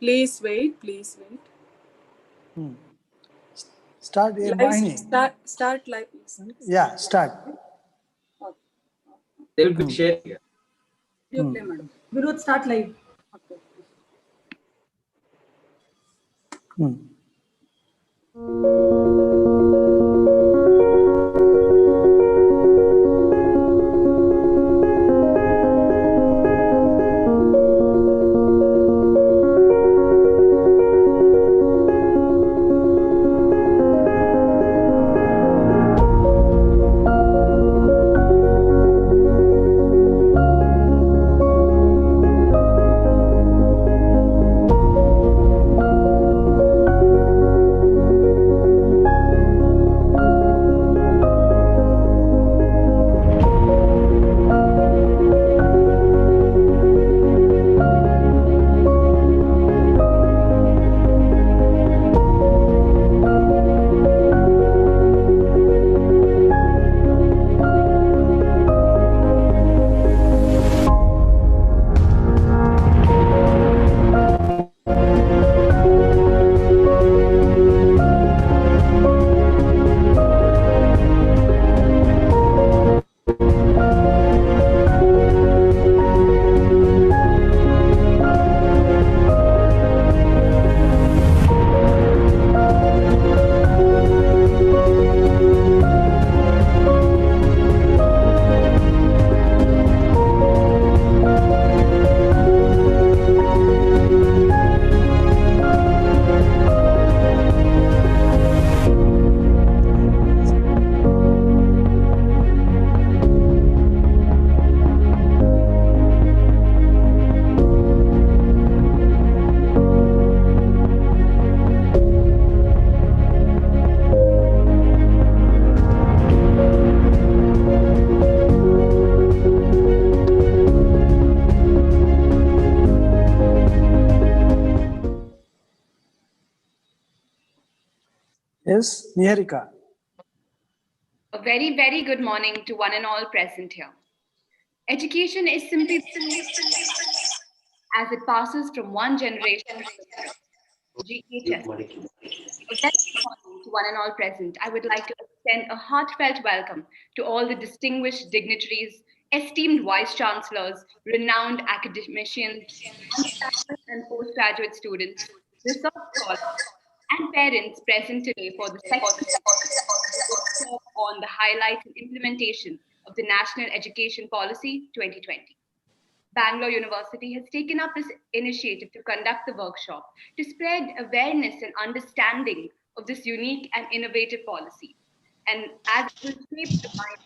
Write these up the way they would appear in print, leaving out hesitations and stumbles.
Please wait, please wait. Start, Start live. Yeah, start. Okay. They will be sharing here. You play, madam. Vinod, start live. Okay. Yes, Niharika. A very, very good morning to one and all present here. Education is simply as it passes from one generation to another. GHS. A very good morning to one and all present. I would like to extend a heartfelt welcome to all the distinguished dignitaries, esteemed vice chancellors, renowned academicians, undergraduate and postgraduate students, research scholars, and parents present today for the second workshop on the highlights and implementation of the National Education Policy 2020. Bangalore University has taken up this initiative to conduct the workshop to spread awareness and understanding of this unique and innovative policy. And as it will shape the mind,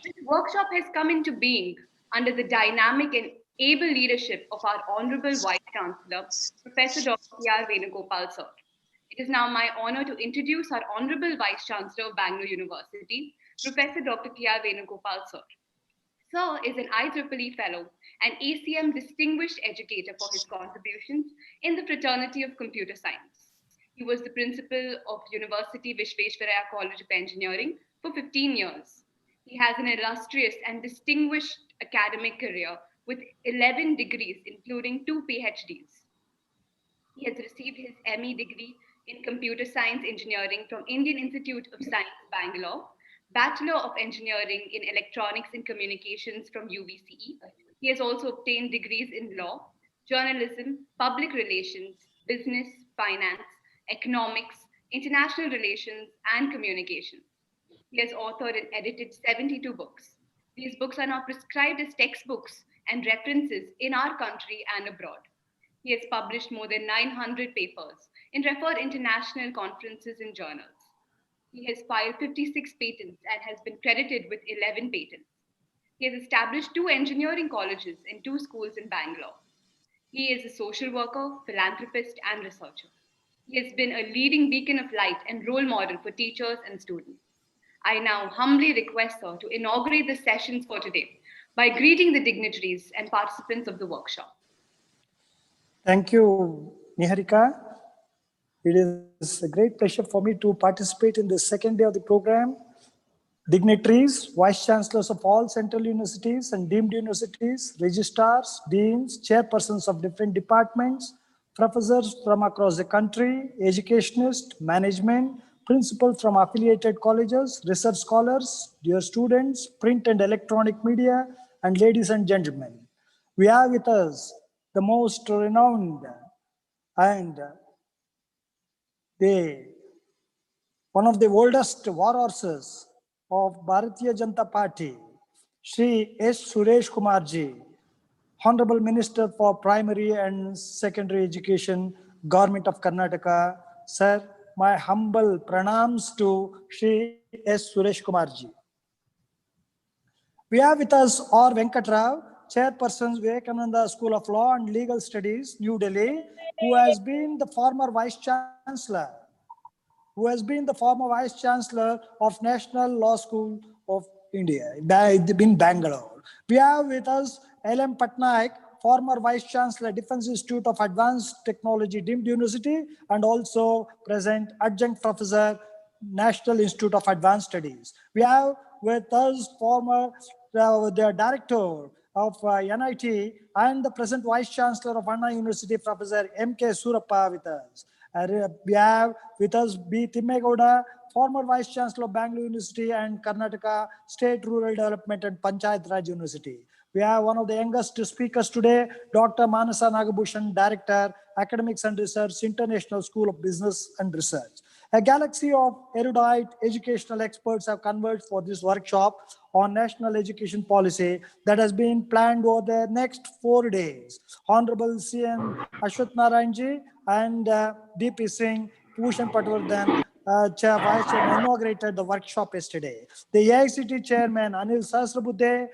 this workshop has come into being under the dynamic and able leadership of our Honorable Vice Chancellor, Professor Dr. K.R. Venugopal Sir. It is now my honor to introduce our Honorable Vice Chancellor of Bangalore University, Professor Dr. K.R. Venugopal Sir. Sir is an IEEE Fellow and ACM Distinguished Educator for his contributions in the fraternity of computer science. He was the principal of University Vishveshwaraya College of Engineering for 15 years. He has an illustrious and distinguished academic career with 11 degrees, including 2 PhDs. He has received his ME degree in Computer Science Engineering from Indian Institute of Science, Bangalore, Bachelor of Engineering in Electronics and Communications from UVCE. He has also obtained degrees in law, journalism, public relations, business, finance, economics, international relations, and communication. He has authored and edited 72 books. These books are now prescribed as textbooks and references in our country and abroad. He has published more than 900 papers in referred international conferences and journals. He has filed 56 patents and has been credited with 11 patents. He has established 2 engineering colleges and 2 schools in Bangalore. He is a social worker, philanthropist, and researcher. He has been a leading beacon of light and role model for teachers and students. I now humbly request her to inaugurate the sessions for today by greeting the dignitaries and participants of the workshop. Thank you, Niharika. It is a great pleasure for me to participate in the second day of the program. dignitaries, vice chancellors of all central universities and deemed universities, registrars, deans, chairpersons of different departments, professors from across the country, educationists, management, principals from affiliated colleges, research scholars, dear students, print and electronic media, and ladies and gentlemen. We have with us the most renowned and one of the oldest war horses of Bharatiya Janata Party, Shri S. Suresh Kumarji, Honorable Minister for Primary and Secondary Education, Government of Karnataka. Sir, my humble pranams to Shri S. Suresh Kumarji. We have with us R. Venkata Rao, Chairperson, Vivekananda School of Law and Legal Studies, New Delhi, who has been the former Vice Chancellor of National Law School of India in Bangalore. We have with us L.M. Patnaik, former Vice Chancellor, Defense Institute of Advanced Technology, Deemed University, and also present Adjunct Professor, National Institute of Advanced Studies. We have with us former the Director of NIT and the present Vice Chancellor of Anna University, Professor M.K. Surappa with us. We have with us B. Thimme Gowda, former Vice Chancellor of Bangalore University and Karnataka State Rural Development and Panchayat Raj University. We have one of the youngest speakers today, Dr. Manasa Nagabhushan, Director, Academics and Research, International School of Business and Research. A galaxy of erudite educational experts have converged for this workshop on national education policy that has been planned over the next 4 days. Honorable CN Ashwath Narayanji and DP Singh, Bhushan Patwardhan, Vice Chairman, inaugurated the workshop yesterday. The AICT Chairman Anil Sahasrabudhe,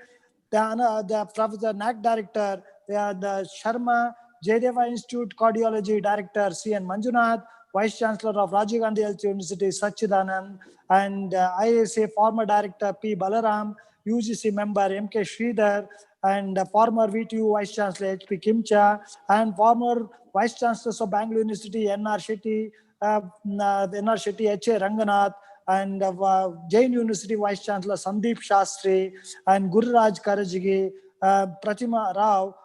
the Professor NAC Director, the Sharma, Jaydeva Institute Cardiology Director C.N. Manjunath, Vice Chancellor of Rajiv Gandhi Health University Sachidanand, and ISA former Director P. Balaram, UGC member M.K. Sridhar, and former VTU Vice Chancellor H.P. Kimcha, and former Vice Chancellors of Bangalore University N.R. Shetty, H.A. Ranganath, and Jain University Vice Chancellor Sandeep Shastri, and Gururaj Karajigi, Pratima Rao,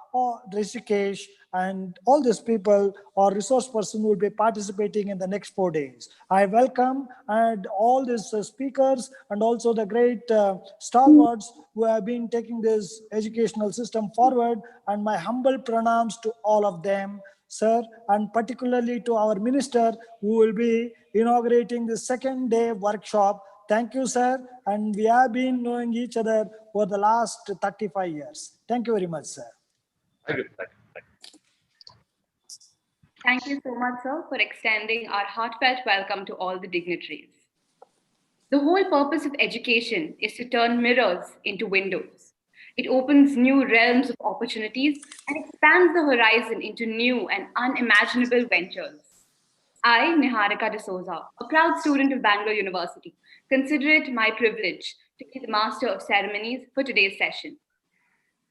Rishikesh, and all these people or resource person will be participating in the next 4 days. I welcome and all these speakers and also the great stalwarts who have been taking this educational system forward, and my humble pranams to all of them, sir, and particularly to our minister who will be inaugurating the second day workshop. Thank you, sir. And we have been knowing each other for the last 35 years. Thank you very much, sir. Thank you so much, sir, for extending our heartfelt welcome to all the dignitaries. The whole purpose of education is to turn mirrors into windows. It opens new realms of opportunities and expands the horizon into new and unimaginable ventures. I, Niharika D'Souza, a proud student of Bangalore University, consider it my privilege to be the master of ceremonies for today's session.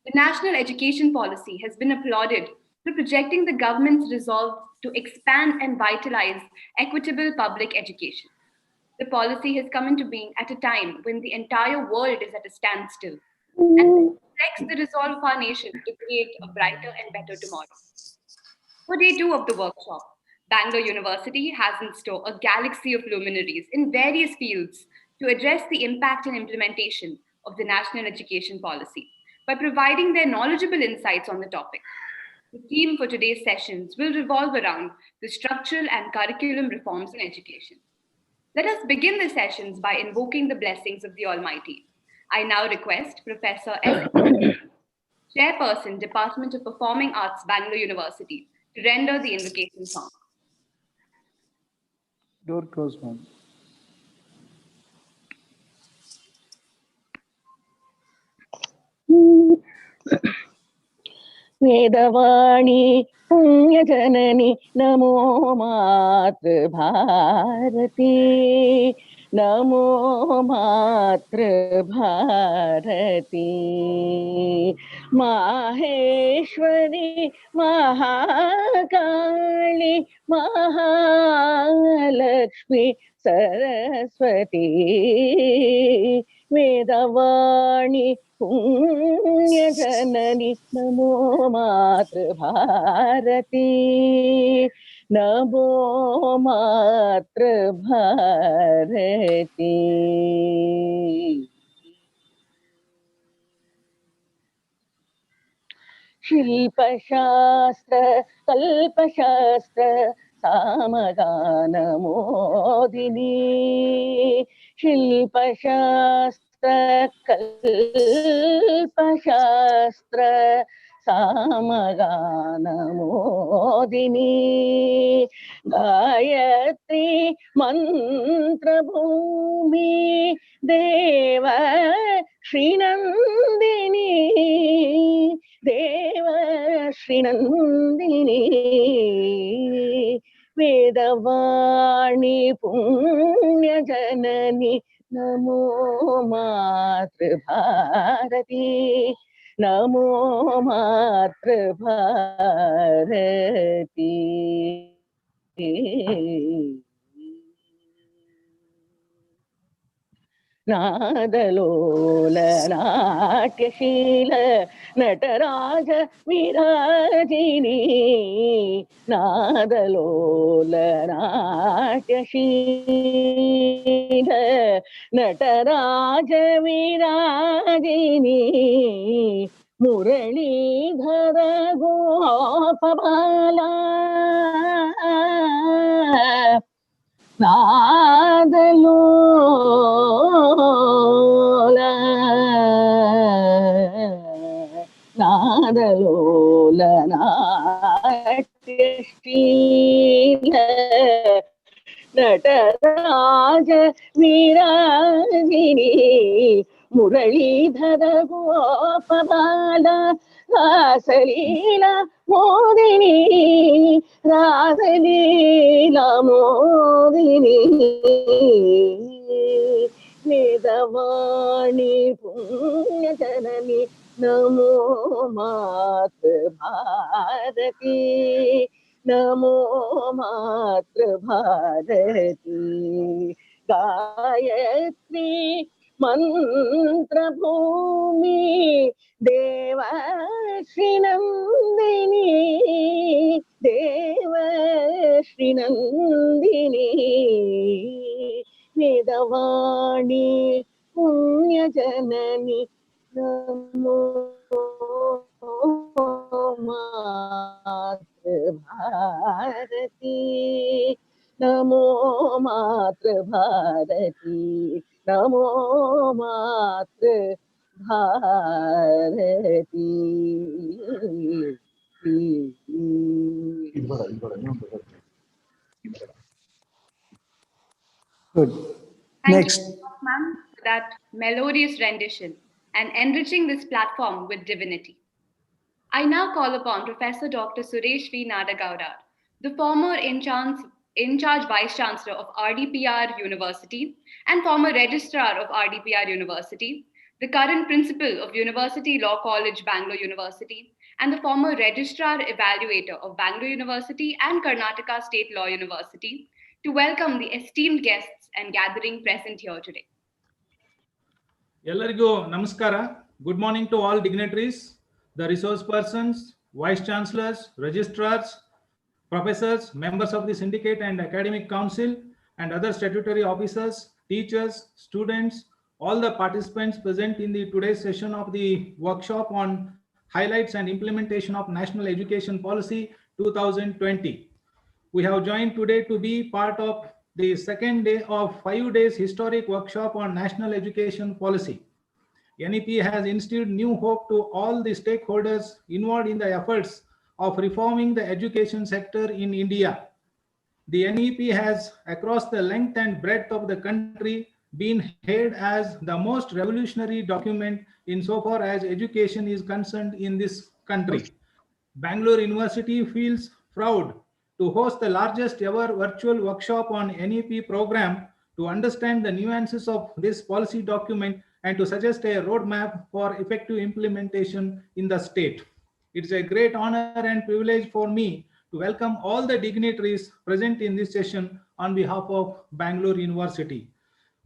The national education policy has been applauded for projecting the government's resolve to expand and vitalize equitable public education. The policy has come into being at a time when the entire world is at a standstill, and reflects the resolve of our nation to create a brighter and better tomorrow. For day 2 of the workshop, Bangalore University has in store a galaxy of luminaries in various fields to address the impact and implementation of the national education policy by providing their knowledgeable insights on the topic. The theme for today's sessions will revolve around the structural and curriculum reforms in education. Let us begin the sessions by invoking the blessings of the Almighty. I now request Professor S. Chairperson, Department of Performing Arts, Bangalore University, to render the invocation song. Door closed, man. वेदवाणी पुण्यजननी NaMo मातृभारती NaMo मातृभारती Maheshwari Mahakali Mahalakshmi Saraswati वेदवाणी पुण्यजननि NaMo मातृभारती NaMo मातृभारती शिल्पशास्त्र कल्पशास्त्र सामगानमोदिनी शिल्पशास्त्र कल्पशास्त्र सामगानमोदिनी Gayatri मन्त्रभूमि Dev श्रीनन्दिनी Dev श्रीनन्दिनी वेदवाणी पुण्यजननी NaMo मातृभारती NaMo मातृभारती नादलोल नाट्यशील Nataraj विराजिनी नादलोल नाट्यशील Nataraj विराजिनी Muralidhar गोपबाला नादलोल नादलोल नाट्यशील Nataraj विराजिनी Muralidhar गोपबाला Raslila Modini Raslila Modini वेदवाणी पुण्यजननी NaMo मातृभारती NaMo मातृभारती Gayatri मन्त्रभूमि Dev श्रीनन्दिनी Dev श्रीनन्दिनी वेदवाणी पुण्यजननी NaMo मातृभारती NaMo मातृभारती NaMo मातृभारती Good. Thank Next. you, ma'am, for that melodious rendition and enriching this platform with divinity. I now call upon Professor Dr. Suresh V. Nadagowda, the former in-charge Vice Chancellor of RDPR University and former Registrar of RDPR University, the current Principal of University Law College, Bangalore University, and the former Registrar Evaluator of Bangalore University and Karnataka State Law University, to welcome the esteemed guests and gathering present here today. ಎಲ್ಲರಿಗೂ ನಮಸ್ಕಾರ. Good morning to all dignitaries, the resource persons, vice chancellors, registrars, professors, members of the syndicate and academic council, and other statutory officers, teachers, students, all the participants present in the today's session of the workshop on highlights and implementation of National Education Policy 2020. We have joined today to be part of the second day of 5 days historic workshop on National Education Policy. NEP has instilled new hope to all the stakeholders involved in the efforts of reforming the education sector in India. The NEP has, across the length and breadth of the country, been hailed as the most revolutionary document insofar as education is concerned in this country. Bangalore University feels proud to host the largest ever virtual workshop on NEP program to understand the nuances of this policy document and to suggest a roadmap for effective implementation in the state. It is a great honor and privilege for me to welcome all the dignitaries present in this session on behalf of Bangalore University.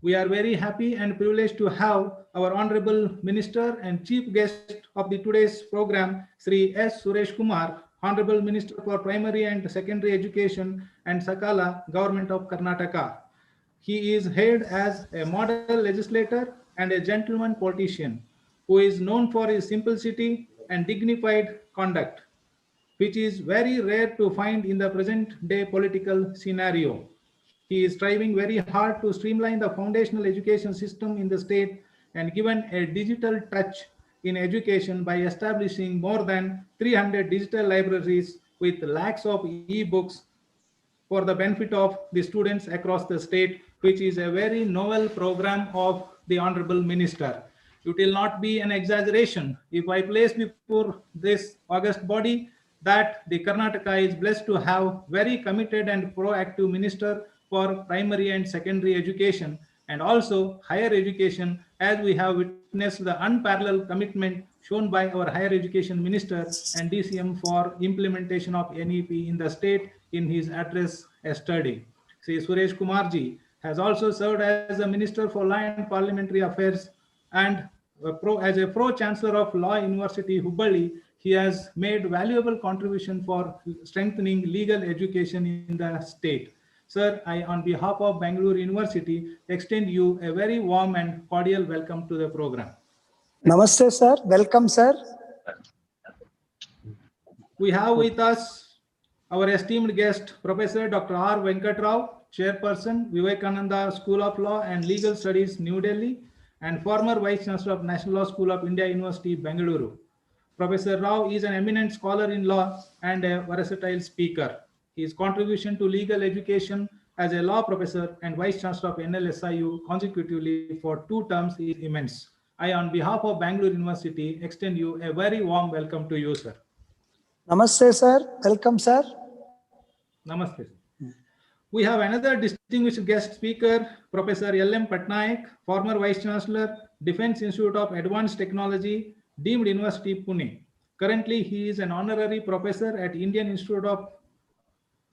We are very happy and privileged to have our Honorable Minister and Chief Guest of the today's program, Sri S. Suresh Kumar, Honorable Minister for Primary and Secondary Education and Sakala, Government of Karnataka. He is hailed as a model legislator and a gentleman politician who is known for his simplicity and dignified conduct, which is very rare to find in the present day political scenario. He is striving very hard to streamline the foundational education system in the state and given a digital touch in education by establishing more than 300 digital libraries with lakhs of e-books for the benefit of the students across the state, which is a very novel program of the Honorable Minister. It will not be an exaggeration if I place before this august body that the Karnataka is blessed to have very committed and proactive minister for primary and secondary education and also higher education, as we have witnessed the unparalleled commitment shown by our higher education minister and DCM for implementation of NEP in the state in his address yesterday. Sri Suresh Kumarji has also served as a Minister for Law and Parliamentary Affairs and as a Pro-Chancellor of Law University Hubballi. He has made valuable contribution for strengthening legal education in the state. Sir, I, on behalf of Bangalore University, extend you a very warm and cordial welcome to the program. Namaste, sir. Welcome, sir. We have with us our esteemed guest, Professor Dr. R. Venkata Rao, Chairperson, Vivekananda School of Law and Legal Studies, New Delhi, and former Vice Chancellor of National Law School of India University, Bangalore. Professor Rao is an eminent scholar in law and a versatile speaker. His contribution to legal education as a law professor and Vice Chancellor of NLSIU consecutively for 2 terms is immense. I, on behalf of Bangalore University, extend you a very warm welcome to you, sir. Namaste, sir. Welcome, sir. Namaste. We have another distinguished guest speaker, Professor L.M. Patnaik, former Vice Chancellor, Defense Institute of Advanced Technology, Deemed University, Pune. Currently, he is an honorary professor at Indian Institute of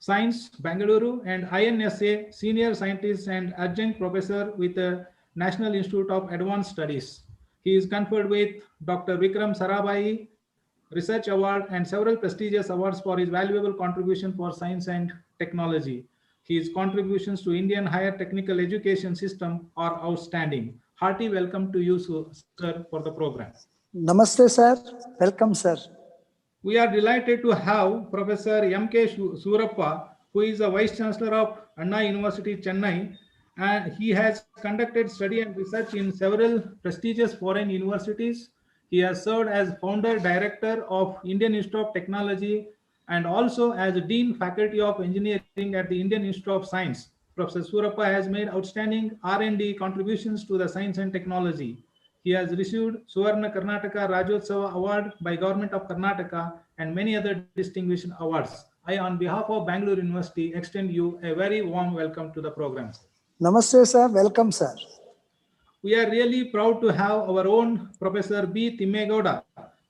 Science, Bangalore, and INSA, Senior Scientist and Adjunct Professor with the National Institute of Advanced Studies. He is conferred with Dr. Vikram Sarabhai Research Award and several prestigious awards for his valuable contribution for science and technology. His contributions to Indian higher technical education system are outstanding. Hearty welcome to you, sir, for the program. Namaste, sir. Welcome, sir. We are delighted to have Professor M.K. Surappa, who is the Vice Chancellor of Anna University, Chennai, and he has conducted study and research in several prestigious foreign universities. He has served as founder director of Indian Institute of Technology and also as Dean Faculty of Engineering at the Indian Institute of Science. Professor Surappa has made outstanding R&D contributions to the science and technology. He has received Suvarna Karnataka Rajyotsava Award by Government of Karnataka and many other distinguished awards. I, on behalf of Bangalore University, extend you a very warm welcome to the program. Namaste, sir. Welcome, sir. We are really proud to have our own Professor B. Thimme Gowda,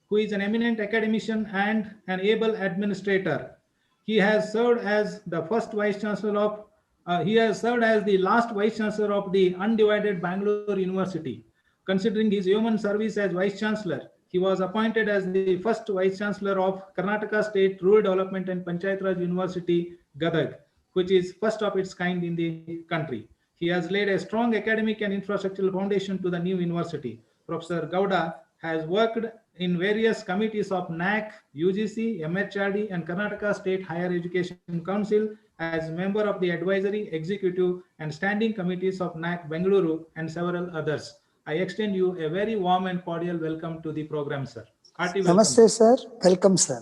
who is an eminent academician and an able administrator. He has served as the first Vice Chancellor of, he has served as the last Vice Chancellor of the undivided Bangalore University. Considering his human service as Vice Chancellor, he was appointed as the first Vice Chancellor of Karnataka State Rural Development and Panchayat Raj University, Gadag, which is first of its kind in the country. He has laid a strong academic and infrastructural foundation to the new university. Professor Gowda has worked in various committees of NAC, UGC, MHRD, and Karnataka State Higher Education Council as member of the advisory, executive, and standing committees of NAC Bangalore and several others. I extend you a very warm and cordial welcome to the program, sir. Hearty welcome. Namaste, sir. Welcome, sir.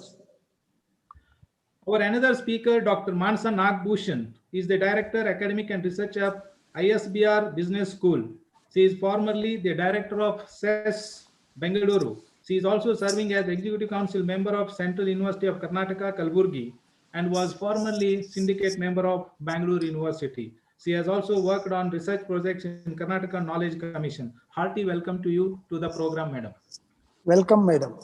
Our another speaker, Dr. Manasa Nagabhushan, is the Director, Academic and Research of ISBR Business School. She is formerly the Director of CES Bangalore. She is also serving as Executive Council member of Central University of Karnataka, Kalburgi, and was formerly Syndicate member of Bangalore University. She has also worked on research projects in Karnataka Knowledge Commission. Hearty welcome to you to the program, madam. Welcome, madam.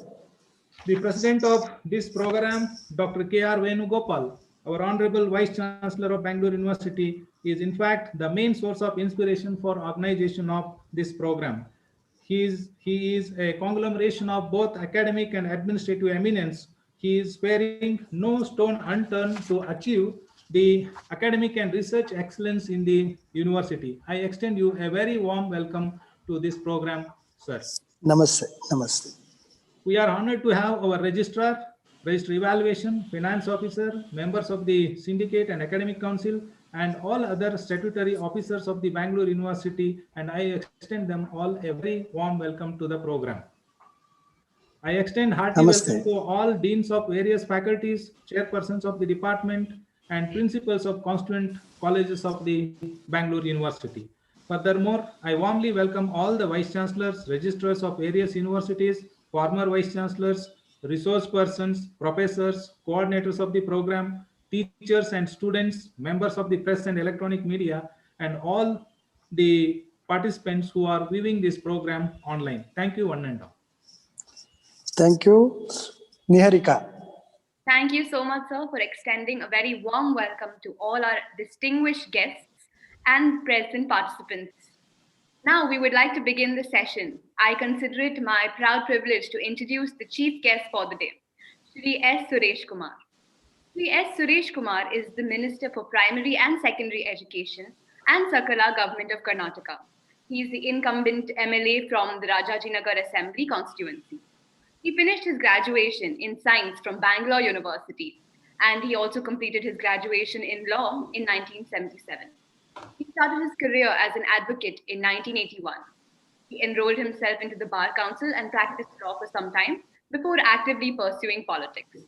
The president of this program, Dr. K.R. Venugopal, our Honorable Vice Chancellor of Bangalore University is in fact the main source of inspiration for organization of this program. He is a conglomeration of both academic and administrative eminence. He is sparing no stone unturned to achieve the academic and research excellence in the university. I extend you a very warm welcome to this program, sir. Namaste. Namaste. We are honored to have our registrar, register evaluation, finance officer, members of the syndicate and academic council, and all other statutory officers of the Bangalore University, and I extend them all a very warm welcome to the program. I extend hearty Namaste. welcome to all deans of various faculties, chairpersons of the department, and principals of constituent colleges of the Bangalore University. Furthermore, I warmly welcome all the vice chancellors, registrars of various universities, former vice chancellors, resource persons, professors, coordinators of the program, teachers and students, members of the press and electronic media, and all the participants who are viewing this program online. Thank you, one and all. Thank you. Niharika. Thank you so much, sir, for extending a very warm welcome to all our distinguished guests and present participants. Now, we would like to begin the session. I consider it my proud privilege to introduce the chief guest for the day, Shri S. Suresh Kumar. Shri S. Suresh Kumar is the Minister for Primary and Secondary Education and Sakala Government of Karnataka. He is the incumbent MLA from the Rajajinagar Assembly constituency. He finished his graduation in science from Bangalore University, and he also completed his graduation in law in 1977. He started his career as an advocate in 1981. He enrolled himself into the Bar Council and practiced law for some time before actively pursuing politics.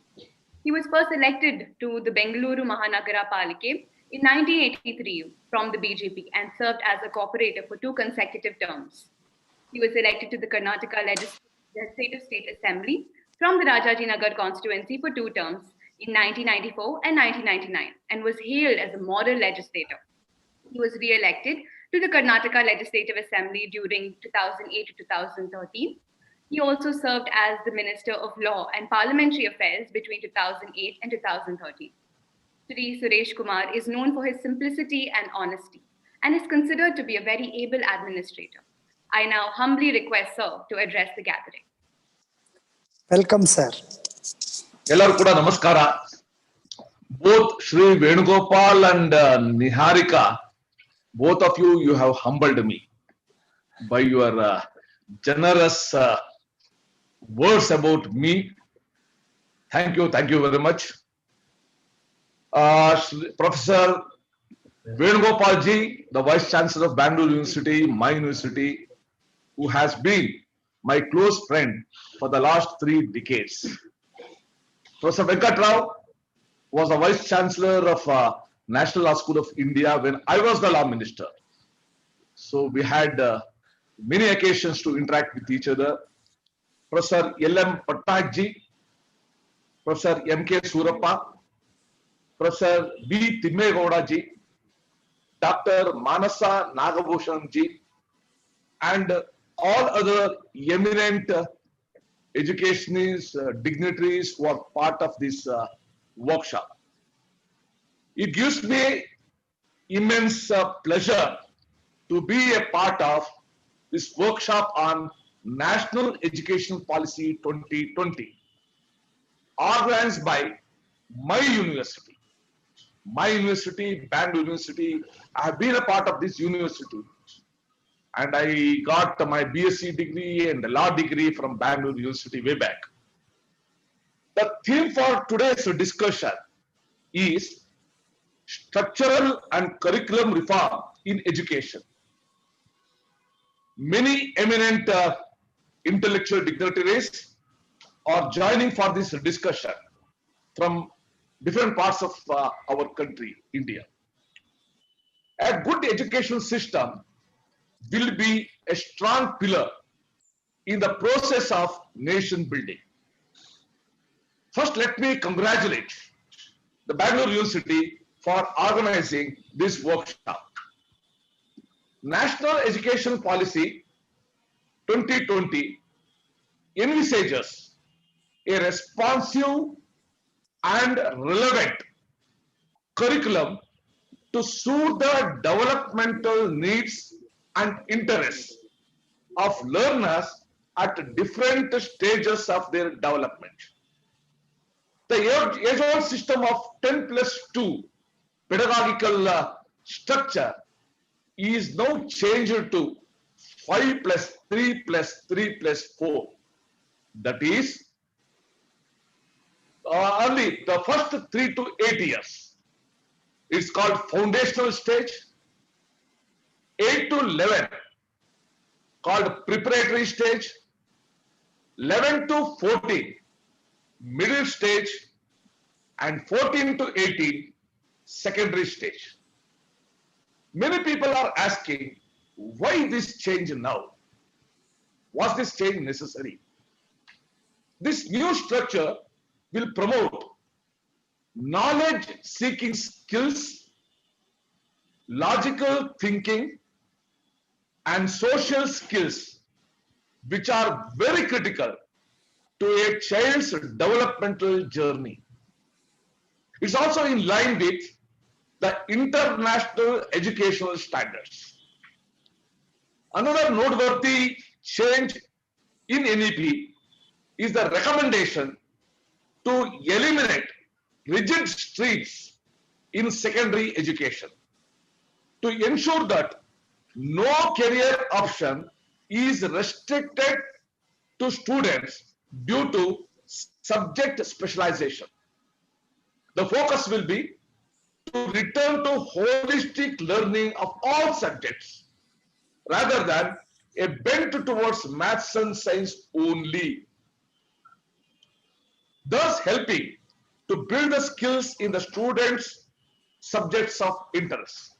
He was first elected to the Bengaluru Mahanagara Palike in 1983 from the BJP and served as a corporator for 2 consecutive terms. He was elected to the Karnataka Legislative State Assembly from the Rajajinagar constituency for 2 terms in 1994 and 1999 and was hailed as a model legislator. He was re-elected to the Karnataka Legislative Assembly during 2008 to 2013. He also served as the Minister of Law and Parliamentary Affairs between 2008 and 2013. Shri Suresh Kumar is known for his simplicity and honesty and is considered to be a very able administrator. I now humbly request Sir to address the gathering. Welcome, sir. ಎಲ್ಲರೂ ಕೂಡ ನಮಸ್ಕಾರ. Both Shri Venugopal and Niharika, both of you have humbled me by your generous words about me. Thank you very much. Professor Venugopal ji, the Vice Chancellor of Bangalore University, my university, who has been my close friend for the last 3 decades. Professor Venkata Rao was the Vice Chancellor of National Law School of India when I was the Law Minister. So we had many occasions to interact with each other. Professor L.M. Patnaik ji, Professor M.K. Surappa, Professor B. Thimme Gowda ji, Dr. Manasa Nagabhushan ji, and all other eminent educationists, dignitaries who are part of this workshop. It gives me immense pleasure to be a part of this workshop on National Education Policy 2020, organized by my university. My university, Bangalore University, I have been a part of this university. And I got my BSc degree and the law degree from Bangalore University way back. The theme for today's discussion is structural and curriculum reform in education. Many eminent intellectual dignitaries are joining for this discussion from different parts of our country, India. A good education system will be a strong pillar in the process of nation building. First, let me congratulate the Bangalore University for organizing this workshop. National Education Policy 2020 envisages a responsive and relevant curriculum to suit the developmental needs and interests of learners at different stages of their development. The age-old system of 10+2 pedagogical structure is now changed to 5+3+3+4. That is only the first 3 to 8 years. It's called foundational stage. 8 to 11 called preparatory stage. 11 to 14 middle stage, and 14 to 18 secondary stage. Many people are asking, why this change now? Was this change necessary? This new structure will promote knowledge seeking skills, logical thinking, and social skills, which are very critical to a child's developmental journey. It's also in line with the international educational standards. Another noteworthy change in NEP is the recommendation to eliminate rigid streams in secondary education to ensure that no career option is restricted to students due to subject specialization. The focus will be to return to holistic learning of all subjects rather than a bent towards maths and science only, thus helping to build the skills in the students' subjects of interest.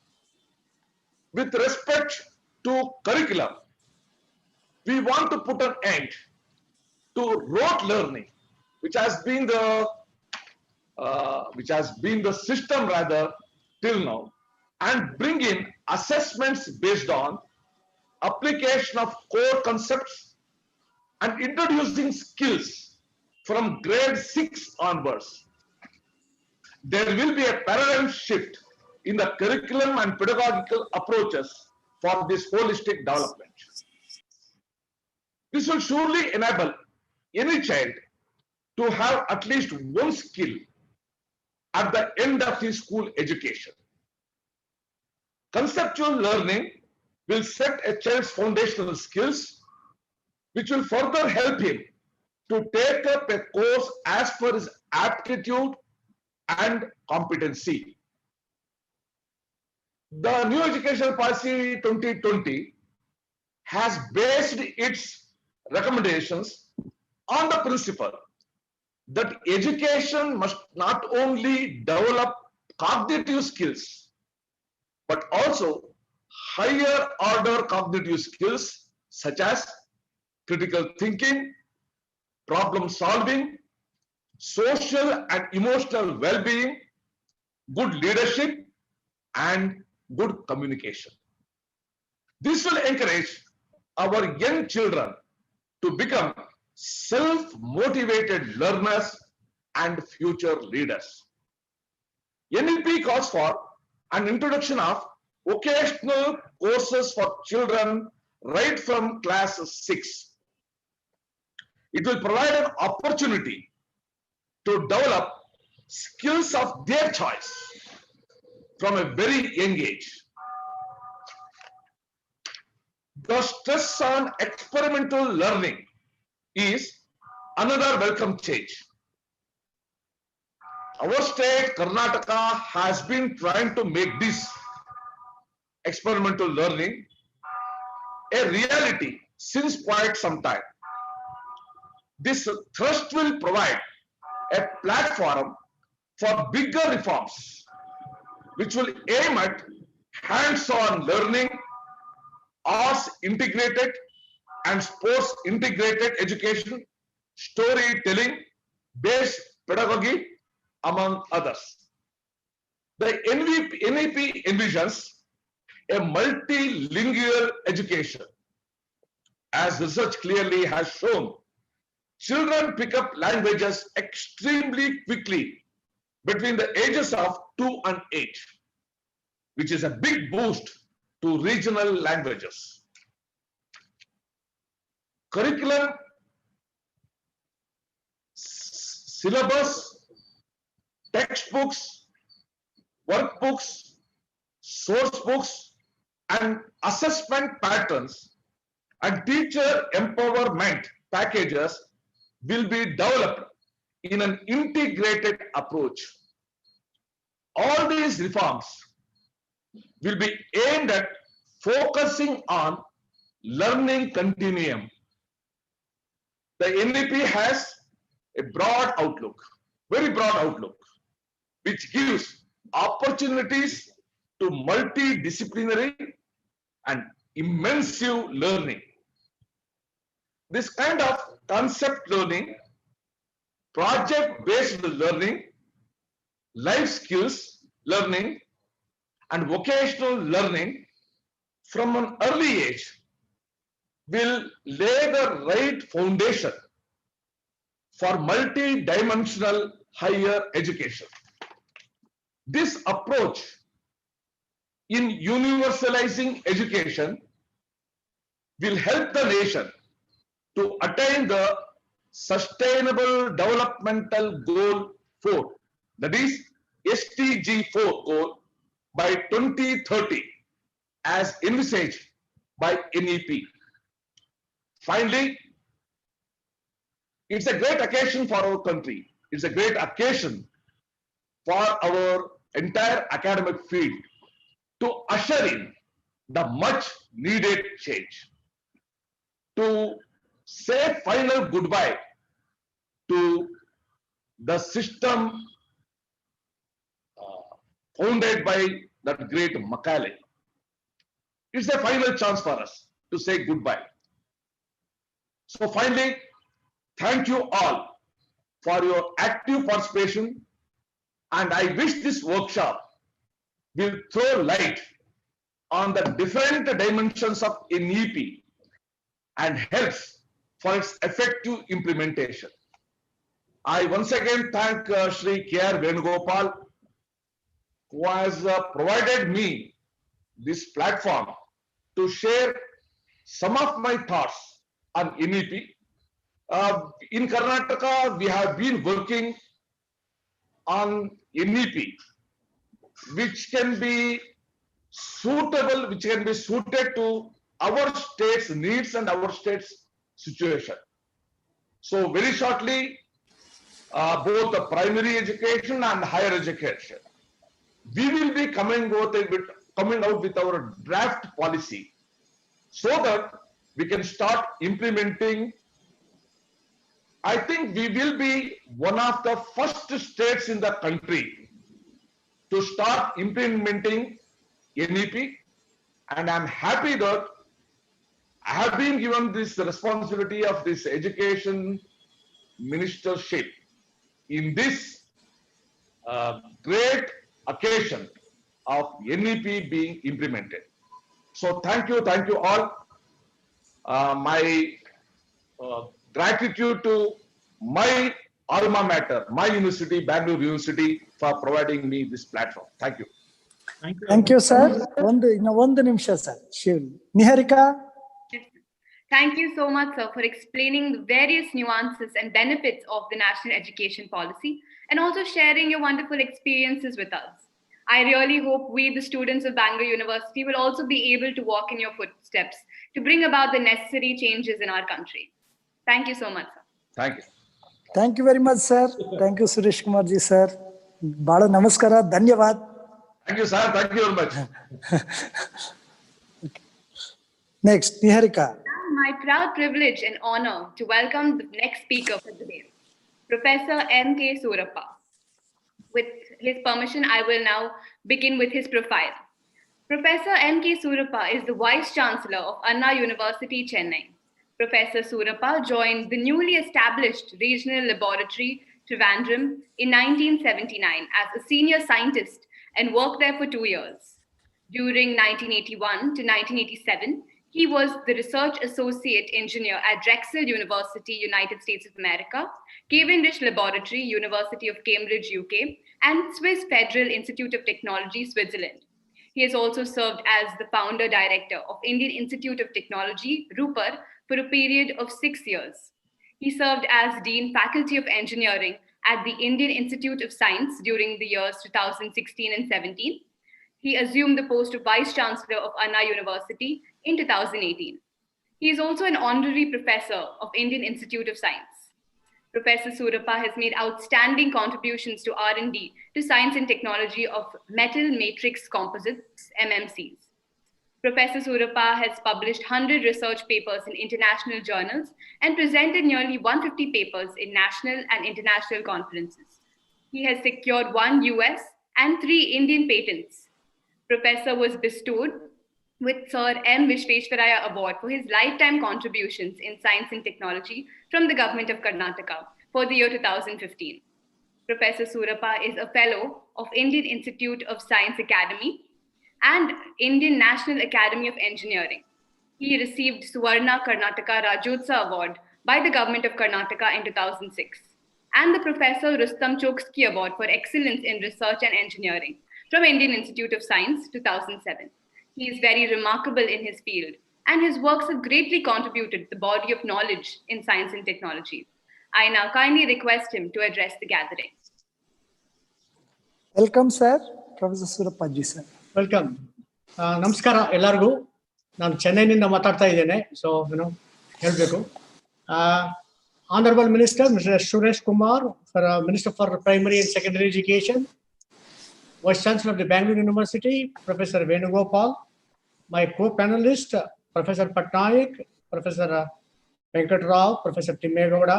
With respect to curriculum, we want to put an end to rote learning, which has been the system rather till now, and bring in assessments based on application of core concepts and introducing skills from grade 6 onwards. There will be a paradigm shift in the curriculum and pedagogical approaches for this holistic development. This will surely enable any child to have at least one skill at the end of his school education. Conceptual learning will set a child's foundational skills, which will further help him to take up a course as per his aptitude and competency. The new education policy 2020 has based its recommendations on the principle that education must not only develop cognitive skills, but also higher order cognitive skills such as critical thinking, problem solving, social and emotional well-being, good leadership, and good communication. This will encourage our young children to become self-motivated learners and future leaders. NEP calls for an introduction of vocational courses for children right from class 6. It will provide an opportunity to develop skills of their choice from a very young age. The stress on experimental learning is another welcome change. Our state, Karnataka, has been trying to make this experimental learning a reality since quite some time. This thrust will provide a platform for bigger reforms, which will aim at hands-on learning, arts integrated and sports integrated education, storytelling based pedagogy, among others. The NEP envisions a multilingual education. As research clearly has shown, children pick up languages extremely quickly between the ages of 2 and 8, which is a big boost to regional languages. Curriculum, syllabus, textbooks, workbooks, source books, and assessment patterns and teacher empowerment packages will be developed in an integrated approach. All these reforms will be aimed at focusing on learning continuum. The NEP has a broad outlook, very broad outlook, which gives opportunities to multidisciplinary and immersive learning. This kind of concept learning, project-based learning, life skills learning, and vocational learning from an early age will lay the right foundation for multi-dimensional higher education. This approach in universalizing education will help the nation to attain the Sustainable Developmental Goal 4, that is SDG 4 goal by 2030 as envisaged by NEP. Finally, it's a great occasion for our country. It's a great occasion for our entire academic field to usher in the much needed change, to say final goodbye to the system founded by that great Macaulay. It's a final chance for us to say goodbye. So finally, thank you all for your active participation, and I wish this workshop will throw light on the different dimensions of NEP and helps for its effective implementation. I once again thank Shri K.R. Venugopal, who has provided me this platform to share some of my thoughts on NEP. In Karnataka, we have been working on NEP, which can be suitable, which can be suited to our state's needs and our state's situation. So very shortly, both the primary education and higher education, we will be coming out with our draft policy so that we can start implementing. I think we will be one of the first states in the country to start implementing NEP, and I'm happy that I have been given this responsibility of this education ministership in this great occasion of NEP being implemented. So thank you all. My gratitude to my alma mater, my university, Bangalore University, for providing me this platform. Thank you. Thank you, sir. ಒಂದು ನಿಮಿಷ sir. Niharika. Thank you so much, sir, for explaining the various nuances and benefits of the national education policy and also sharing your wonderful experiences with us. I really hope we, the students of Bangalore University, will also be able to walk in your footsteps to bring about the necessary changes in our country. Thank you so much, sir. Thank you. Thank you very much, sir. Thank you, Suresh Kumar ji, sir. Bada namaskara, dhanyavad. Thank you, sir. Thank you very much. Next, Niharika. My proud privilege and honor to welcome the next speaker for the day, Professor M.K. Surappa. With his permission, I will now begin with his profile. Professor M.K. Surappa is the Vice Chancellor of Anna University, Chennai. Professor Surappa joined the newly established Regional Laboratory, Trivandrum, in 1979 as a senior scientist and worked there for 2 years. During 1981 to 1987, he was the Research Associate Engineer at Drexel University, United States of America, Cavendish Laboratory, University of Cambridge, UK, and Swiss Federal Institute of Technology, Switzerland. He has also served as the founder director of Indian Institute of Technology, RUPER, for a period of 6 years. He served as Dean Faculty of Engineering at the Indian Institute of Science during the years 2016 and 17. He assumed the post of Vice Chancellor of Anna University in 2018. He is also an honorary professor of Indian Institute of Science. Professor Surappa has made outstanding contributions to R&D to science and technology of metal matrix composites, MMCs. Professor Surappa has published 100 research papers in international journals and presented nearly 150 papers in national and international conferences. He has secured 1 US and 3 Indian patents. Professor was bestowed with Sir M. Visvesvaraya Award for his lifetime contributions in science and technology from the government of Karnataka for the year 2015. Professor Surappa is a fellow of Indian Institute of Science Academy and Indian National Academy of Engineering. He received Suvarna Karnataka Rajyotsav Award by the government of Karnataka in 2006 and the Professor Rustam Choksky Award for Excellence in Research and Engineering from Indian Institute of Science 2007. He is very remarkable in his field and his works have greatly contributed to the body of knowledge in science and technology. I now kindly request him to address the gathering. Welcome, sir. Professor Surappa ji, sir. Welcome ನಮಸ್ಕಾರ ಎಲ್ಲರಿಗೂ. ನಾನು ಚೆನ್ನೈನಿಂದ ಮಾತಾಡ್ತಾ ಇದ್ದೇನೆ. So ಹೇಳಬೇಕು, honourable minister mister Suresh Kumar, for minister for primary and secondary education, vice chancellor of the Bangalore university professor Venugopal, my co-panelist Professor Patnaik, Professor Venkata Rao, Professor Thimme, Gowda,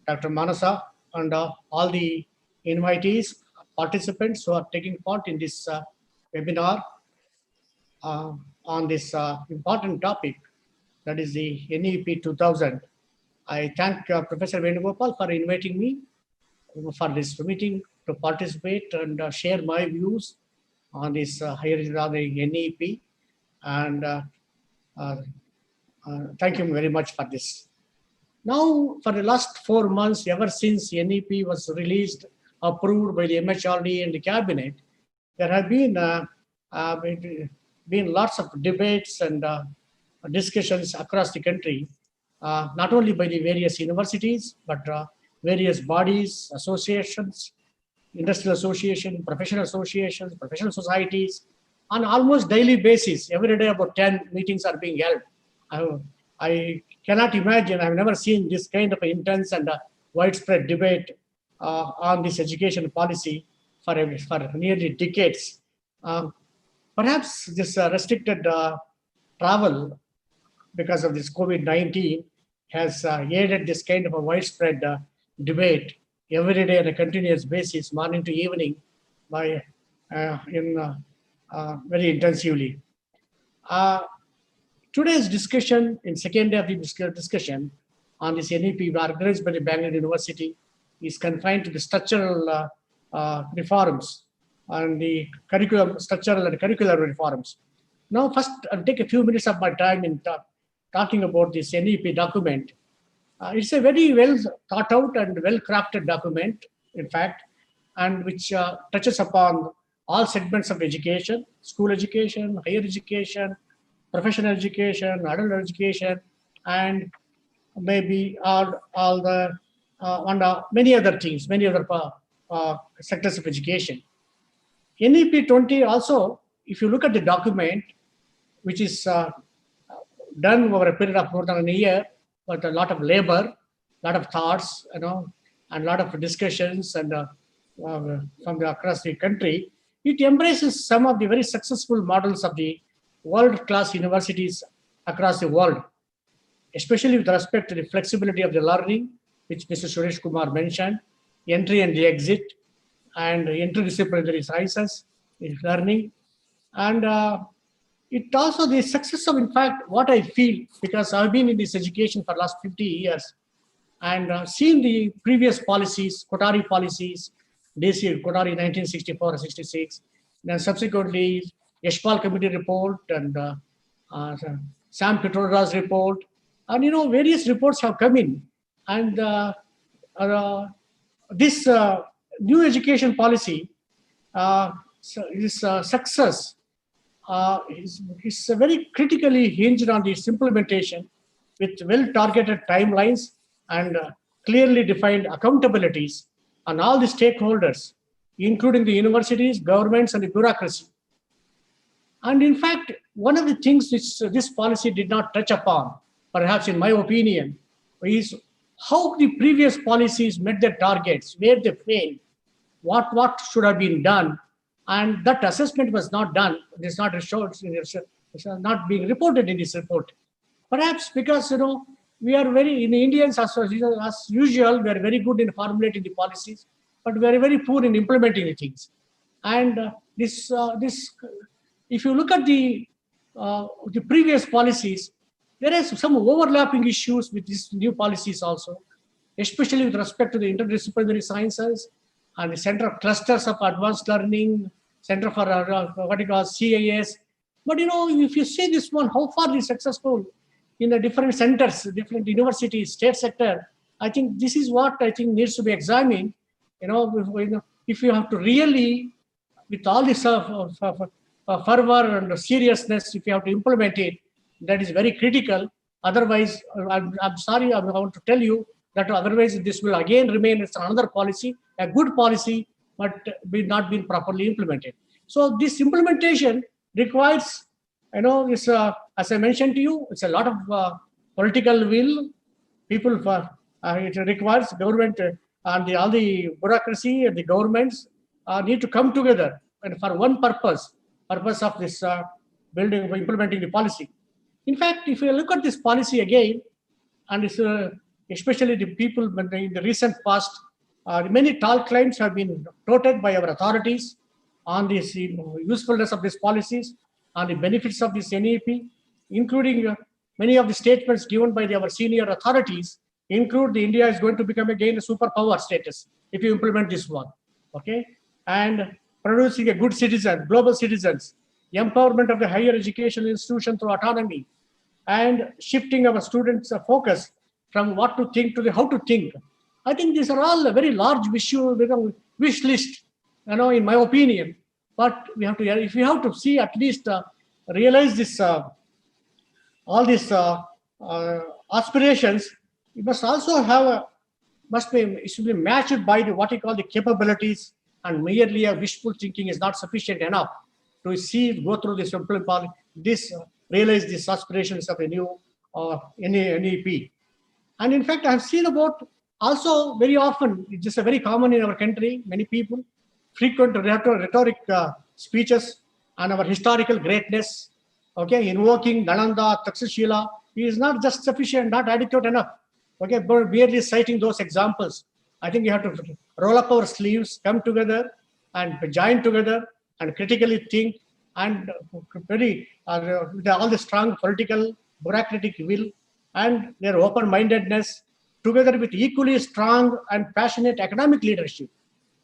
Dr. Manasa, and all the invitees, participants who are taking part in this webinar on this important topic, that is the NEP 2000. I thank Professor Venugopal for inviting me for this meeting to participate and share my views on this higher NEP, and thank you very much for this. Now, for the last 4 months, ever since NEP was released, approved by the MHRD and the cabinet, there have been lots of debates and discussions across the country, not only by the various universities, but various bodies, associations, industrial association, professional associations, professional societies, on almost daily basis. Every day about 10 meetings are being held. I cannot imagine, I've never seen this kind of intense and widespread debate on this education policy for nearly decades. Perhaps this restricted travel because of this COVID-19 has aided this kind of a widespread debate every day on a continuous basis, morning to evening, very intensively. Today's discussion, in second day of the discussion on this NEP organized by the Bangalore University, is confined to the structural reforms and the structural and curricular reforms. Now, first, I'll take a few minutes of my time in talking about this NEP document. It's a very well thought out and well crafted document, in fact, and which touches upon all segments of education: school education, higher education, professional education, adult education, and maybe all the many other things, many other sectors of education. NEP 20 also, if you look at the document, which is done over a period of more than a year, but a lot of labor, a lot of thoughts, and a lot of discussions and from across the country, it embraces some of the very successful models of the world-class universities across the world, especially with respect to the flexibility of the learning, which Mr. Suresh Kumar mentioned, entry and the exit, and interdisciplinary sciences in learning. And it also the success of, in fact, what I feel, because I've been in this education for the last 50 years and seen the previous policies, Kotari policies, DC Kotari 1964-66, then subsequently Yashpal Committee report and Sam Pitroda's report, and various reports have come in, and new education policy, success is very critically hinged on its implementation with well-targeted timelines and clearly defined accountabilities on all the stakeholders, including the universities, governments, and the bureaucracy. And in fact, one of the things which this policy did not touch upon, perhaps in my opinion, is how the previous policies met their targets, where they failed, what should have been done, and that assessment was not done. It is not not being reported in this report. Perhaps because we are very in Indians as usual, we are very good in formulating the policies, but we are very poor in implementing the things. And this if you look at the previous policies, there is some overlapping issues with these new policies also, especially with respect to the interdisciplinary sciences and the center of clusters of advanced learning, center for what you call CAS. But if you see this one, how far is successful in the different centers, different universities, state sector, I think this is what I think needs to be examined. If you have to really, with all this fervor and seriousness, if you have to implement it, that is very critical. Otherwise, I'm sorry, I want to tell you that otherwise this will again remain as another policy, a good policy, but will not be properly implemented. So this implementation requires, this, as I mentioned to you, it's a lot of political will. People, it requires government and all the bureaucracy and the governments need to come together and for one purpose of this implementing the policy. In fact, if you look at this policy again, and it's, especially the people in the recent past, many tall claims have been noted by our authorities on this usefulness of these policies, on the benefits of this NEP, including many of the statements given by our senior authorities include the India is going to become again a superpower status if you implement this one, okay? And producing a good citizen, global citizens, empowerment of the higher education institution through autonomy, and shifting our students' focus from what to think to the how to think. I think these are all a very large wish list, in my opinion. But we have to, if we have to see at least realize this, all these aspirations, we must also have it should be matched by what we call the capabilities, and merely a wishful thinking is not sufficient enough to go through this realize these aspirations of a new NEP. And in fact, I have seen about also very often, it's just very common in our country, many people, frequent rhetoric speeches on our historical greatness, okay, invoking Nalanda, Takshashila, is not just sufficient, not adequate enough, okay, but merely citing those examples. I think you have to roll up our sleeves, come together and join together and critically think, and with all the strong political, bureaucratic will and their open-mindedness, together with equally strong and passionate economic leadership.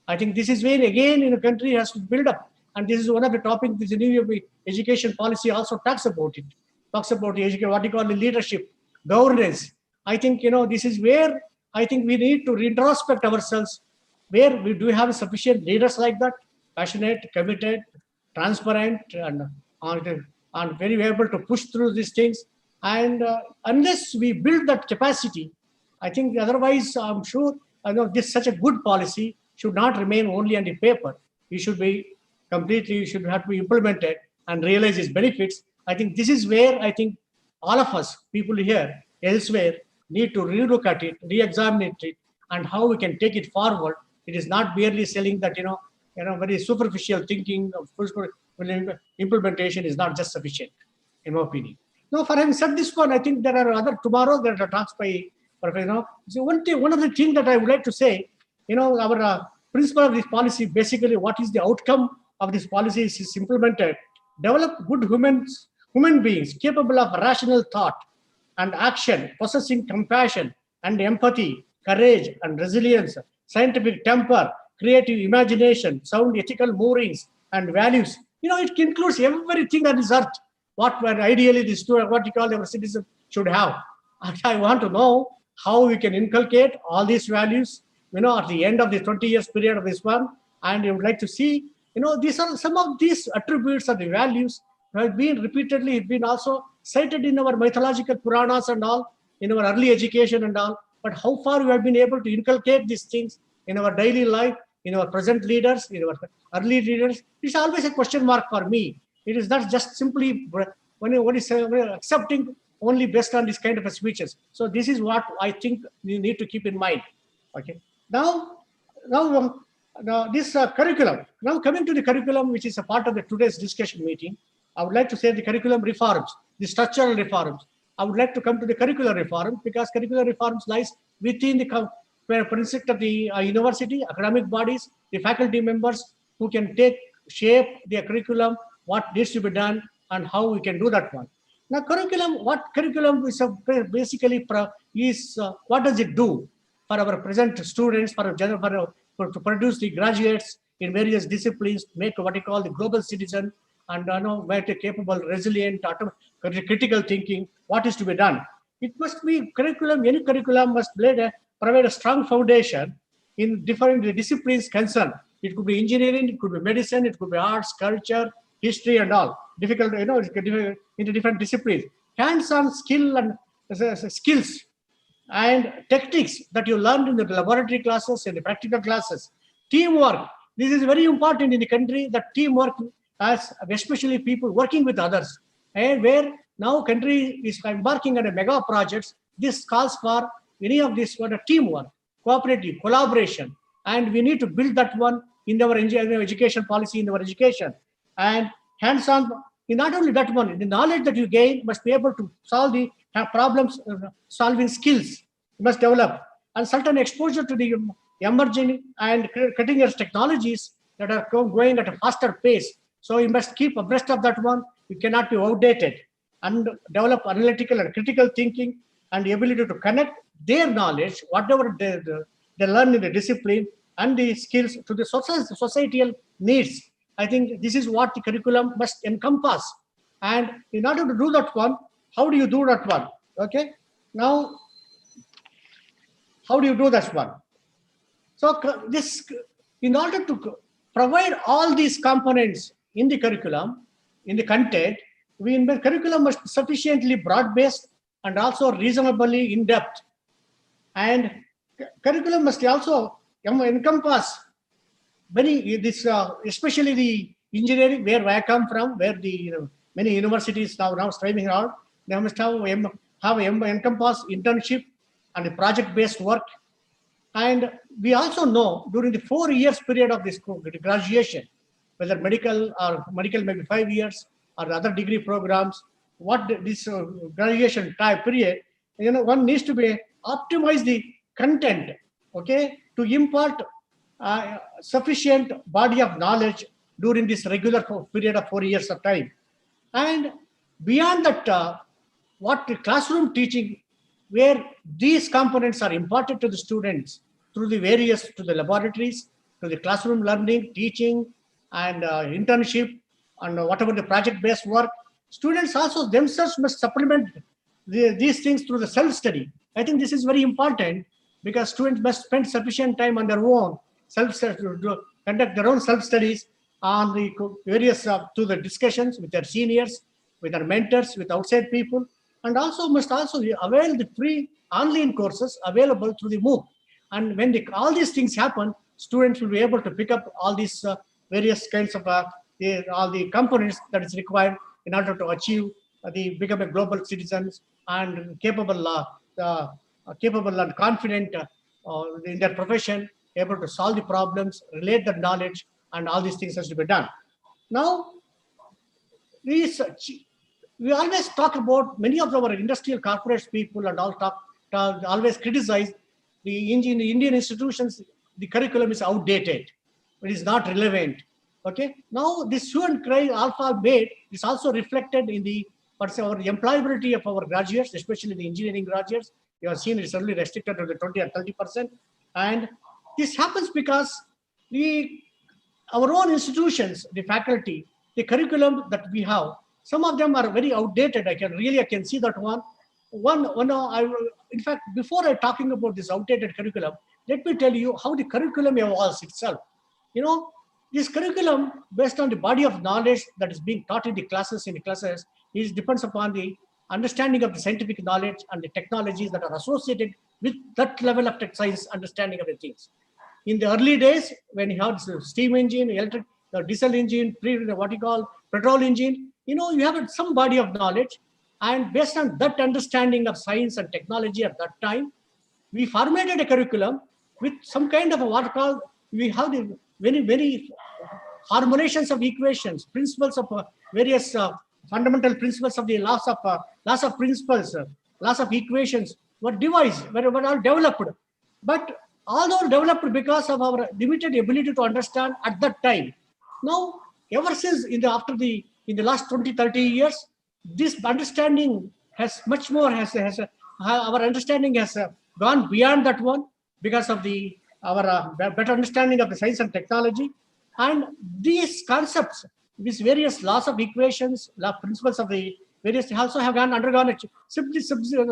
I think this is where, again, in a country has to build up. And this is one of the topics this new education policy also talks about it. Talks about what you call the leadership, governance. I think, this is where I think we need to retrospect ourselves, where we do have sufficient leaders like that, passionate, committed, transparent, and very able to push through these things. And unless we build that capacity, I think otherwise, I'm sure, this such a good policy should not remain only on the paper. It should be completely, should have to be implemented and realize its benefits. I think this is where I think all of us, people here, elsewhere, need to relook at it, re-examine it, and how we can take it forward. It is not merely selling that, very superficial thinking of implementation is not just sufficient, in my opinion. Now, for having said this one, I think there are tomorrow there are talks by, so one of the things that I would like to say, our principle of this policy, basically what is the outcome of this policy is implemented, develop good human beings capable of rational thought and action, possessing compassion and empathy, courage and resilience, scientific temper, creative imagination, sound ethical moorings and values. It includes everything on this earth, what ideally what you call our citizens should have. And I want to know how we can inculcate all these values at the end of the 20 years period of this one, and you would like to see, these are some of these attributes or the values have been repeatedly been also cited in our mythological Puranas and all, in our early education and all. But how far we have been able to inculcate these things in our daily life, in our present leaders, in our early leaders, it's always a question mark for me. It is not just simply accepting only based on this kind of speeches. So this is what I think we need to keep in mind. Okay. Now this curriculum. Now coming to the curriculum, which is a part of the today's discussion meeting, I would like to say the curriculum reforms, the structural reforms. I would like to come to the curricular reform, because curricular reforms lies within the principle of the university, academic bodies, the faculty members who can shape the curriculum, what needs to be done, and how we can do that one. Now, what curriculum is basically what does it do for our present students, to produce the graduates in various disciplines, make what you call the global citizen, and make a capable, resilient, critical thinking. What is to be done? It must be curriculum. Any curriculum must provide a strong foundation in different disciplines concerned. It could be engineering, it could be medicine, it could be arts, culture, history, and all. Difficult, into different disciplines. Hands-on skill and skills and techniques that you learned in the laboratory classes and the practical classes. Teamwork. This is very important in the country, that teamwork, as especially people working with others. And where now country is embarking on a mega projects, this calls for any of this what a teamwork, cooperative, collaboration. And we need to build that one in our education policy, in our education. And hands-on, not only that one, the knowledge that you gain must be able to have problems solving skills. You must develop, and certain exposure to the emerging and cutting edge technologies that are going at a faster pace. So you must keep abreast of that one. You cannot be outdated, and develop analytical and critical thinking and the ability to connect their knowledge, whatever they learn in the discipline, and the skills to the societal needs. I think this is what the curriculum must encompass. And in order to do that one, how do you do that one? Okay. Now, how do you do that one? So in order to provide all these components in the curriculum, in the content, curriculum must be sufficiently broad-based and also reasonably in-depth. And curriculum must also encompass especially the engineering, where I come from, where the many universities now striving out. They must encompass internship and project-based work. And we also know during the 4 years period of this graduation, whether medical maybe 5 years, or other degree programs, what this graduation time period, one needs to be optimize the content, okay, to impart sufficient body of knowledge during this regular period of 4 years of time. And beyond that, what the classroom teaching, where these components are imparted to the students through to the laboratories, to the classroom learning, teaching, and internship, and whatever the project-based work. Students also themselves must supplement these things through the self-study. I think this is very important, because students must spend sufficient time on their own, to conduct their own self-studies on the various to the discussions with their seniors, with their mentors, with outside people, and must avail the free online courses available through the MOOC. And when all these things happen, students will be able to pick up all these various kinds of all the components that is required in order to achieve become a global citizens and capable and confident in their profession, able to solve the problems, relate the knowledge, and all these things has to be done. Now, we always talk about, many of our industrial corporate people and all always criticize the Indian institutions. The curriculum is outdated. It is not relevant. Okay. Now, this hue and cry alpha made is also reflected in our employability of our graduates, especially the engineering graduates. You have seen it's only restricted to the 20 or 30%. And this happens because our own institutions, the faculty, the curriculum that we have, some of them are very outdated. I can see that one. In fact, before I talking about this outdated curriculum, let me tell you how the curriculum evolves itself. You know, this curriculum, based on the body of knowledge that is being taught in the classes, is depends upon the understanding of the scientific knowledge and the technologies that are associated with that level of tech science understanding of the things. In the early days, when you have steam engine, electric, diesel engine, what you call petrol engine, you have some body of knowledge, and based on that understanding of science and technology at that time, we formulated a curriculum with some kind of a what called, we have the very formulations of equations, principles of various fundamental principles of the laws of principles, laws of equations were devised, were all developed. But all those developed because of our limited ability to understand at that time. Now, ever since in the last 20, 30 years, this understanding has much more, our understanding has gone beyond that one because of our better understanding of the science and technology. And these concepts, these various laws of equations, principles of the various also have undergone a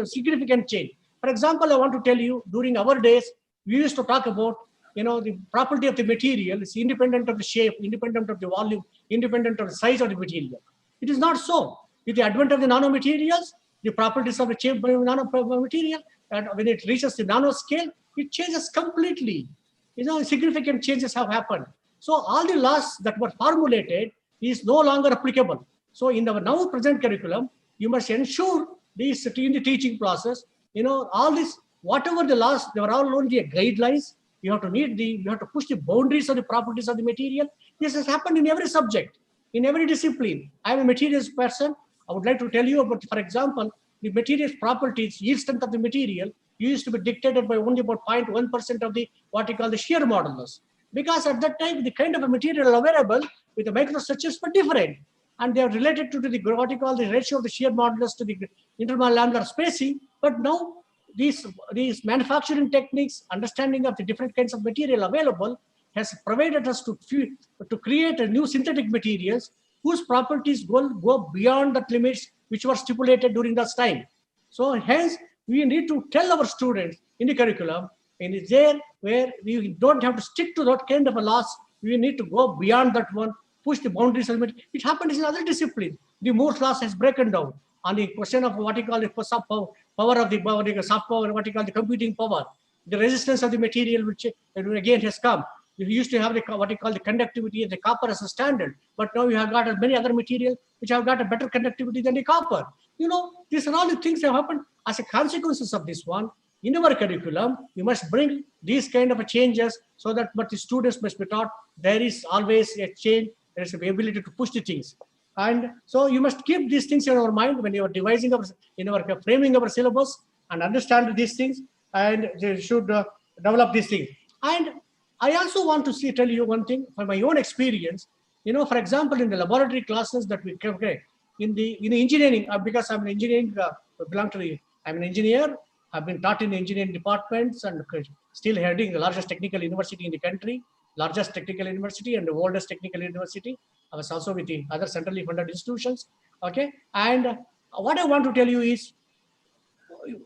significant change. For example, I want to tell you, during our days, we used to talk about, the property of the material is independent of the shape, independent of the volume, independent of the size of the material. It is not so. With the advent of the nanomaterials, the properties of the shape nanomaterial, and when it reaches the nanoscale, it changes completely. Significant changes have happened. So all the laws that were formulated is no longer applicable. So in our now present curriculum, you must ensure this in the teaching process, all this, whatever the laws, they were all only guidelines. You have to push the boundaries of the properties of the material. This has happened in every subject, in every discipline. I am a materials person. I would like to tell you about, for example, the materials properties, yield strength of the material used to be dictated by only about 0.1% of the what you call the shear modulus. Because at that time, the kind of a material available with the microstructures were different. And they are related to the what you call the ratio of the shear modulus to the intermolecular spacing. But now, these manufacturing techniques, understanding of the different kinds of material available, has provided us to create a new synthetic materials whose properties go beyond the limits which were stipulated during that time. So hence, we need to tell our students in the curriculum, and it's there where we don't have to stick to that kind of a loss. We need to go beyond that one, push the boundaries of it. It happens in other disciplines. The Moore's law has broken down on the question of what you call the power of the soft power, what you call the computing power. The resistance of the material, which again has come. You used to have what you call the conductivity of the copper as a standard, but now you have got many other materials which have got a better conductivity than the copper. These are all the things that have happened as a consequences of this one. In our curriculum, you must bring these kind of changes so that what the students must be taught, there is always a change, there is the ability to push the things. And so you must keep these things in our mind when you are devising framing our syllabus and understand these things, and they should develop these things. And I also want to tell you one thing from my own experience. For example, in the laboratory classes that we create, in the engineering, because I'm an engineering, I'm an engineer. I've been taught in engineering departments and still heading the largest technical university in the country, largest technical university and the oldest technical university. I was also with the other centrally funded institutions. Okay, and what I want to tell you is,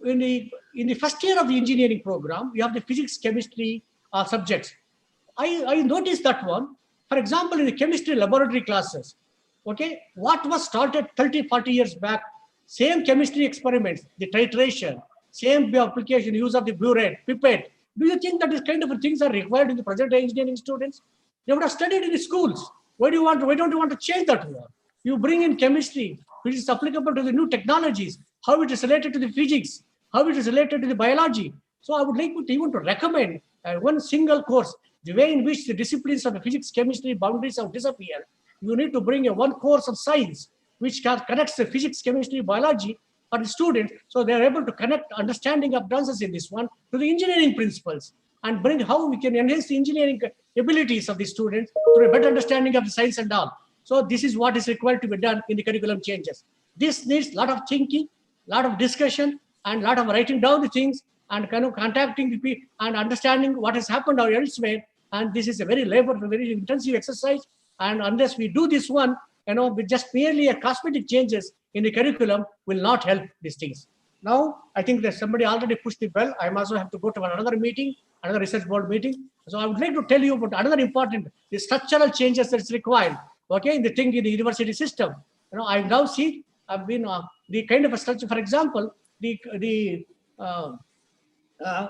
in the first year of the engineering program, we have the physics, chemistry subjects. I noticed that one. For example, in the chemistry laboratory classes, okay, what was started 30, 40 years back, same chemistry experiments, the titration, same application, use of the burette, pipette. Do you think that these kind of things are required in the present day engineering students? They would have studied in the schools. Why don't you want to change that one? You bring in chemistry, which is applicable to the new technologies, how it is related to the physics, how it is related to the biology. So I would like to even to recommend one single course, the way in which the disciplines of the physics, chemistry boundaries have disappeared. You need to bring one course of science which connects the physics, chemistry, biology for the students, so they are able to connect understanding of dances in this one to the engineering principles and bring how we can enhance the engineering abilities of the students through a better understanding of the science and all. So this is what is required to be done in the curriculum changes. This needs a lot of thinking, a lot of discussion, and a lot of writing down the things and kind of contacting the people and understanding what has happened or elsewhere. And this is a very very intensive exercise. And unless we do this one, with just merely a cosmetic changes in the curriculum will not help these things. Now, I think that somebody already pushed the bell. I also have to go to another meeting. another research board meeting. So I would like to tell you about another important, the structural changes that's required, okay, in the thing in the university system. I now see, I've been the kind of a structure, for example, the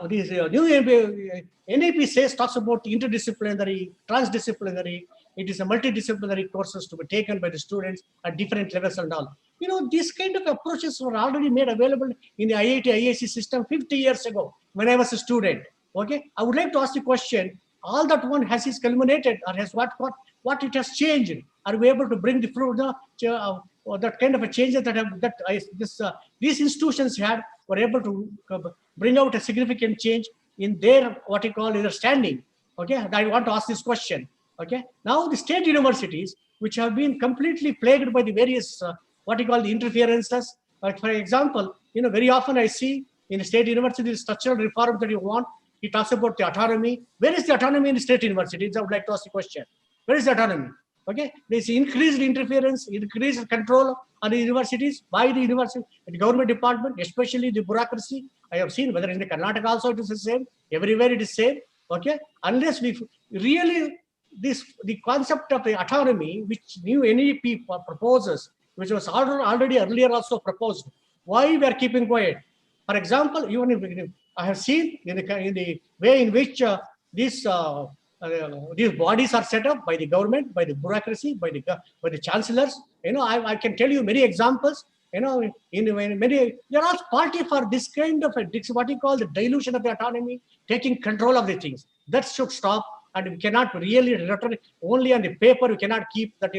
this new NEP talks about interdisciplinary, transdisciplinary. It is a multidisciplinary courses to be taken by the students at different levels and all. These kind of approaches were already made available in the IIT IAC system 50 years ago when I was a student. Okay, I would like to ask the question: all that one has is culminated, or has what it has changed? Are we able to bring the fruit? Or that kind of a change these institutions were able to bring out a significant change in their what you call their standing. Okay, and I want to ask this question. Okay, now the state universities, which have been completely plagued by the various what you call the interferences. For example, very often I see in the state universities structural reform that you want. He talks about the autonomy. Where is the autonomy in the state universities? I would like to ask the question. Where is the autonomy? Okay, there's increased interference, increased control on the universities by the university, the government department, especially the bureaucracy. I have seen whether in the Karnataka also it is the same. Everywhere it is same. Okay, unless we really the concept of the autonomy, which new NEP proposes, which was already earlier also proposed, why we are keeping quiet? For example, even if I have seen in the way in which these bodies are set up by the government, by the bureaucracy, by the chancellors. I can tell you many examples. In many, there are party for this kind of what you call the dilution of the autonomy, taking control of the things. That should stop, and we cannot really rhetoric only on the paper. We cannot keep that.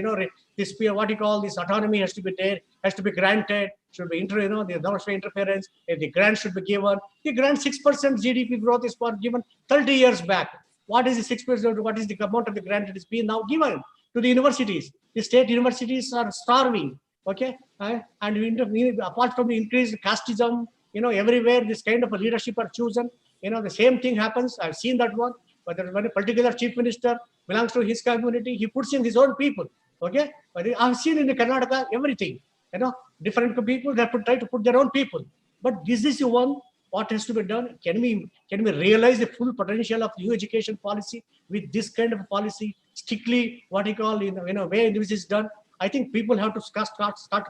This what you call this autonomy has to be there, has to be granted. Should be there's no interference. If the grant should be given, the grant 6% GDP growth is given 30 years back. What is the 6%? What is the amount of the grant that is being now given to the universities? The state universities are starving. Okay, and apart from the increased casteism, everywhere this kind of a leadership are chosen. The same thing happens. I've seen that one. But when a particular chief minister belongs to his community, he puts in his own people. Okay, but I've seen in the Karnataka everything. Different people they try to put their own people. But this is the one. What has to be done? Can we realize the full potential of new education policy with this kind of policy? Strictly what you call way in which is done. I think people have to start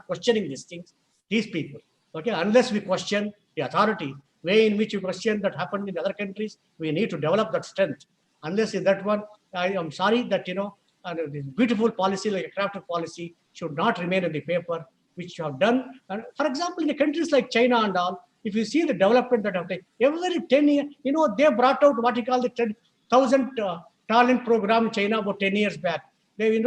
questioning these things. These people, okay. Unless we question the authority, way in which you question that happened in other countries, we need to develop that strength. Unless in that one, I am sorry that this beautiful policy like a crafted policy should not remain in the paper, which you have done. And for example, in the countries like China and all. If you see the development that have taken, every 10 years, they brought out what you call the 10,000 talent program in China about 10 years back. They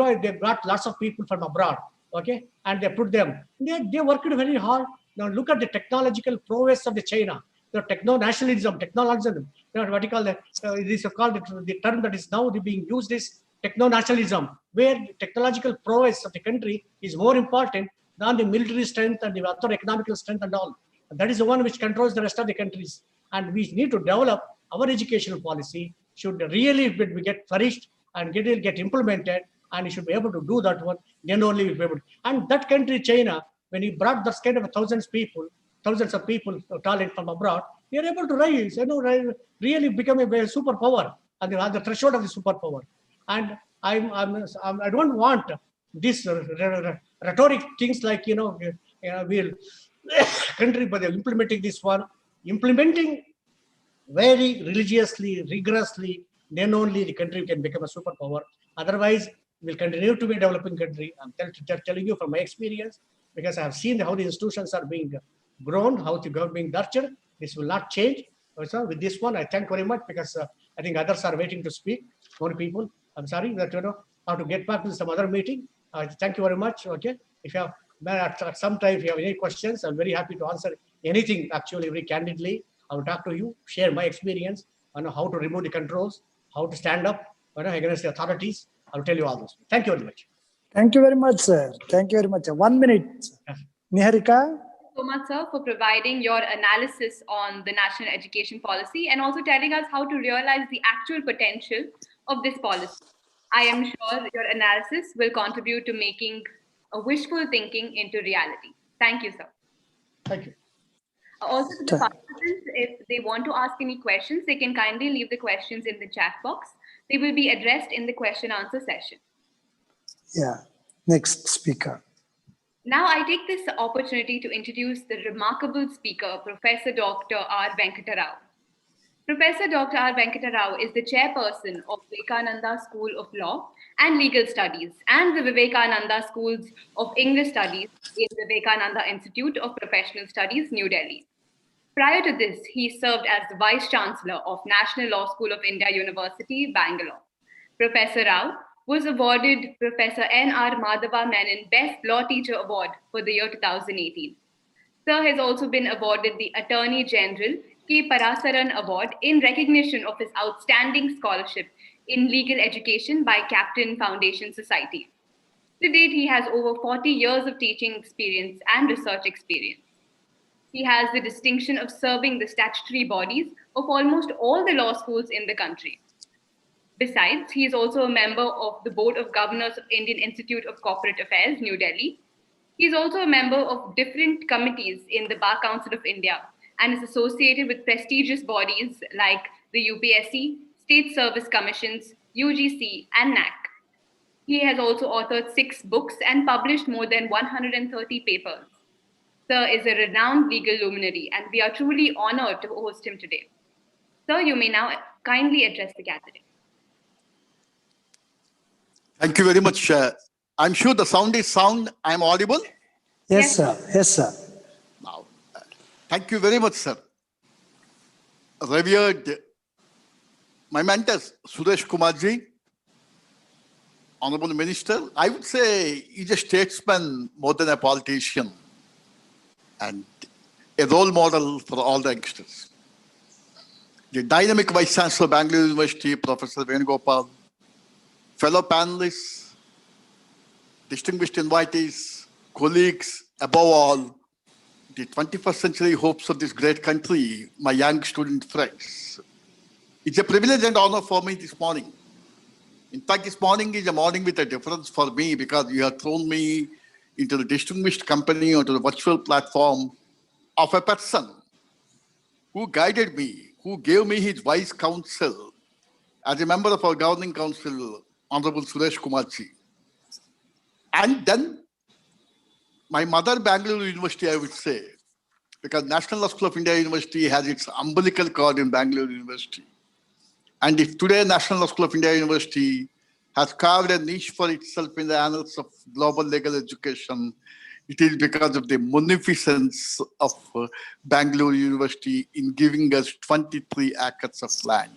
brought lots of people from abroad, okay, and they put them. They worked very hard. Now look at the technological prowess of the China, the techno-nationalism, technologism. What you call this is called the term that is now being used is techno-nationalism, where the technological prowess of the country is more important than the military strength and the other economical strength and all. That is the one which controls the rest of the countries. And we need to develop our educational policy, should really get flourished and get implemented, and you should be able to do that one, then only we'll be able to. And that country, China, when he brought that kind of thousands of people, talent from abroad, they are able to rise, really become a superpower, and they have the threshold of the superpower. And I don't want this rhetoric things like, we'll country, but they're implementing this one, implementing very religiously, rigorously, then only the country can become a superpower. Otherwise, we'll continue to be a developing country. I'm telling you from my experience, because I have seen how the institutions are being grown, how the government being nurtured. This will not change. Also, with this one, I thank very much, because I think others are waiting to speak. More people. I'm sorry that how to get back to some other meeting. Thank you very much. Okay, if you have at some time, if you have any questions, I'm very happy to answer anything. Actually, very candidly, I will talk to you, share my experience on how to remove the controls, how to stand up against the authorities. I will tell you all this. Thank you very much. Thank you very much, sir. Thank you very much. 1 minute. Yes. Niharika. So much, sir, for providing your analysis on the national education policy and also telling us how to realize the actual potential of this policy. I am sure your analysis will contribute to making a wishful thinking into reality. Thank you, sir. Thank you. Also, to the participants, if they want to ask any questions, they can kindly leave the questions in the chat box. They will be addressed in the question answer session. Yeah. Next speaker. Now, I take this opportunity to introduce the remarkable speaker, Professor Dr. R. Venkata Rao. Professor Dr. R. Venkata Rao is the chairperson of Vivekananda School of Law and Legal Studies and the Vivekananda Schools of English Studies in the Vivekananda Institute of Professional Studies, New Delhi. Prior to this, he served as the Vice Chancellor of National Law School of India University, Bangalore. Professor Rao was awarded Professor N.R. Madhava Menon Best Law Teacher Award for the year 2018. Sir has also been awarded the Attorney General K. Parasaran Award in recognition of his outstanding scholarship in legal education by Captain Foundation Society. To date, he has over 40 years of teaching experience and research experience. He has the distinction of serving the statutory bodies of almost all the law schools in the country. Besides, he is also a member of the Board of Governors of Indian Institute of Corporate Affairs, New Delhi. He is also a member of different committees in the Bar Council of India and is associated with prestigious bodies like the UPSC, State Service Commissions, UGC, and NAC. He has also authored 6 books and published more than 130 papers. Sir is a renowned legal luminary, and we are truly honored to host him today. Sir, you may now kindly address the gathering. Thank you very much. I'm sure the sound is sound. I'm audible. Yes, sir. Yes, sir. Now, thank you very much, sir. Revered, my mentors, Suresh Kumarji, Honorable Minister, I would say he's a statesman more than a politician and a role model for all the youngsters. The dynamic Vice Chancellor of Bangalore University, Professor Venugopal, fellow panelists, distinguished invitees, colleagues, above all, the 21st century hopes of this great country, my young student friends. It's a privilege and honor for me this morning. In fact, this morning is a morning with a difference for me because you have thrown me into the distinguished company onto the virtual platform of a person who guided me, who gave me his wise counsel as a member of our governing council, Honorable Suresh Kumarji. And then my mother, Bangalore University, I would say, because National Law School of India University has its umbilical cord in Bangalore University. And if today National Law School of India University has carved a niche for itself in the annals of global legal education, it is because of the munificence of Bangalore University in giving us 23 acres of land.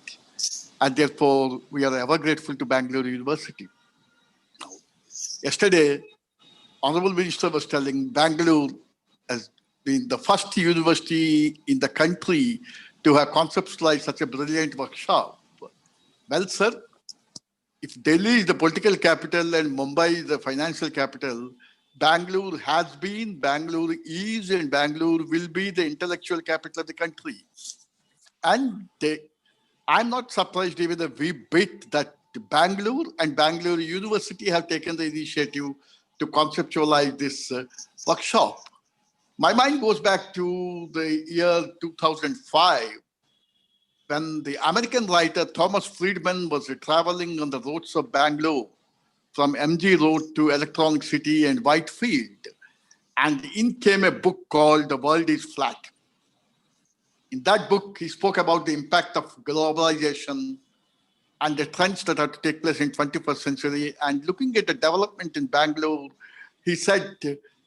And therefore, we are ever grateful to Bangalore University. Yesterday, Honorable Minister was telling Bangalore has been the first university in the country to have conceptualized such a brilliant workshop. Well, sir, if Delhi is the political capital and Mumbai is the financial capital, Bangalore has been, Bangalore is, and Bangalore will be the intellectual capital of the country. And I'm not surprised even a wee bit that Bangalore and Bangalore University have taken the initiative to conceptualize this workshop. My mind goes back to the year 2005, when the American writer Thomas Friedman was traveling on the roads of Bangalore from MG Road to Electronic City and Whitefield. And in came a book called The World is Flat. In that book, he spoke about the impact of globalization and the trends that are to take place in 21st century. And looking at the development in Bangalore, he said,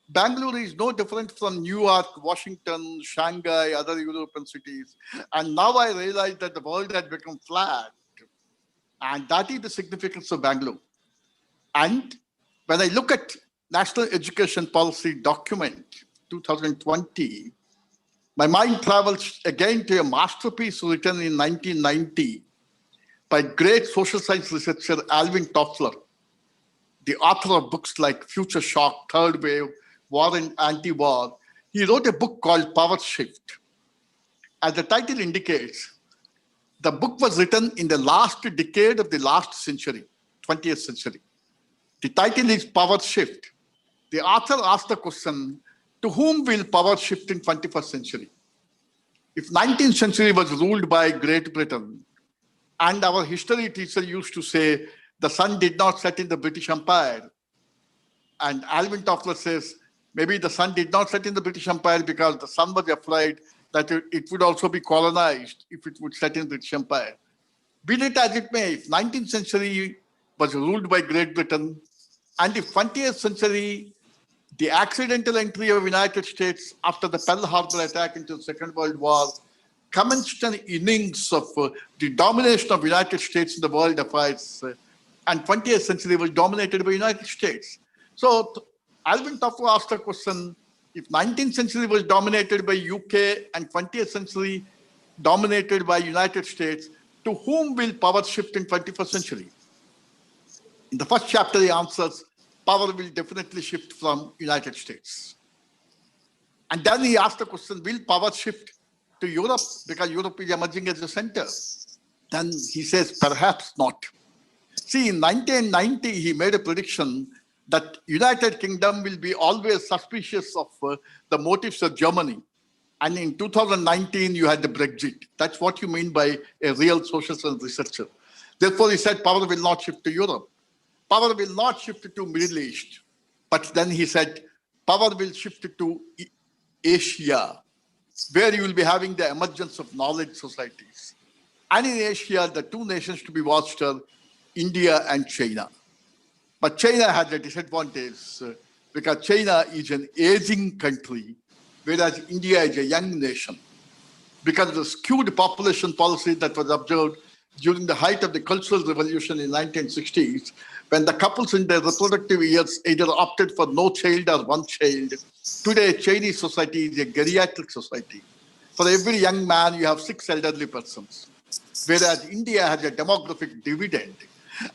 Bangalore is no different from New York, Washington, Shanghai, other European cities. And now I realize that the world has become flat. And that is the significance of Bangalore. And when I look at National Education Policy document 2020, my mind travels again to a masterpiece written in 1990 by great social science researcher Alvin Toffler, the author of books like Future Shock, Third Wave, War and Anti-War. He wrote a book called Power Shift. As the title indicates, the book was written in the last decade of the last century, 20th century. The title is Power Shift. The author asked the question, to whom will power shift in 21st century? if 19th century was ruled by Great Britain, and our history teacher used to say the sun did not set in the British Empire, and Alvin Toffler says maybe the sun did not set in the British Empire because the sun was afraid that it would also be colonized if it would set in the British Empire. Be it as it may, if 19th century was ruled by Great Britain, and if 20th century, the accidental entry of United States after the Pearl Harbor attack into the Second World War commenced an innings of the domination of United States in the world affairs, and 20th century was dominated by United States. So Alvin Toffler asked a question, if 19th century was dominated by UK and 20th century dominated by United States, to whom will power shift in 21st century? In the first chapter, he answers, power will definitely shift from United States. And then he asked the question, will power shift to Europe because Europe is emerging as a center? Then he says, perhaps not. See, in 1990, he made a prediction that United Kingdom will be always suspicious of the motives of Germany. And in 2019, you had the Brexit. That's what you mean by a real social science researcher. Therefore, he said power will not shift to Europe. Power will not shift to Middle East. But then he said power will shift to Asia, where you will be having the emergence of knowledge societies. And in Asia, the two nations to be watched are India and China. But China has a disadvantage because China is an aging country, whereas India is a young nation. Because of the skewed population policy that was observed during the height of the Cultural Revolution in 1960s, when the couples in their reproductive years either opted for no child or one child. Today, Chinese society is a geriatric society. For every young man, you have 6 elderly persons, whereas India has a demographic dividend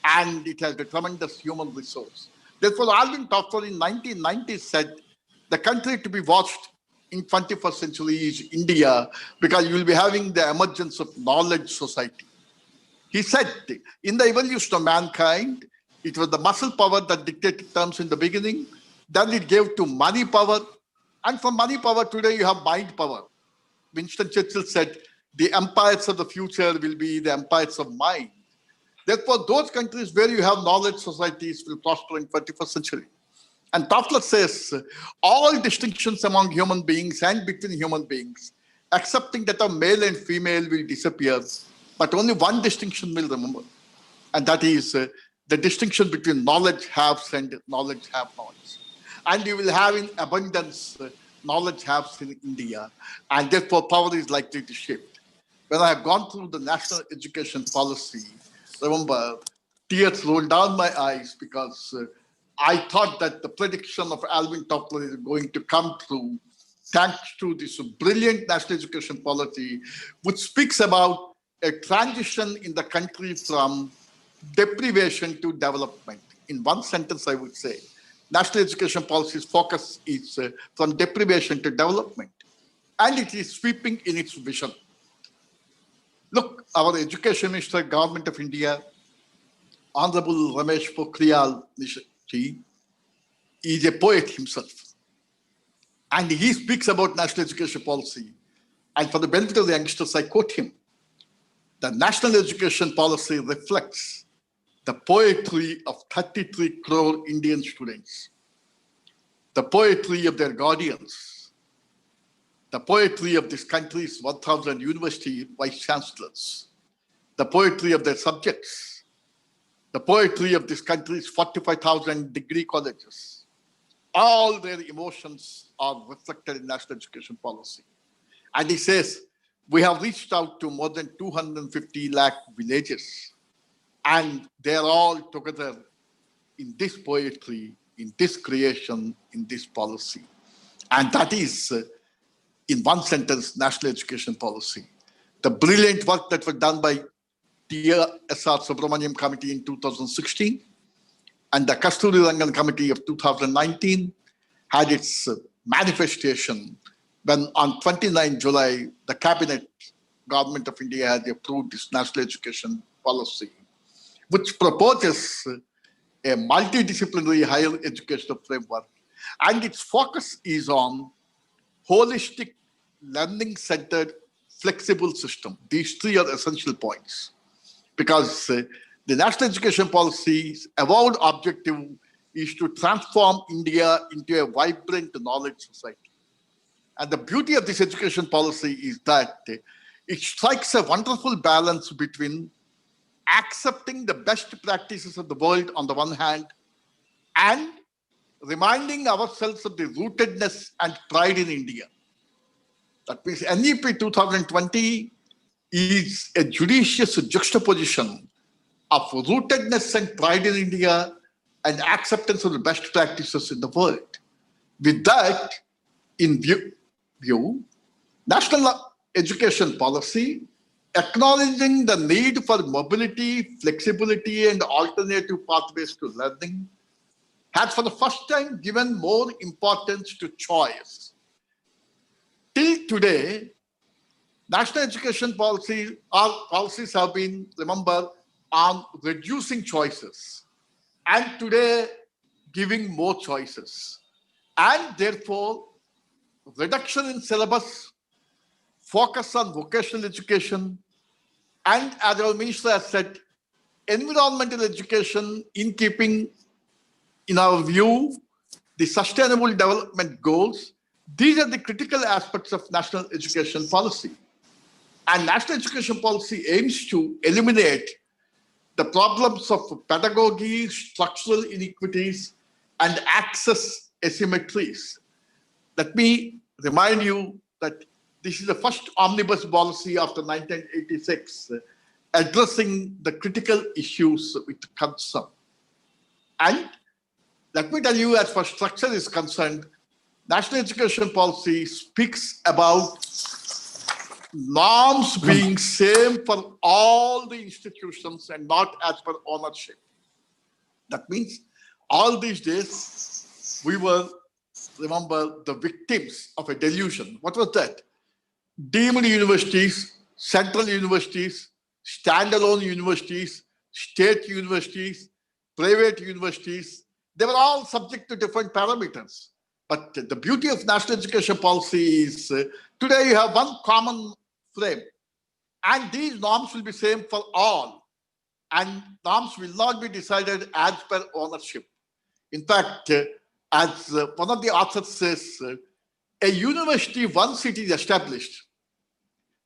and it has a tremendous human resource. Therefore, Alvin Toffler in 1990 said the country to be watched in 21st century is India because you will be having the emergence of knowledge society. He said, in the evolution of mankind, it was the muscle power that dictated terms in the beginning. Then it gave to money power. And from money power, today you have mind power. Winston Churchill said, the empires of the future will be the empires of mind. Therefore, those countries where you have knowledge societies will prosper in 21st century. And Toffler says, all distinctions among human beings and between human beings, accepting that a male and female will disappear, but only one distinction will remember. And that is the distinction between knowledge haves and knowledge have-nots. And you will have in abundance knowledge haves in India. And therefore, power is likely to shift. When I have gone through the national education policy, remember, tears rolled down my eyes because I thought that the prediction of Alvin Toffler is going to come true thanks to this brilliant national education policy, which speaks about a transition in the country from deprivation to development. In one sentence, I would say, national education policy's focus is from deprivation to development, and it is sweeping in its vision. Look, our education minister, Government of India, Honorable Ramesh Pokhriyal Nishank, is a poet himself. And he speaks about national education policy. And for the benefit of the youngsters, I quote him. The national education policy reflects the poetry of 33 crore Indian students, the poetry of their guardians, the poetry of this country's 1,000 university vice chancellors, the poetry of their subjects, the poetry of this country's 45,000 degree colleges. All their emotions are reflected in national education policy. And he says, we have reached out to more than 250 lakh villages, and they're all together in this poetry, in this creation, in this policy. And that is, in one sentence, national education policy. The brilliant work that was done by T.S.R. Subramaniam Committee in 2016 and the Kasturi Rangan Committee of 2019 had its manifestation when on 29 July, the Cabinet Government of India has approved this national education policy, which proposes a multidisciplinary higher educational framework. And its focus is on holistic learning-centered flexible system. These three are essential points because the national education policy's avowed objective is to transform India into a vibrant knowledge society. And the beauty of this education policy is that it strikes a wonderful balance between accepting the best practices of the world on the one hand and reminding ourselves of the rootedness and pride in India. That means NEP 2020 is a judicious juxtaposition of rootedness and pride in India and acceptance of the best practices in the world. With that in view, national education policy, acknowledging the need for mobility, flexibility, and alternative pathways to learning, has for the first time given more importance to choice. Till today, national education policy, our policies have been, remember, on reducing choices, and today giving more choices. And therefore, reduction in syllabus, focus on vocational education, and as our minister has said, environmental education in keeping, in our view, the sustainable development goals. These are the critical aspects of national education policy. And national education policy aims to eliminate the problems of pedagogy, structural inequities, and access asymmetries. Let me remind you that this is the first omnibus policy after 1986 addressing the critical issues with concern. And let me tell you, as far as structure is concerned, national education policy speaks about norms being same for all the institutions and not as per ownership. That means all these days we were, remember, the victims of a delusion. What was that? Deemed universities, central universities, standalone universities, state universities, private universities, they were all subject to different parameters. But the beauty of national education policy is today you have one common frame, and these norms will be same for all, and norms will not be decided as per ownership. In fact, as one of the authors says, a university once it is established.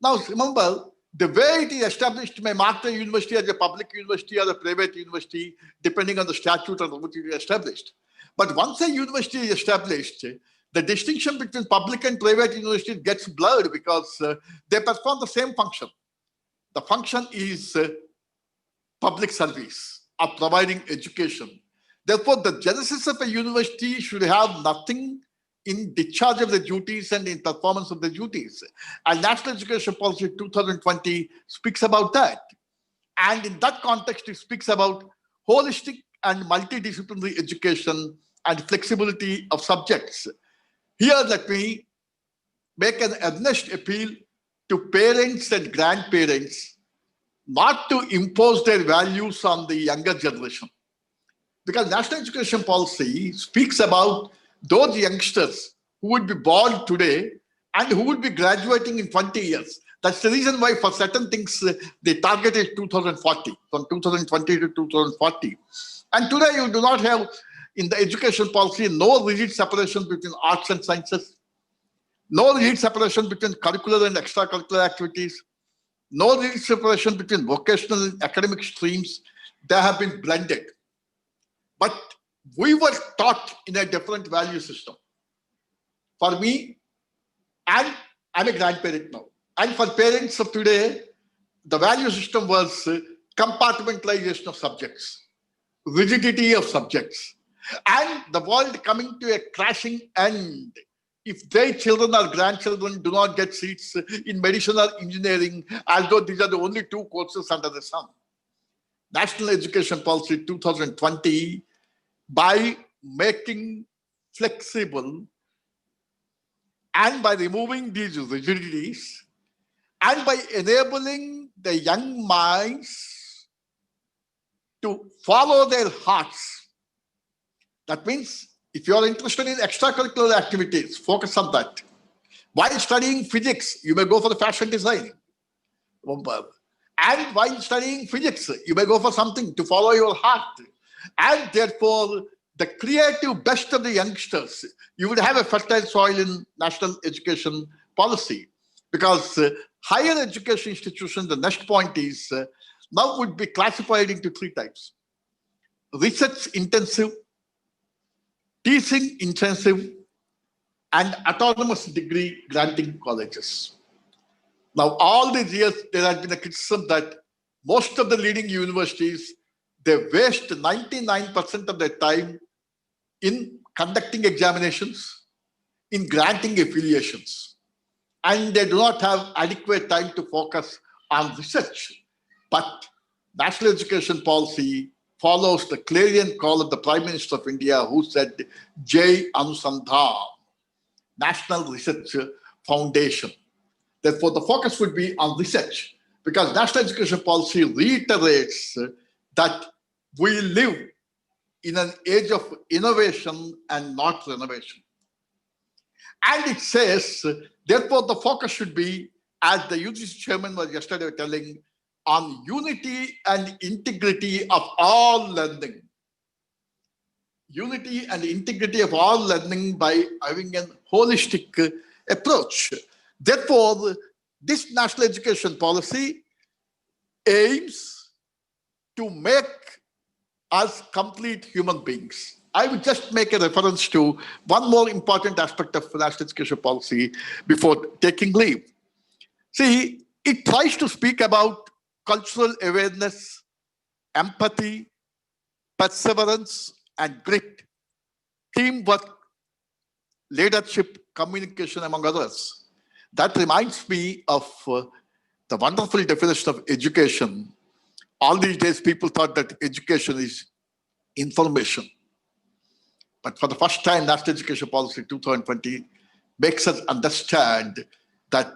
Now remember, the way it is established may mark the university as a public university or a private university, depending on the statute on which it is established. But once a university is established, the distinction between public and private universities gets blurred because they perform the same function. The function is public service of providing education. Therefore, the genesis of a university should have nothing in discharge of the duties and in performance of the duties. And National Education Policy 2020 speaks about that. And in that context, it speaks about holistic and multidisciplinary education and flexibility of subjects. Here, let me make an earnest appeal to parents and grandparents not to impose their values on the younger generation. Because National Education Policy speaks about those youngsters who would be born today and who would be graduating in 20 years. That's the reason why for certain things, the target is 2040, from 2020 to 2040. And today you do not have, in the education policy, no rigid separation between arts and sciences, no rigid separation between curricular and extracurricular activities, no rigid separation between vocational and academic streams. They have been blended. But we were taught in a different value system. For me, and I'm a grandparent now, and for parents of today, the value system was compartmentalization of subjects, rigidity of subjects, and the world coming to a crashing end if their children or grandchildren do not get seats in medicine or engineering, although these are the only two courses under the sun. National Education Policy 2020, by making flexible and by removing these rigidities and by enabling the young minds to follow their hearts. That means if you are interested in extracurricular activities, focus on that. While studying physics, you may go for the fashion designing. And while studying physics, you may go for something to follow your heart. And therefore, the creative best of the youngsters, you would have a fertile soil in national education policy. Because higher education institutions, the next point is, now would be classified into three types. Research intensive, teaching intensive, and autonomous degree granting colleges. Now, all these years, there has been a criticism that most of the leading universities, they waste 99% of their time in conducting examinations, in granting affiliations, and they do not have adequate time to focus on research. But national education policy follows the clarion call of the Prime Minister of India, who said, Jai Anusandhan, National Research Foundation. Therefore, the focus would be on research, because national education policy reiterates that we live in an age of innovation and not renovation. And it says, therefore, the focus should be, as the UGC chairman was yesterday telling, on unity and integrity of all learning. Unity and integrity of all learning by having a holistic approach. Therefore, this national education policy aims to make us complete human beings. I would just make a reference to one more important aspect of national education policy before taking leave. See, it tries to speak about cultural awareness, empathy, perseverance, and grit, teamwork, leadership, communication, among others. That reminds me of the wonderful definition of education. All these days, people thought that education is information. But for the first time, National Education Policy 2020 makes us understand that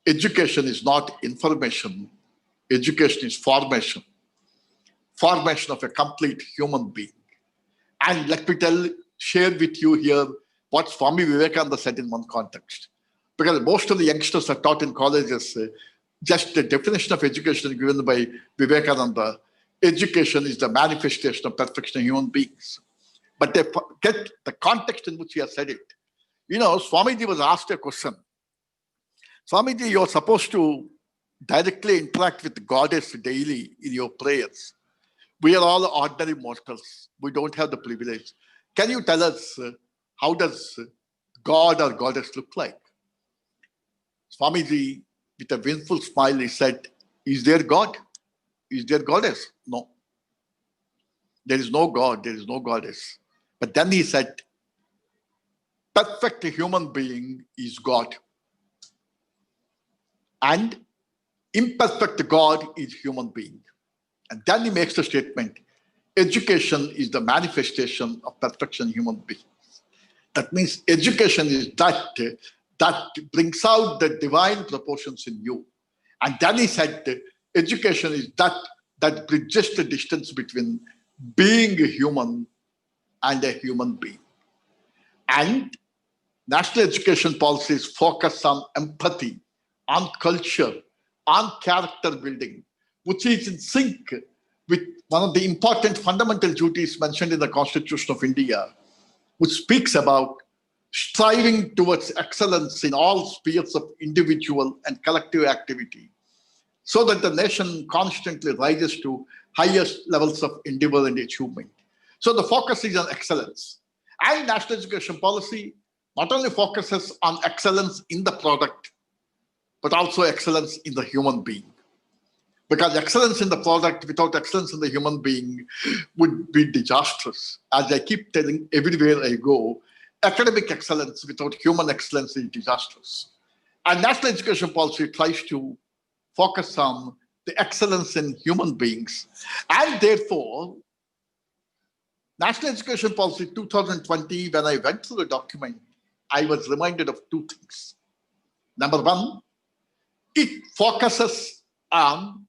education is not information. Education is formation. Formation of a complete human being. And let me share with you here what Swami Vivekananda said in one context. Because most of the youngsters are taught in colleges, just the definition of education given by Vivekananda, education is the manifestation of perfection of human beings. But they get the context in which he has said it. You know, Swamiji was asked a question. Swamiji, you're supposed to directly interact with the goddess daily in your prayers. We are all ordinary mortals. We don't have the privilege. Can you tell us how does God or goddess look like? Swamiji, with a wistful smile, he said, is there God? Is there goddess? No. There is no God, there is no goddess. But then he said, perfect human being is God. And imperfect God is human being. And then he makes the statement, education is the manifestation of perfection human beings. That means education is that brings out the divine proportions in you. And then he said, education is that bridges the distance between being a human and a human being. And national education policies focus on empathy, on culture, on character building, which is in sync with one of the important fundamental duties mentioned in the Constitution of India, which speaks about striving towards excellence in all spheres of individual and collective activity, so that the nation constantly rises to highest levels of endeavor and achievement. So the focus is on excellence. And national education policy not only focuses on excellence in the product, but also excellence in the human being. Because excellence in the product without excellence in the human being would be disastrous. As I keep telling everywhere I go, academic excellence without human excellence is disastrous. And national education policy tries to focus on the excellence in human beings. And therefore, National Education Policy 2020, when I went through the document, I was reminded of two things. Number one, it focuses on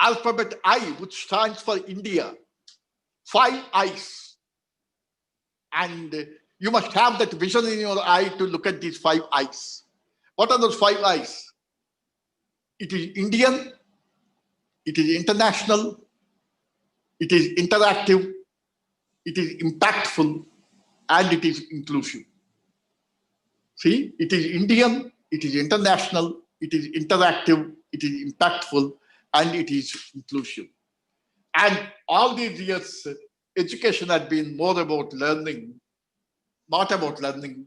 alphabet I, which stands for India, 5 I's. And you must have that vision in your eye to look at these 5 eyes. What are those 5 eyes? It is Indian, it is international, it is interactive, it is impactful, and it is inclusive. See, it is Indian, it is international, it is interactive, it is impactful, and it is inclusive. And all these years, education had been more about learning, not about learning,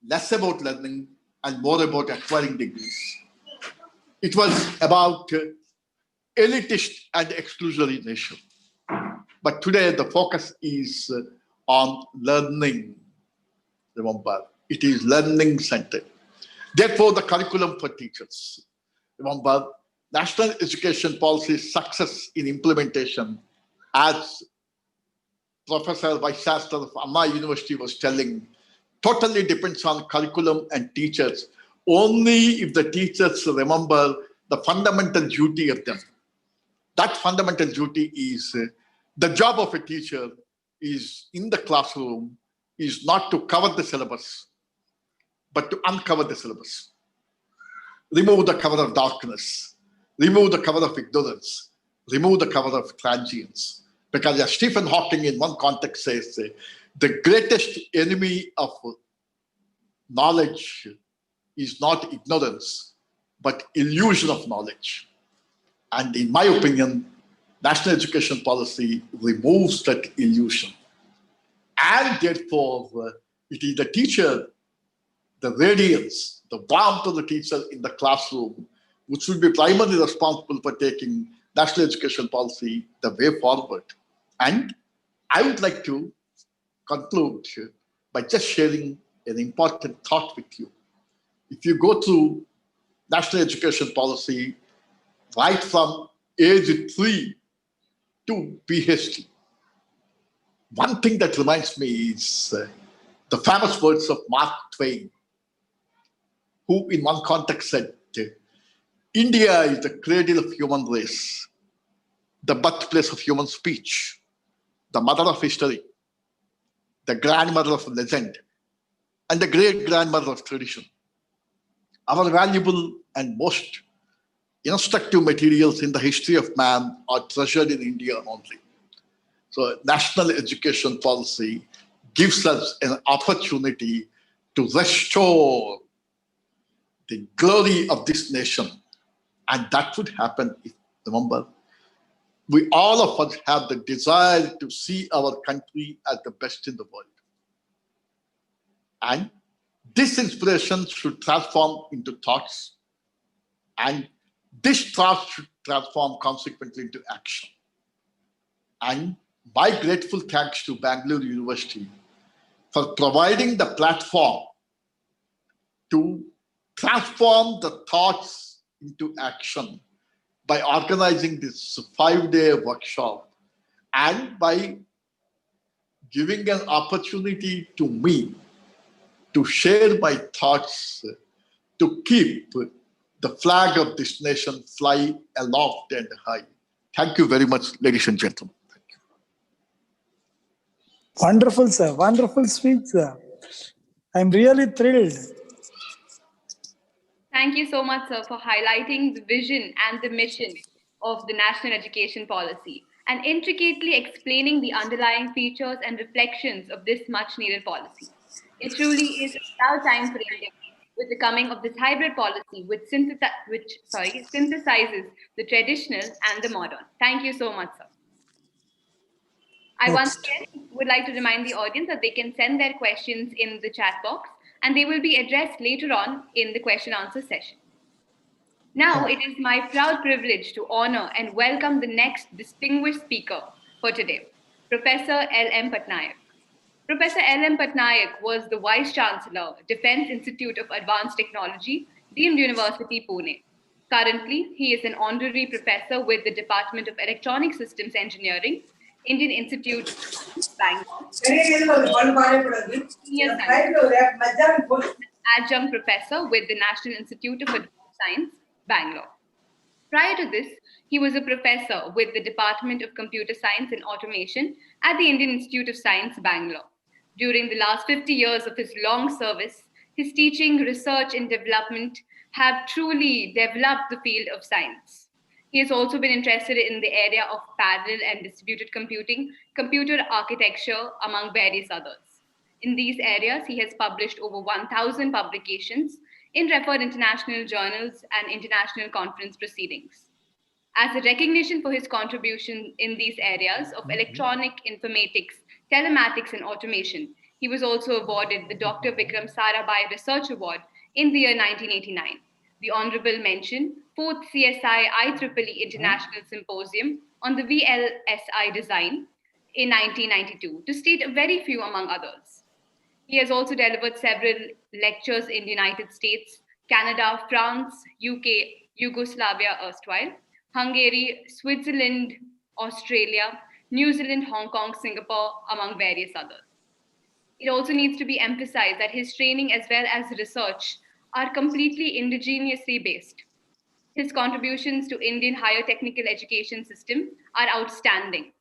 less about learning, and more about acquiring degrees. It was about elitist and exclusionary nation. But today the focus is on learning. Remember, it is learning centered. Therefore, the curriculum for teachers. Remember, national education policy success in implementation, as Professor Vice Chancellor of Amma University was telling, totally depends on curriculum and teachers. Only if the teachers remember the fundamental duty of them. That fundamental duty is the job of a teacher is in the classroom is not to cover the syllabus, but to uncover the syllabus. Remove the cover of darkness, remove the cover of ignorance, remove the cover of transience. Because as Stephen Hawking in one context says, the greatest enemy of knowledge is not ignorance, but illusion of knowledge. And in my opinion, national education policy removes that illusion. And therefore, it is the teacher, the radiance, the warmth of the teacher in the classroom, which will be primarily responsible for taking national education policy the way forward. And I would like to conclude by just sharing an important thought with you. If you go through national education policy right from age 3 to PhD, one thing that reminds me is the famous words of Mark Twain, who in one context said, India is the cradle of human race, the birthplace of human speech, the mother of history, the grandmother of legend, and the great-grandmother of tradition. Our valuable and most instructive materials in the history of man are treasured in India only. So national education policy gives us an opportunity to restore the glory of this nation. And that would happen if, remember, we all of us have the desire to see our country as the best in the world. And this inspiration should transform into thoughts, and this thought should transform consequently into action. And my grateful thanks to Bangalore University for providing the platform to transform the thoughts into action by organizing this 5-day workshop and by giving an opportunity to me to share my thoughts, to keep the flag of this nation fly aloft and high. Thank you very much, ladies and gentlemen. Thank you. Wonderful, sir. Wonderful speech, sir. I'm really thrilled. Thank you so much, sir, for highlighting the vision and the mission of the national education policy and intricately explaining the underlying features and reflections of this much-needed policy. It truly is now time for India with the coming of this hybrid policy which synthesizes the traditional and the modern. Thank you so much, sir. I once again would like to remind the audience that they can send their questions in the chat box and they will be addressed later on in the question answer session. Now it is my proud privilege to honor and welcome the next distinguished speaker for today, Professor L.M. Patnaik. Professor L.M. Patnaik was the Vice Chancellor, Defense Institute of Advanced Technology, Deemed University, Pune. Currently, he is an honorary professor with the Department of Electronic Systems Engineering, Indian Institute of Bangalore. Senior scientist, adjunct professor with the National Institute of Advanced Science, Bangalore. Prior to this, he was a professor with the Department of Computer Science and Automation at the Indian Institute of Science, Bangalore. During the last 50 years of his long service, his teaching, research, and development have truly developed the field of science. He has also been interested in the area of parallel and distributed computing, computer architecture, among various others. In these areas, he has published over 1,000 publications in referred international journals and international conference proceedings. As a recognition for his contribution in these areas of electronic informatics, telematics, and automation, he was also awarded the Dr. Vikram Sarabhai Research Award in the year 1989, the honorable mention, 4th CSI IEEE International Symposium on the VLSI design in 1992, to state a very few among others. He has also delivered several lectures in the United States, Canada, France, UK, Yugoslavia erstwhile, Hungary, Switzerland, Australia, New Zealand, Hong Kong, Singapore, among various others. It also needs to be emphasized that his training as well as research are completely indigenously based. His contributions to Indian higher technical education system are outstanding.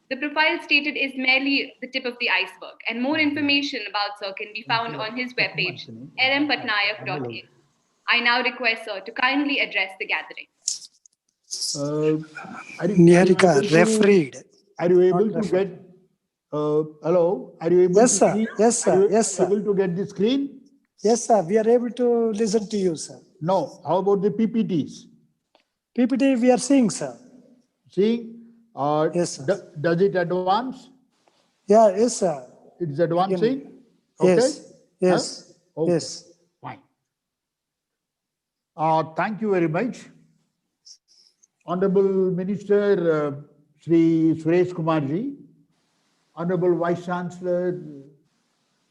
The profile stated is merely the tip of the iceberg, and more information about Sir can be found on his webpage, lmpatnaik.in. I now request Sir to kindly address the gathering. Niharika, refereed. Are you able Not to get, hello? Are you able Yes, to sir. see? Yes, sir. Are you Yes, sir. able to get the screen? Yes, sir. We are able to listen to you, sir. No. How about the PPTs? PPT we are seeing, sir. Seeing? Yes, sir. Does it advance? Yeah, yes, sir. It's advancing? Yes. Okay? Yes. Huh? Okay. Yes. Fine. Thank you very much. Honorable Minister Sri Suresh Kumarji, Honorable Vice Chancellor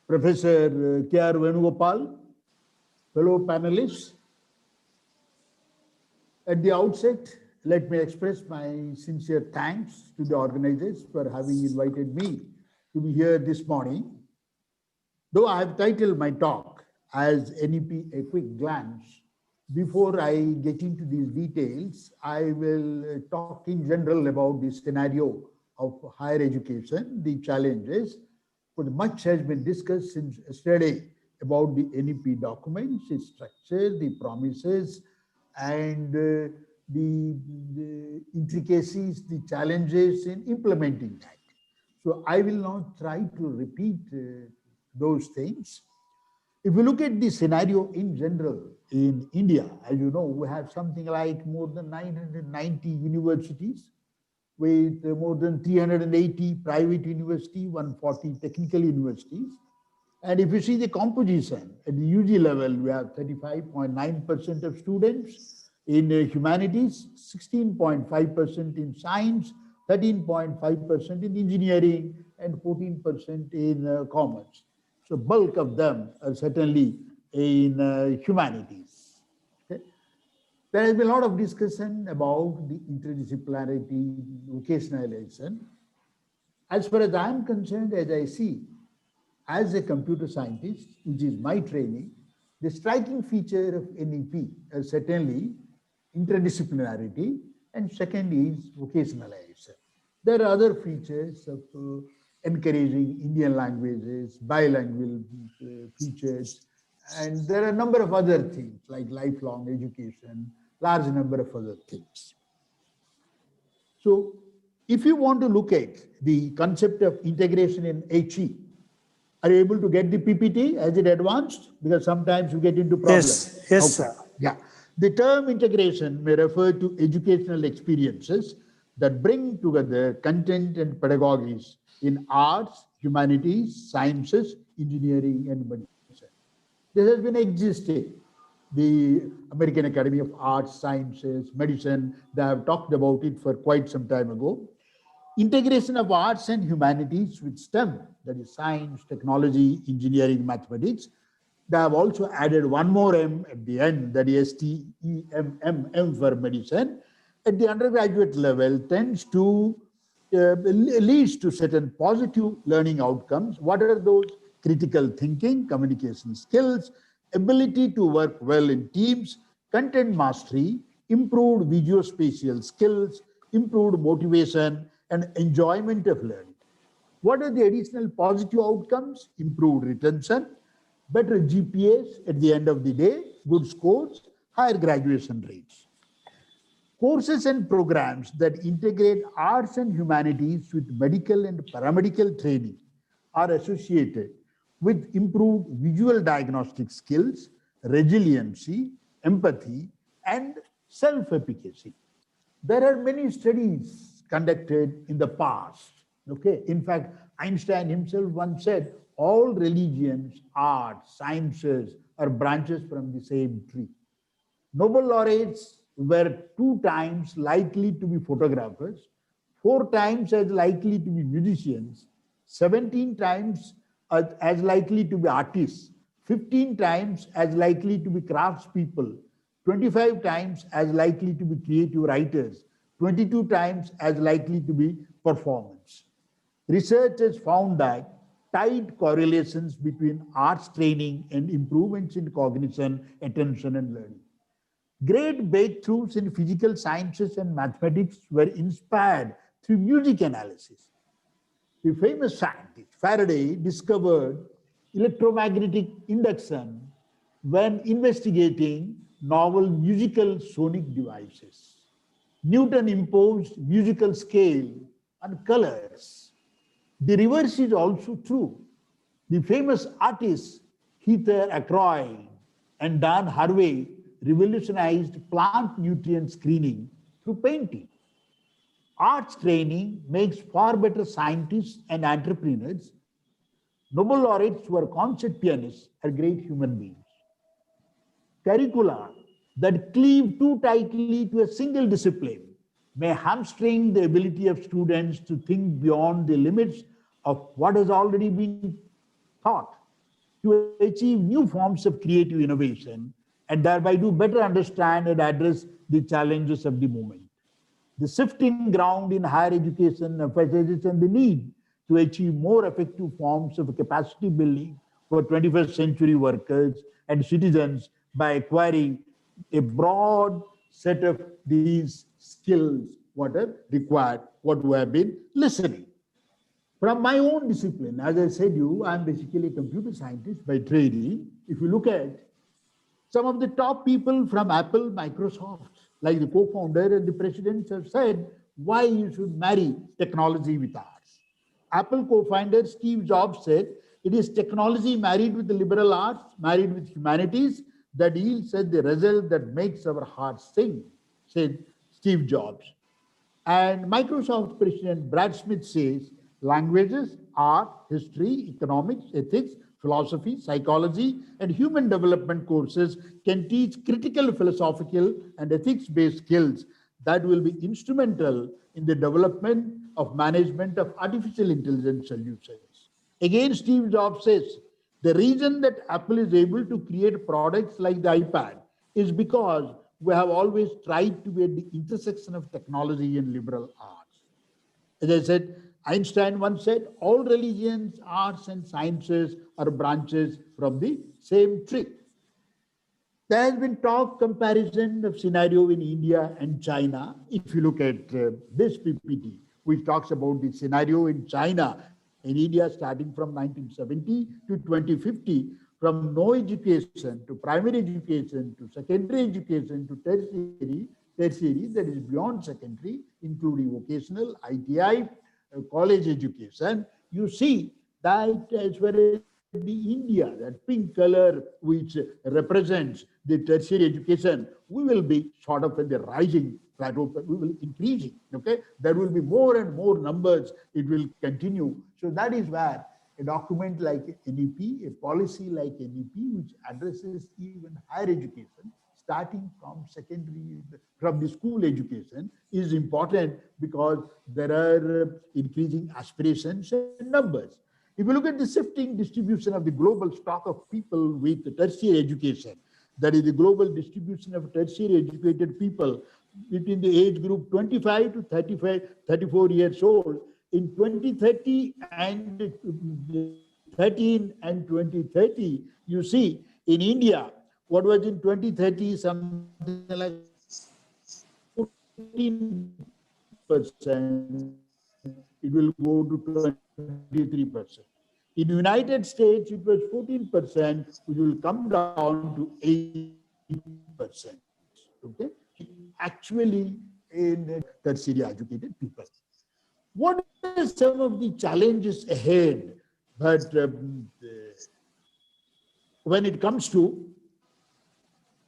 Professor K.R. Venugopal, fellow panelists, at the outset, let me express my sincere thanks to the organizers for having invited me to be here this morning. Though I have titled my talk as NEP A Quick Glance, before I get into these details, I will talk in general about the scenario of higher education, the challenges, but much has been discussed since yesterday about the NEP documents, its structure, the promises, and the intricacies, the challenges in implementing that. So I will not try to repeat those things. If you look at the scenario in general in India, as you know, we have something like more than 990 universities with more than 380 private universities, 140 technical universities. And if you see the composition at the UG level, we have 35.9% of students in humanities, 16.5% in science, 13.5% in engineering, and 14% in commerce. So bulk of them are certainly in humanities. Okay? There has been a lot of discussion about the interdisciplinarity, vocationalization. As far as I am concerned, as I see, as a computer scientist, which is my training, the striking feature of NEP is certainly interdisciplinarity, and second is vocationalization. There are other features of encouraging Indian languages, bilingual features, and there are a number of other things like lifelong education, large number of other things. So if you want to look at the concept of integration in HE, are you able to get the PPT as it advanced? Because sometimes you get into problems. Yes. Yes, Okay. sir. Yeah. The term integration may refer to educational experiences that bring together content and pedagogies in arts, humanities, sciences, engineering, and medicine. This has been existing. The American Academy of Arts, Sciences, Medicine, they have talked about it for quite some time ago. Integration of arts and humanities with STEM, that is science, technology, engineering, mathematics. They have also added one more M at the end, that is STEMM for medicine. At the undergraduate level, tends to leads to certain positive learning outcomes. What are those? Critical thinking, communication skills, ability to work well in teams, content mastery, improved visuospatial skills, improved motivation, and enjoyment of learning. What are the additional positive outcomes? Improved retention, better GPAs at the end of the day, good scores, higher graduation rates. Courses and programs that integrate arts and humanities with medical and paramedical training are associated with improved visual diagnostic skills, resiliency, empathy, and self-efficacy. There are many studies conducted in the past. Okay, in fact, Einstein himself once said, all religions, arts, sciences are branches from the same tree. Nobel laureates were 2 times likely to be photographers, 4 times as likely to be musicians, 17 times as likely to be artists, 15 times as likely to be craftspeople, 25 times as likely to be creative writers, 22 times as likely to be performers. Research has found that tight correlations between arts training and improvements in cognition, attention, and learning. Great breakthroughs in physical sciences and mathematics were inspired through music analysis. The famous scientist Faraday discovered electromagnetic induction when investigating novel musical sonic devices. Newton imposed musical scale on colors. The reverse is also true. The famous artists Heather Ackroyd and Dan Harvey revolutionized plant nutrient screening through painting. Arts training makes far better scientists and entrepreneurs. Nobel laureates who are concert pianists are great human beings. Curricula that cleave too tightly to a single discipline may hamstring the ability of students to think beyond the limits of what has already been taught, to achieve new forms of creative innovation, and thereby do better understand and address the challenges of the moment. The shifting ground in higher education emphasizes on the need to achieve more effective forms of capacity building for 21st century workers and citizens by acquiring a broad set of these skills what are required, what we have been listening. From my own discipline, as I said you, I'm basically a computer scientist by training. If you look at some of the top people from Apple, Microsoft, like the co-founder and the presidents have said, why you should marry technology with arts. Apple co-founder Steve Jobs said, it is technology married with the liberal arts, married with humanities, that yields the result that makes our hearts sing, said Steve Jobs. And Microsoft President Brad Smith says, languages, art, history, economics, ethics, philosophy, psychology, and human development courses can teach critical philosophical and ethics-based skills that will be instrumental in the development of management of artificial intelligence solutions. Again, Steve Jobs says, the reason that Apple is able to create products like the iPad is because we have always tried to be at the intersection of technology and liberal arts. As I said, Einstein once said, all religions, arts, and sciences are branches from the same tree. There has been talk comparison of scenario in India and China. If you look at this PPT, which talks about the scenario in China and India starting from 1970 to 2050, from no education to primary education to secondary education to tertiary, that is beyond secondary, including vocational, ITI, college education, you see that as far as the India, that pink color which represents the tertiary education, we will be sort of in the rising plateau, but we will increasing, okay? There will be more and more numbers, it will continue. So that is where a document like NEP, a policy like NEP, which addresses even higher education, starting from secondary, from the school education, is important because there are increasing aspirations and numbers. If you look at the shifting distribution of the global stock of people with tertiary education, that is the global distribution of tertiary educated people between the age group 25 to 34 years old, in 2030 and 13 and 2030, you see in India, what was in 2030, something like 14%, it will go to 23%. In United States, it was 14%, which will come down to 8%. Okay, actually in tertiary educated people. What are some of the challenges ahead? But when it comes to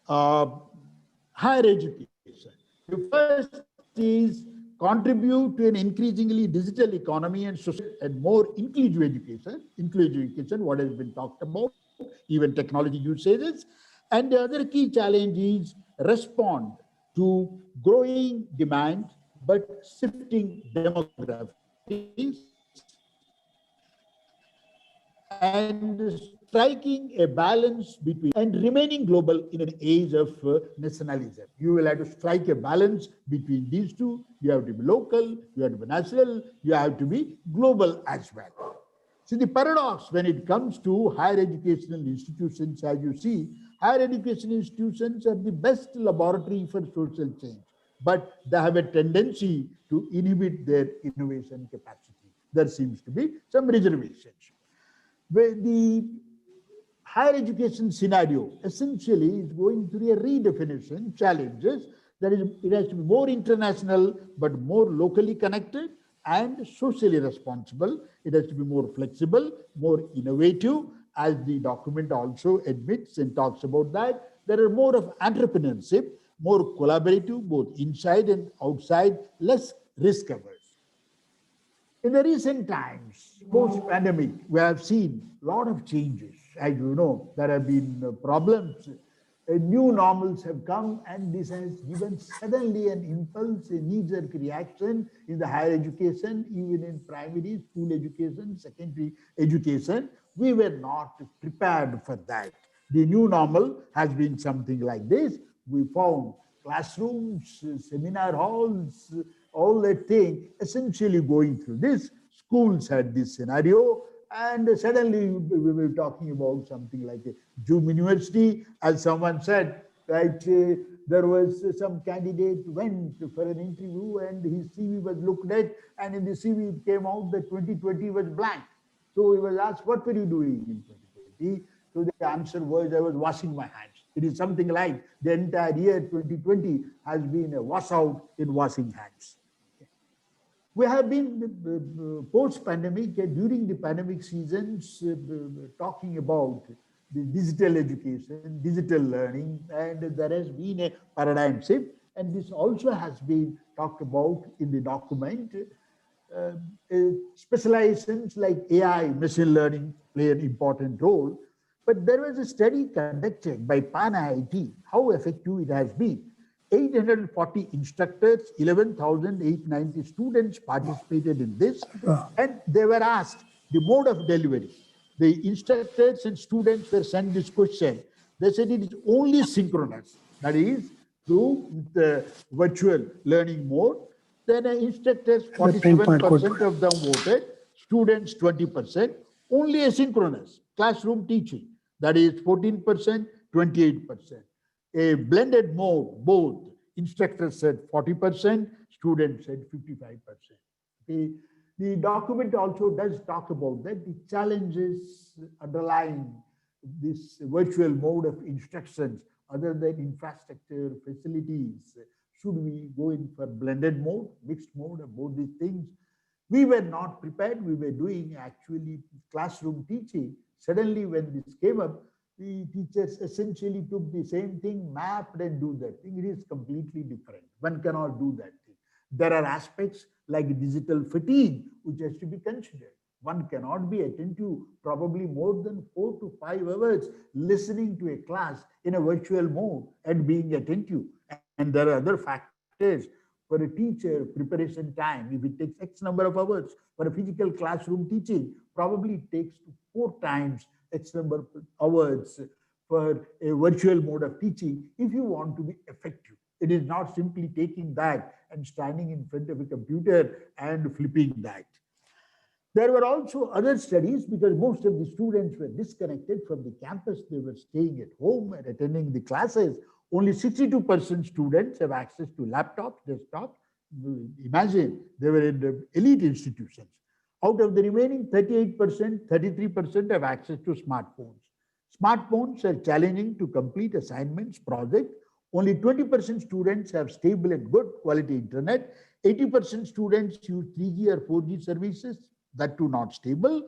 higher education, the first is contribute to an increasingly digital economy and social and more inclusive education. Inclusive education, what has been talked about, even technology usages. And the other key challenge is respond to growing demand, but shifting demographics and striking a balance between and remaining global in an age of nationalism. You will have to strike a balance between these two. You have to be local, you have to be national, you have to be global as well. See, the paradox when it comes to higher educational institutions, as you see, higher education institutions are the best laboratory for social change, but they have a tendency to inhibit their innovation capacity. There seems to be some reservations. Where the higher education scenario essentially is going through a redefinition challenges. That is, it has to be more international, but more locally connected and socially responsible. It has to be more flexible, more innovative, as the document also admits and talks about that. There are more of entrepreneurship, more collaborative, both inside and outside, less risk averse. In the recent times, post-pandemic, we have seen a lot of changes. As you know, there have been problems. New normals have come, and this has given suddenly an impulse, a knee-jerk reaction in the higher education, even in primary school education, secondary education. We were not prepared for that. The new normal has been something like this. We found classrooms, seminar halls, all that thing, essentially going through this. Schools had this scenario, and suddenly we were talking about something like a Zoom University. As someone said, right, there was some candidate went for an interview and his CV was looked at, and in the CV it came out that 2020 was blank. So he was asked, what were you doing in 2020? So the answer was, I was washing my hands. It is something like the entire year 2020 has been a washout in washing hands. We have been post-pandemic, during the pandemic seasons, talking about the digital education, digital learning, and there has been a paradigm shift. And this also has been talked about in the document. Specializations like AI, machine learning play an important role. But there was a study conducted by Pan IIT, how effective it has been. 840 instructors, 11,890 students participated in this, and they were asked the mode of delivery. The instructors and students were sent this question. They said it is only synchronous, that is, through the virtual learning mode. Then instructors, 47% of them voted, students 20%, only asynchronous classroom teaching, that is 14%, 28%. A blended mode, both instructors said 40%, students said 55%. The document also does talk about that, the challenges underlying this virtual mode of instructions, other than infrastructure, facilities. Should we go in for blended mode, mixed mode, of both these things? We were not prepared. We were doing actually classroom teaching. Suddenly when this came up, the teachers essentially took the same thing, mapped and do that thing. It is completely different. One cannot do that thing. There are aspects like digital fatigue, which has to be considered. One cannot be attentive probably more than 4 to 5 hours listening to a class in a virtual mode and being attentive. And there are other factors. For a teacher, preparation time, if it takes X number of hours, for a physical classroom teaching, probably it takes 4 times X number of hours for a virtual mode of teaching if you want to be effective. It is not simply taking that and standing in front of a computer and flipping that. There were also other studies because most of the students were disconnected from the campus. They were staying at home and attending the classes. Only 62% students have access to laptops, desktops. Imagine they were in the elite institutions. Out of the remaining 38%, 33% have access to smartphones. Smartphones are challenging to complete assignments, projects. Only 20% students have stable and good quality internet. 80% students use 3G or 4G services, that too not stable.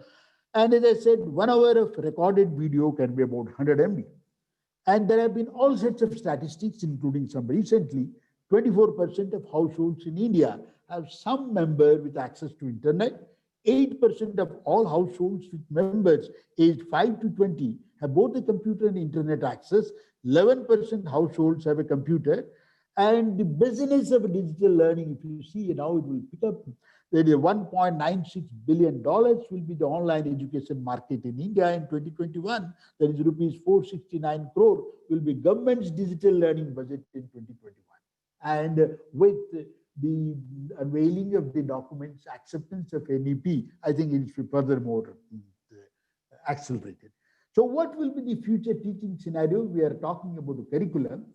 And as I said, 1 hour of recorded video can be about 100 MB. And there have been all sorts of statistics, including some recently. 24% of households in India have some member with access to internet. 8% of all households with members aged 5 to 20 have both a computer and internet access. 11% households have a computer. And the business of digital learning, if you see now, it will pick up. There is $1.96 billion will be the online education market in India in 2021. That is rupees 469 crore will be government's digital learning budget in 2021. And with the unveiling of the documents, acceptance of NEP, I think it should furthermore accelerated. So what will be the future teaching scenario? We are talking about a curriculum.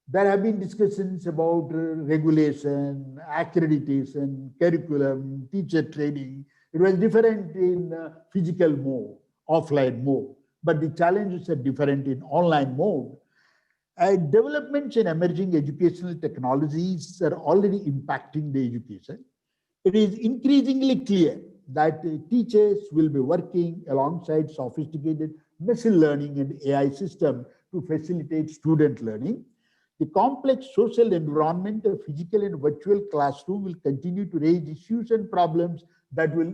There have been discussions about regulation, accreditation, curriculum, teacher training. It was different in physical mode, offline mode, but the challenges are different in online mode. Developments in emerging educational technologies are already impacting the education. It is increasingly clear that teachers will be working alongside sophisticated machine learning and AI systems to facilitate student learning. The complex social environment of physical and virtual classroom will continue to raise issues and problems that will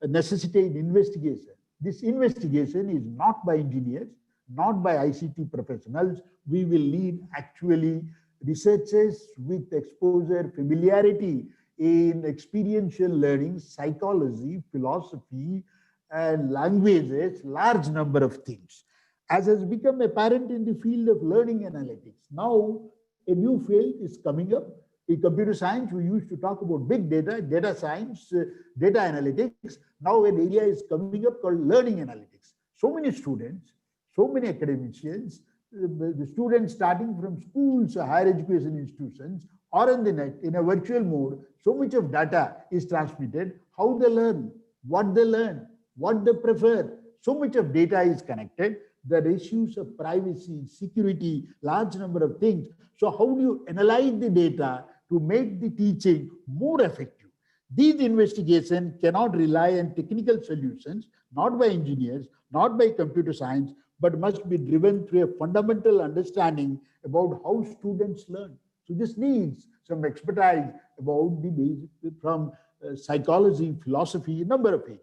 necessitate investigation. This investigation is not by engineers, not by ICT professionals. We will need actually researchers with exposure, familiarity in experiential learning, psychology, philosophy, and languages, large number of things. As has become apparent in the field of learning analytics, now a new field is coming up. In computer science, we used to talk about big data, data science, data analytics. Now an area is coming up called learning analytics. So many students, so many academicians, the students starting from schools, higher education institutions, or on the net, in a virtual mode, so much of data is transmitted, how they learn, what they prefer. So much of data is connected. There are issues of privacy, security, large number of things. So how do you analyze the data to make the teaching more effective? These investigations cannot rely on technical solutions, not by engineers, not by computer science, but must be driven through a fundamental understanding about how students learn. So this needs some expertise about the basic from psychology, philosophy, a number of areas.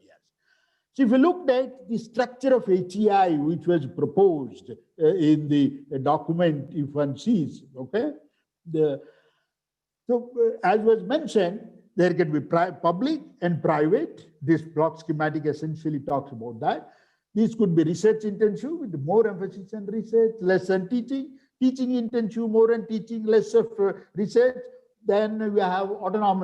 So if you looked at the structure of HEI, which was proposed in the document, if one sees, okay, as was mentioned, there can be public and private. This block schematic essentially talks about that. These could be research intensive with more emphasis on research, less on teaching, teaching intensive, more on teaching, less of research. Then we have autonomy.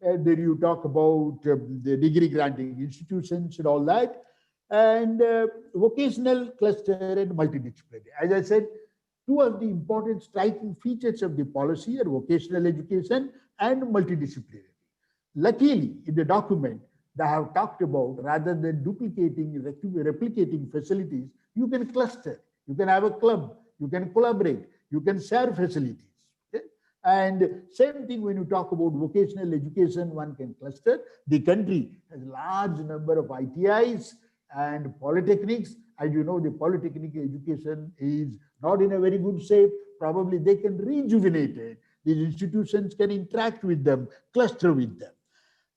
Then you talk about the degree granting institutions and all that, and vocational cluster and multidisciplinary. As I said, two of the important striking features of the policy are vocational education and multidisciplinary. Luckily, in the document, they have talked about, rather than duplicating, replicating facilities, you can cluster, you can have a club, you can collaborate, you can share facilities. And same thing when you talk about vocational education, one can cluster. The country has a large number of ITIs and polytechnics. As you know, the polytechnic education is not in a very good shape. Probably they can rejuvenate it. These institutions can interact with them, cluster with them.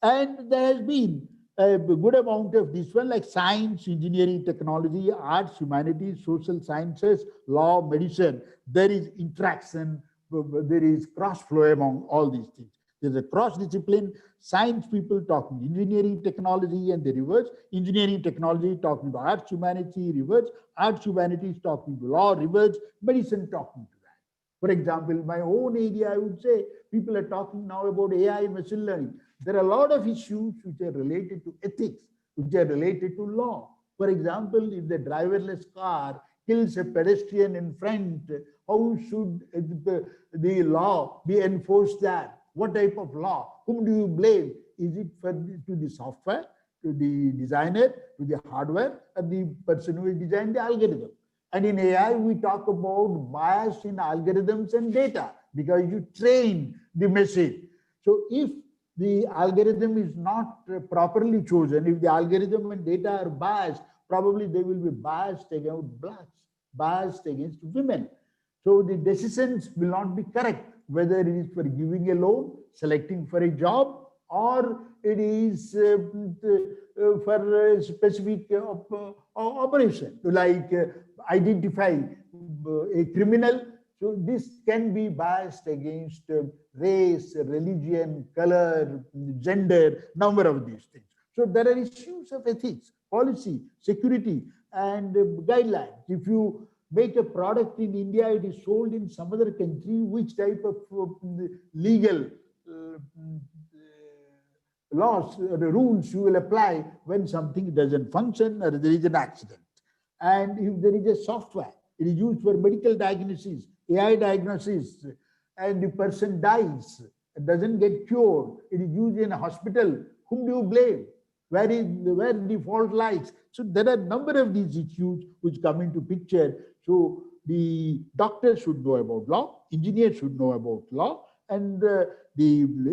And there has been a good amount of this one, like science, engineering, technology, arts, humanities, social sciences, law, medicine. There is interaction. There is cross flow among all these things. There's a cross discipline, science people talking engineering, technology, and the reverse. Engineering, technology talking to arts, humanity, reverse. Arts, humanities talking to law, reverse. Medicine talking to that. For example, in my own area, I would say people are talking now about AI and machine learning. There are a lot of issues which are related to ethics, which are related to law. For example, if the driverless car kills a pedestrian in front, how should the law be enforced there? What type of law? Whom do you blame? Is it to the software, to the designer, to the hardware, or the person who designed the algorithm? And in AI, we talk about bias in algorithms and data because you train the machine. So if the algorithm is not properly chosen, if the algorithm and data are biased, probably they will be biased against blacks, biased against women. So the decisions will not be correct, whether it is for giving a loan, selecting for a job, or it is for a specific operation, like identify a criminal. So this can be biased against race, religion, color, gender, number of these things. So there are issues of ethics, policy, security, and guidelines. If you make a product in India, it is sold in some other country, which type of legal laws or the rules you will apply when something doesn't function or there is an accident. And if there is a software, it is used for medical diagnosis, AI diagnosis, and the person dies, it doesn't get cured, it is used in a hospital, whom do you blame? Where the fault lies? So there are a number of these issues which come into picture. So the doctors should know about law, engineers should know about law, and the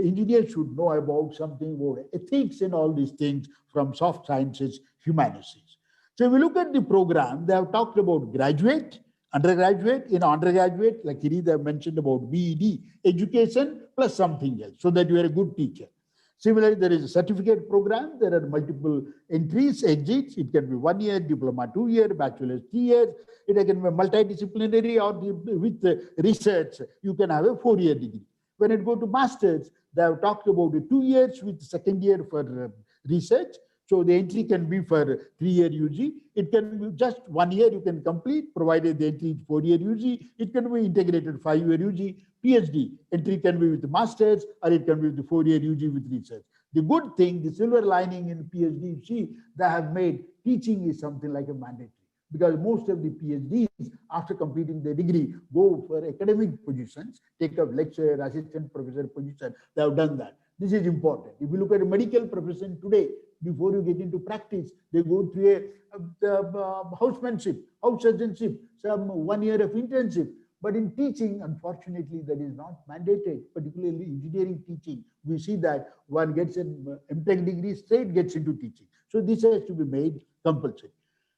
engineers should know about something about ethics and all these things from soft sciences, humanities. So if we look at the program, they have talked about graduate, undergraduate, undergraduate, like Kirita mentioned about BEd, education plus something else, so that you are a good teacher. Similarly, there is a certificate program. There are multiple entries, exits. It can be 1 year, diploma 2 year, bachelor's 3 years. It can be multidisciplinary or with research. You can have a 4-year degree. When it go to masters, they have talked about 2 years with second year for research. So the entry can be for 3-year UG. It can be just 1 year you can complete, provided the entry is 4-year UG. It can be integrated 5-year UG. PhD entry can be with the masters, or it can be with the 4-year UG with research. The good thing, the silver lining in PhD, see, they have made teaching is something like a mandatory, because most of the PhDs, after completing their degree, go for academic positions, take up lecturer, assistant professor position. They have done that. This is important. If you look at a medical profession today, before you get into practice, they go through a housemanship, house surgeonship, some 1 year of internship. But in teaching, unfortunately, that is not mandated, particularly engineering teaching. We see that one gets an MTech degree, straight gets into teaching. So this has to be made compulsory.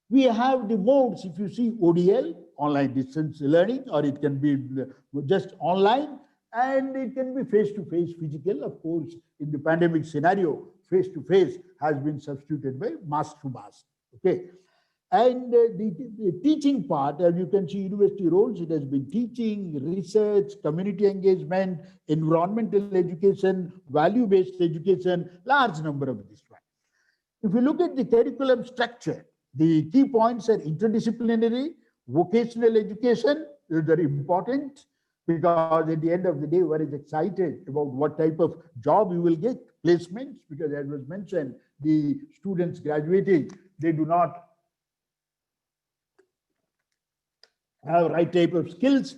We have the modes, if you see ODL, online distance learning, or it can be just online, and it can be face-to-face physical. Of course, in the pandemic scenario, face-to-face has been substituted by mask-to-mask, okay? And the teaching part, as you can see, university roles, it has been teaching, research, community engagement, environmental education, value-based education, large number of this one. If you look at the curriculum structure, the key points are interdisciplinary, vocational education is very important, because at the end of the day, one is excited about what type of job you will get, placements, because as was mentioned, the students graduating, they do not have right type of skills,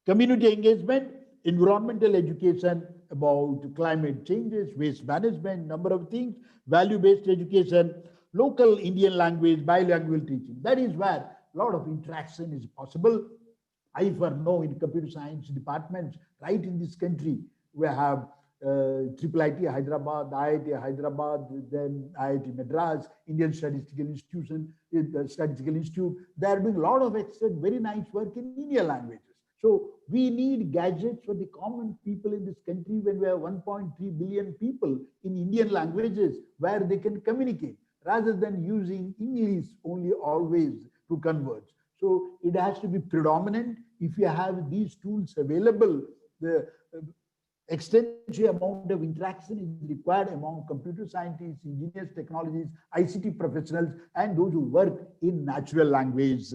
community engagement, environmental education about climate changes, waste management, number of things, value-based education, local Indian language, bilingual teaching. That is where a lot of interaction is possible. I know in computer science departments, right in this country, we have IIIT Hyderabad, IIT Hyderabad, then IIT Madras, Indian Statistical Institute. They are doing a lot of excellent, very nice work in Indian languages. So we need gadgets for the common people in this country when we have 1.3 billion people in Indian languages where they can communicate, rather than using English only always to converge. So it has to be predominant. If you have these tools available, the extensive amount of interaction is required among computer scientists, engineers, technologies, ICT professionals, and those who work in natural language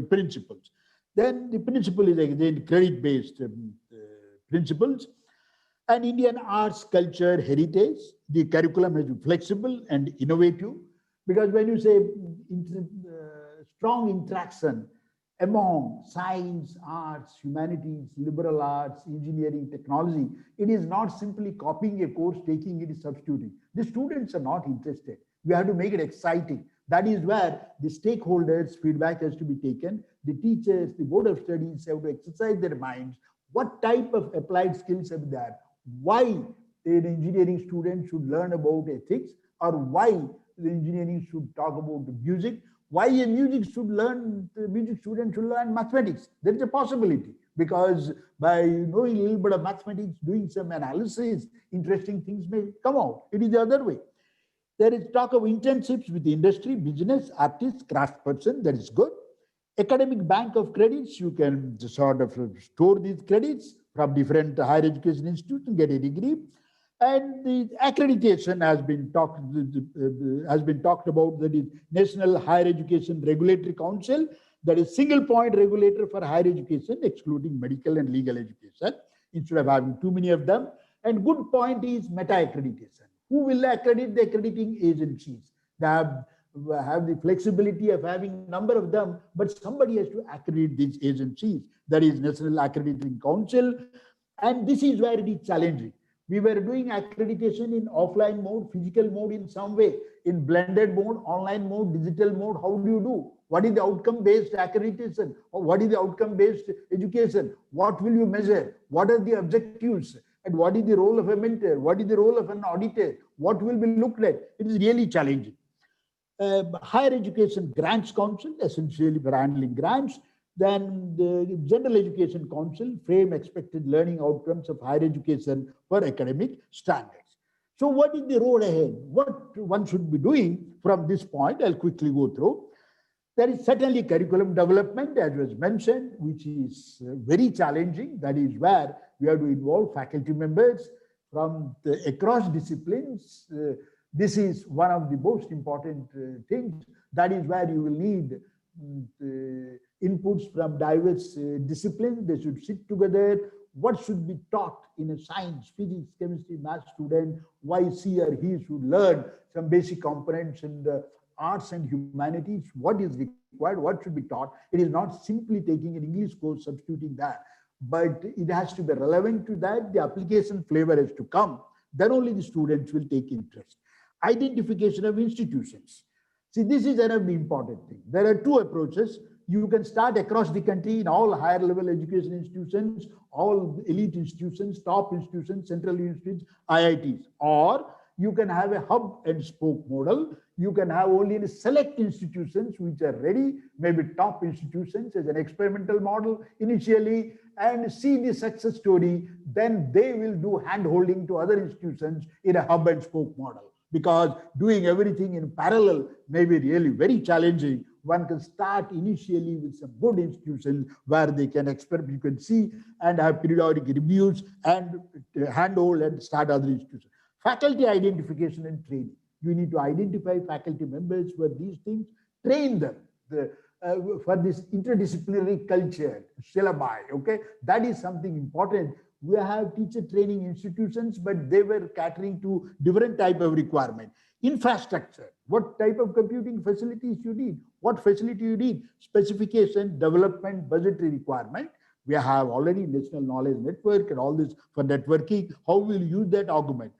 principles. Then the principle is again credit-based principles. And Indian arts, culture, heritage, the curriculum has been flexible and innovative, because when you say strong interaction among science, arts, humanities, liberal arts, engineering, technology. It is not simply copying a course, taking it, substituting. The students are not interested. We have to make it exciting. That is where the stakeholders' feedback has to be taken. The teachers, the board of studies have to exercise their minds. What type of applied skills are there? Why an engineering student should learn about ethics, or why the engineering should talk about music, why a music student should learn mathematics. There is a possibility, because by knowing a little bit of mathematics, doing some analysis, interesting things may come out. It is the other way. There is talk of internships with industry, business, artists, craftsperson. That is good. Academic bank of credits. You can sort of store these credits from different higher education institutes and get a degree. And the accreditation has been talked about. That is National Higher Education Regulatory Council. That is single point regulator for higher education, excluding medical and legal education, instead of having too many of them. And good point is meta accreditation. Who will accredit? The accrediting agencies. They have the flexibility of having a number of them, but somebody has to accredit these agencies. That is National Accrediting Council. And this is where it is challenging. We were doing accreditation in offline mode, physical mode in some way, in blended mode, online mode, digital mode. How do you do? What is the outcome-based accreditation? Or what is the outcome-based education? What will you measure? What are the objectives? And what is the role of a mentor? What is the role of an auditor? What will be looked at? It is really challenging. Higher Education Grants Council, essentially for handling grants. Then the General Education Council, frame expected learning outcomes of higher education for academic standards. So what is the road ahead? What one should be doing from this point? I'll quickly go through. There is certainly curriculum development, as was mentioned, which is very challenging. That is where we have to involve faculty members from across disciplines. This is one of the most important things. That is where you will need inputs from diverse disciplines. They should sit together. What should be taught in a science, physics, chemistry, math student? Why she or he should learn some basic components in the arts and humanities? What is required? What should be taught? It is not simply taking an English course, substituting that, but it has to be relevant to that. The application flavor has to come. Then only the students will take interest. Identification of institutions. See, this is another important thing. There are two approaches. You can start across the country in all higher level education institutions, all elite institutions, top institutions, central institutes, IITs, or you can have a hub and spoke model. You can have only select institutions which are ready, maybe top institutions as an experimental model initially, and see the success story. Then they will do hand-holding to other institutions in a hub and spoke model. Because doing everything in parallel may be really very challenging. One can start initially with some good institutions where they can experiment, you can see, and have periodic reviews and handhold and start other institutions. Faculty identification and training. You need to identify faculty members for these things, train them for this interdisciplinary culture, syllabi, okay? That is something important. We have teacher training institutions, but they were catering to different type of requirement. Infrastructure, what type of computing facilities you need, what facility you need, specification, development, budgetary requirement. We have already National Knowledge Network and all this for networking. How will you use that augment?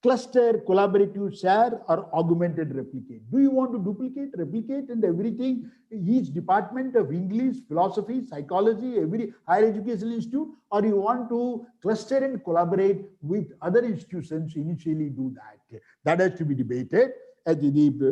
Cluster, collaborative, share, or augmented replicate. Do you want to duplicate, replicate, and everything? Each department of English, philosophy, psychology, every higher education institute, or you want to cluster and collaborate with other institutions, initially do that. That has to be debated. As the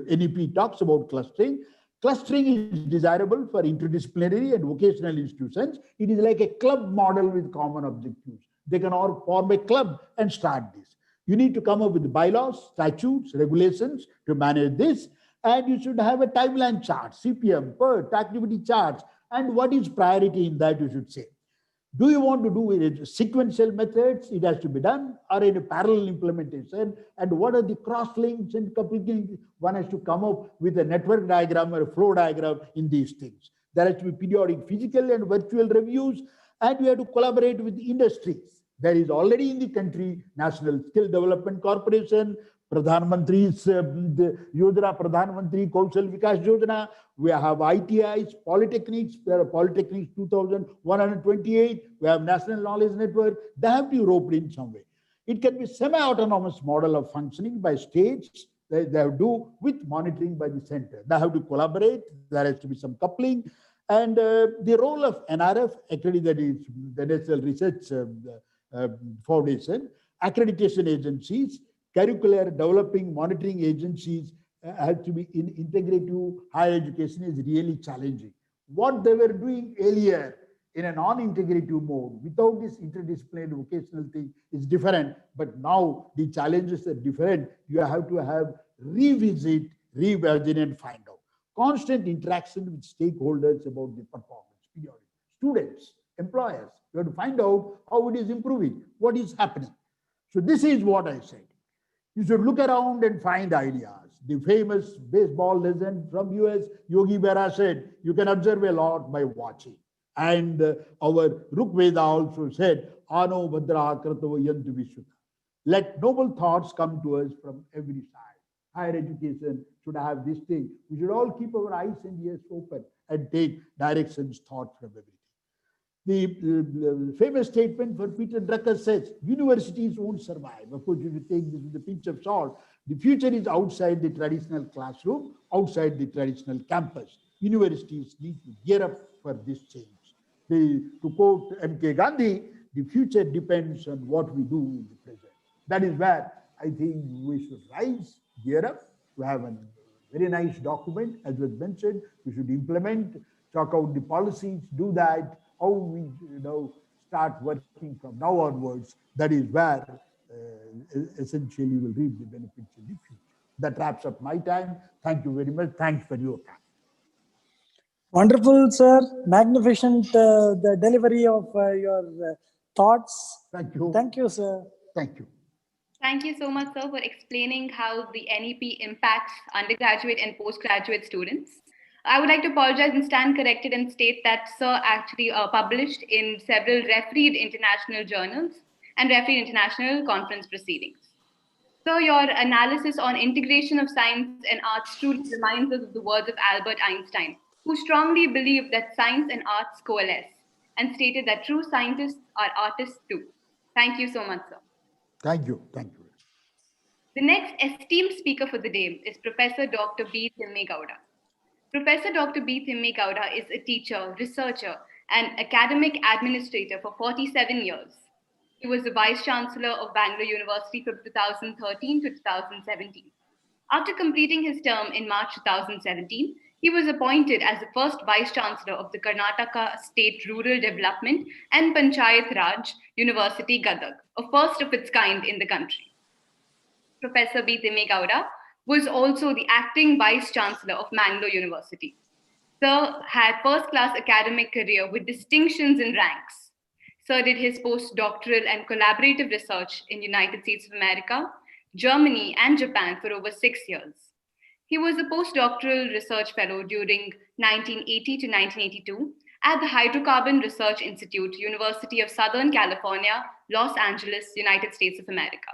NEP talks about clustering. Clustering is desirable for interdisciplinary and vocational institutions. It is like a club model with common objectives. They can all form a club and start this. You need to come up with bylaws, statutes, regulations to manage this. And you should have a timeline chart, CPM, PERT, activity charts, and what is priority in that you should say. Do you want to do it in sequential methods? It has to be done, or in a parallel implementation. And what are the cross links and coupling? One has to come up with a network diagram or a flow diagram in these things. There has to be periodic physical and virtual reviews, and we have to collaborate with industries. There is already in the country National Skill Development Corporation, Pradhan Mantri's Yojana, Pradhan Mantri Kaushal Vikas Yojana. We have ITIs, polytechnics, there are polytechnics 2,128. We have National Knowledge Network. They have to be roped in some way. It can be semi-autonomous model of functioning by states. They have to do with monitoring by the center. They have to collaborate. There has to be some coupling. And the role of NRF, actually that is the National Research Foundation, accreditation agencies, curricular developing monitoring agencies have to be in integrative higher education is really challenging. What they were doing earlier in a non-integrative mode without this interdisciplinary vocational thing is different, but now the challenges are different. You have to have revisit, reversion and find out. Constant interaction with stakeholders about the performance, periodic. Students, employers, you have to find out how it is improving, what is happening. So this is what I said. You should look around and find ideas. The famous baseball legend from US, Yogi Berra said, you can observe a lot by watching. And our Rukveda also said, Ano Badra Kratav Yantu Vishuddha. Let noble thoughts come to us from every side. Higher education should have this thing. We should all keep our eyes and ears open and take directions, thought from everything. The famous statement for Peter Drucker says, universities won't survive. Of course, if you take this with a pinch of salt, the future is outside the traditional classroom, outside the traditional campus. Universities need to gear up for this change. To quote M.K. Gandhi, the future depends on what we do in the present. That is where I think we should rise, gear up. We have a very nice document, as was mentioned. We should implement, chalk out the policies, do that. How we start working from now onwards. That is where essentially we'll reap the benefits in the future. That wraps up my time. Thank you very much. Thanks for your time. Wonderful, sir. Magnificent the delivery of your thoughts. Thank you. Thank you, sir. Thank you. Thank you so much, sir, for explaining how the NEP impacts undergraduate and postgraduate students. I would like to apologize and stand corrected and state that sir actually published in several refereed international journals and refereed international conference proceedings. So your analysis on integration of science and arts truly reminds us of the words of Albert Einstein, who strongly believed that science and arts coalesce and stated that true scientists are artists too. Thank you so much, sir. Thank you. Thank you. The next esteemed speaker for the day is Professor Dr. B. Thimme Gowda. Professor Dr. B. Thimme Gowda is a teacher, researcher, and academic administrator for 47 years. He was the Vice Chancellor of Bangalore University from 2013 to 2017. After completing his term in March 2017, he was appointed as the first Vice Chancellor of the Karnataka State Rural Development and Panchayat Raj University, Gadag, a first of its kind in the country. Professor B. Thimme Gowda was also the acting Vice Chancellor of Mangalore University. Sir had first-class academic career with distinctions and ranks. Sir did his postdoctoral and collaborative research in United States of America, Germany, and Japan for over 6 years. He was a postdoctoral research fellow during 1980 to 1982 at the Hydrocarbon Research Institute, University of Southern California, Los Angeles, United States of America.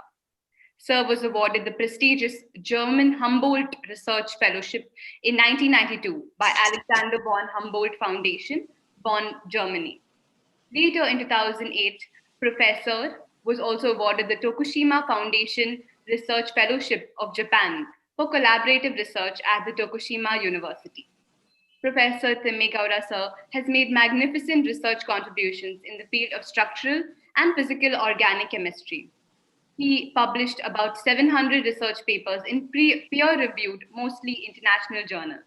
Sir was awarded the prestigious German Humboldt Research Fellowship in 1992 by Alexander von Humboldt Foundation, Bonn, Germany. Later in 2008, Professor was also awarded the Tokushima Foundation Research Fellowship of Japan for collaborative research at the Tokushima University. Professor Thimme Gowda, sir, has made magnificent research contributions in the field of structural and physical organic chemistry. He published about 700 research papers in peer-reviewed, mostly international journals.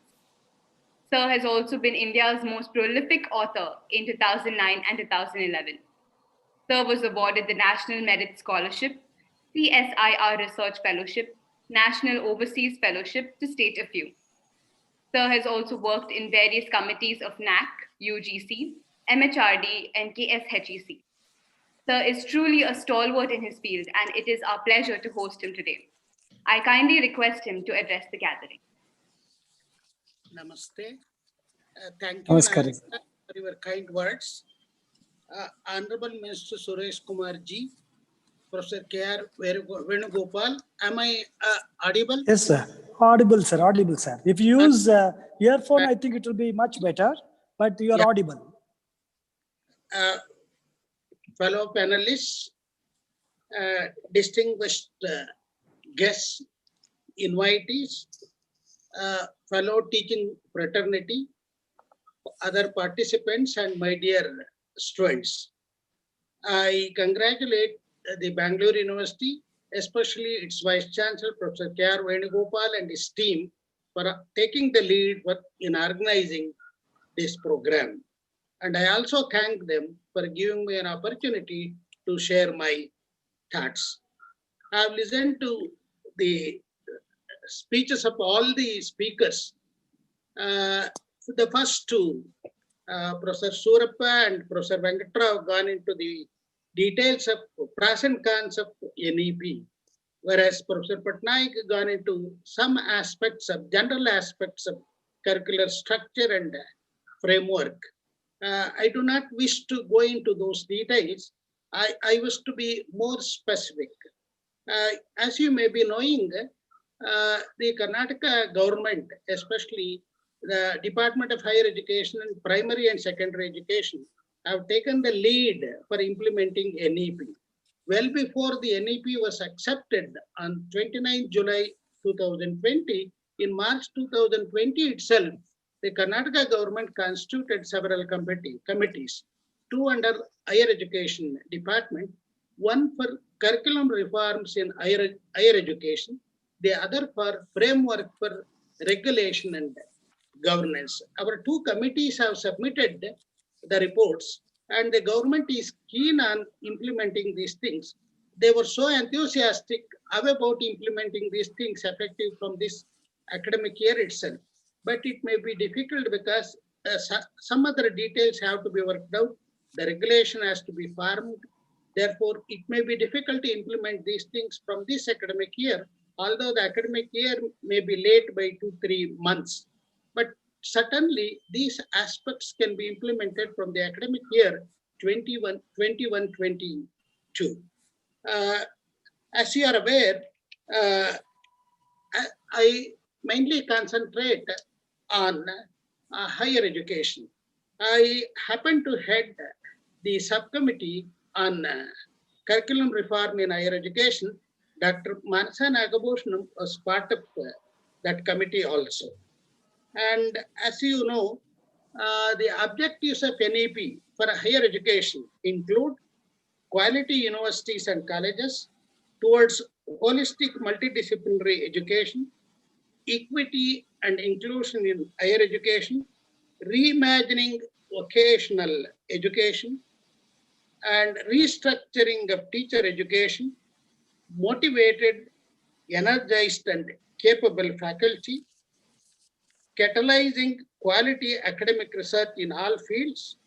Sir has also been India's most prolific author in 2009 and 2011. Sir was awarded the National Merit Scholarship, CSIR Research Fellowship, National Overseas Fellowship, to state a few. Sir has also worked in various committees of NAC, UGC, MHRD, and KSHEC. Sir is truly a stalwart in his field, and it is our pleasure to host him today. I kindly request him to address the gathering. Namaste. Thank you, Namaskar. for your kind words. Honorable Minister Suresh Kumar ji, Professor K.R. Venugopal. Am I audible? Yes, sir. Audible, sir. Audible, sir. If you use earphone, I think it will be much better, but you are Yeah. audible. Fellow panelists, distinguished guests, invitees, fellow teaching fraternity, other participants, and my dear students. I congratulate the Bangalore University, especially its Vice Chancellor, Professor K.R. Venugopal, and his team for taking the lead in organizing this program. And I also thank them for giving me an opportunity to share my thoughts. I have listened to the speeches of all the speakers. The first two, Professor Surappa and Professor Venkata Rao, have gone into the details of pros and cons of NEP, whereas Professor Patnaik gone into some aspects of general aspects of curricular structure and framework. I do not wish to go into those details. I wish to be more specific. As you may be knowing, the Karnataka government, especially the Department of Higher Education and Primary and Secondary Education, have taken the lead for implementing NEP. Well before the NEP was accepted on 29 July 2020, in March 2020 itself, the Karnataka government constituted several committees, two under Higher Education Department, one for curriculum reforms in higher education, the other for framework for regulation and governance. Our two committees have submitted the reports, and the government is keen on implementing these things. They were so enthusiastic about implementing these things effective from this academic year itself. But it may be difficult because some other details have to be worked out. The regulation has to be formed. Therefore, it may be difficult to implement these things from this academic year, although the academic year may be late by 2-3 months. But certainly, these aspects can be implemented from the academic year 21-22. As you are aware, I mainly concentrate on higher education. I happen to head the subcommittee on curriculum reform in higher education. Dr. Manasa Nagabhushan was part of that committee also. And as you know, the objectives of NEP for higher education include quality universities and colleges towards holistic multidisciplinary education, equity and inclusion in higher education, reimagining vocational education, and restructuring of teacher education, motivated, energized, and capable faculty, catalyzing quality academic research in all fields,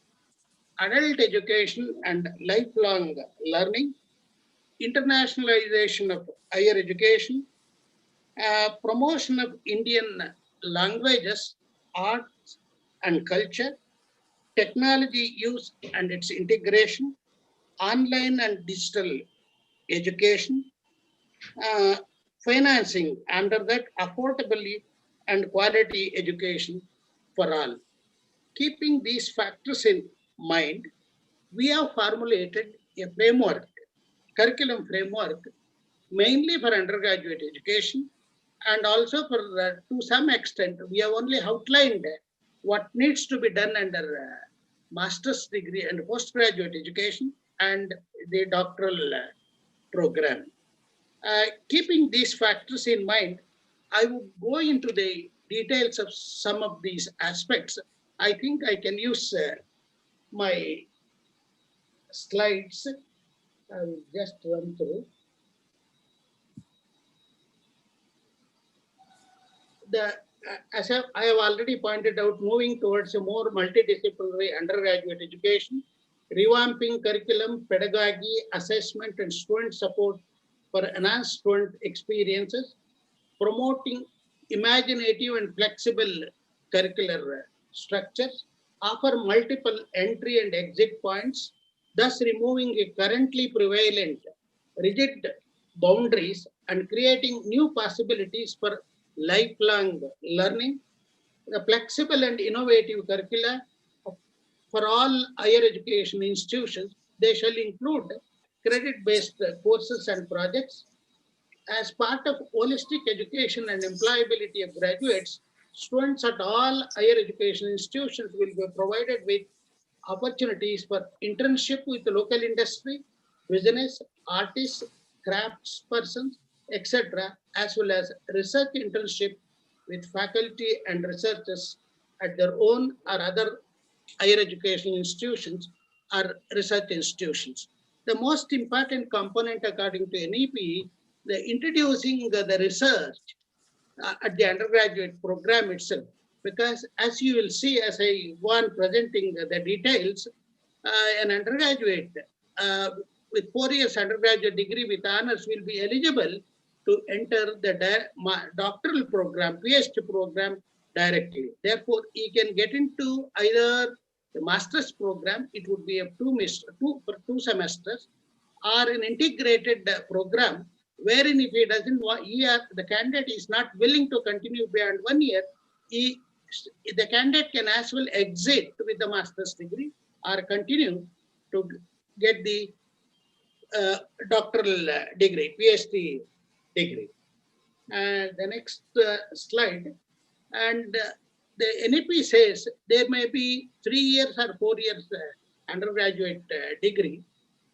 adult education and lifelong learning, internationalization of higher education, promotion of Indian languages, arts and culture, technology use and its integration, online and digital education, financing under that affordably and quality education for all. Keeping these factors in mind, we have formulated a framework, curriculum framework, mainly for undergraduate education, and also for, to some extent, we have only outlined what needs to be done under master's degree and postgraduate education and the doctoral program. Keeping these factors in mind, I would go into the details of some of these aspects. I think I can use my slides. I will just run through. As I have already pointed out, moving towards a more multidisciplinary undergraduate education, revamping curriculum, pedagogy, assessment, and student support for enhanced student experiences, promoting imaginative and flexible curricular structures, offer multiple entry and exit points, thus removing a currently prevalent rigid boundaries and creating new possibilities for lifelong learning. The flexible and innovative curricula for all higher education institutions, they shall include credit-based courses and projects. As part of holistic education and employability of graduates, students at all higher education institutions will be provided with opportunities for internship with the local industry, business, artists, craftspersons, etc., as well as research internship with faculty and researchers at their own or other higher education institutions or research institutions. The most important component according to NEP, the introducing the research at the undergraduate program itself. Because as you will see, as I go on presenting the details, an undergraduate with 4 years undergraduate degree with honors will be eligible to enter the doctoral program, PhD program directly. Therefore, he can get into either the master's program, it would be a for 2 semesters, or an integrated program wherein if he doesn't want, the candidate is not willing to continue beyond 1 year, the candidate can as well exit with the master's degree or continue to get the doctoral degree, PhD degree. And the next slide. And the NEP says there may be 3 years or 4 years undergraduate degree,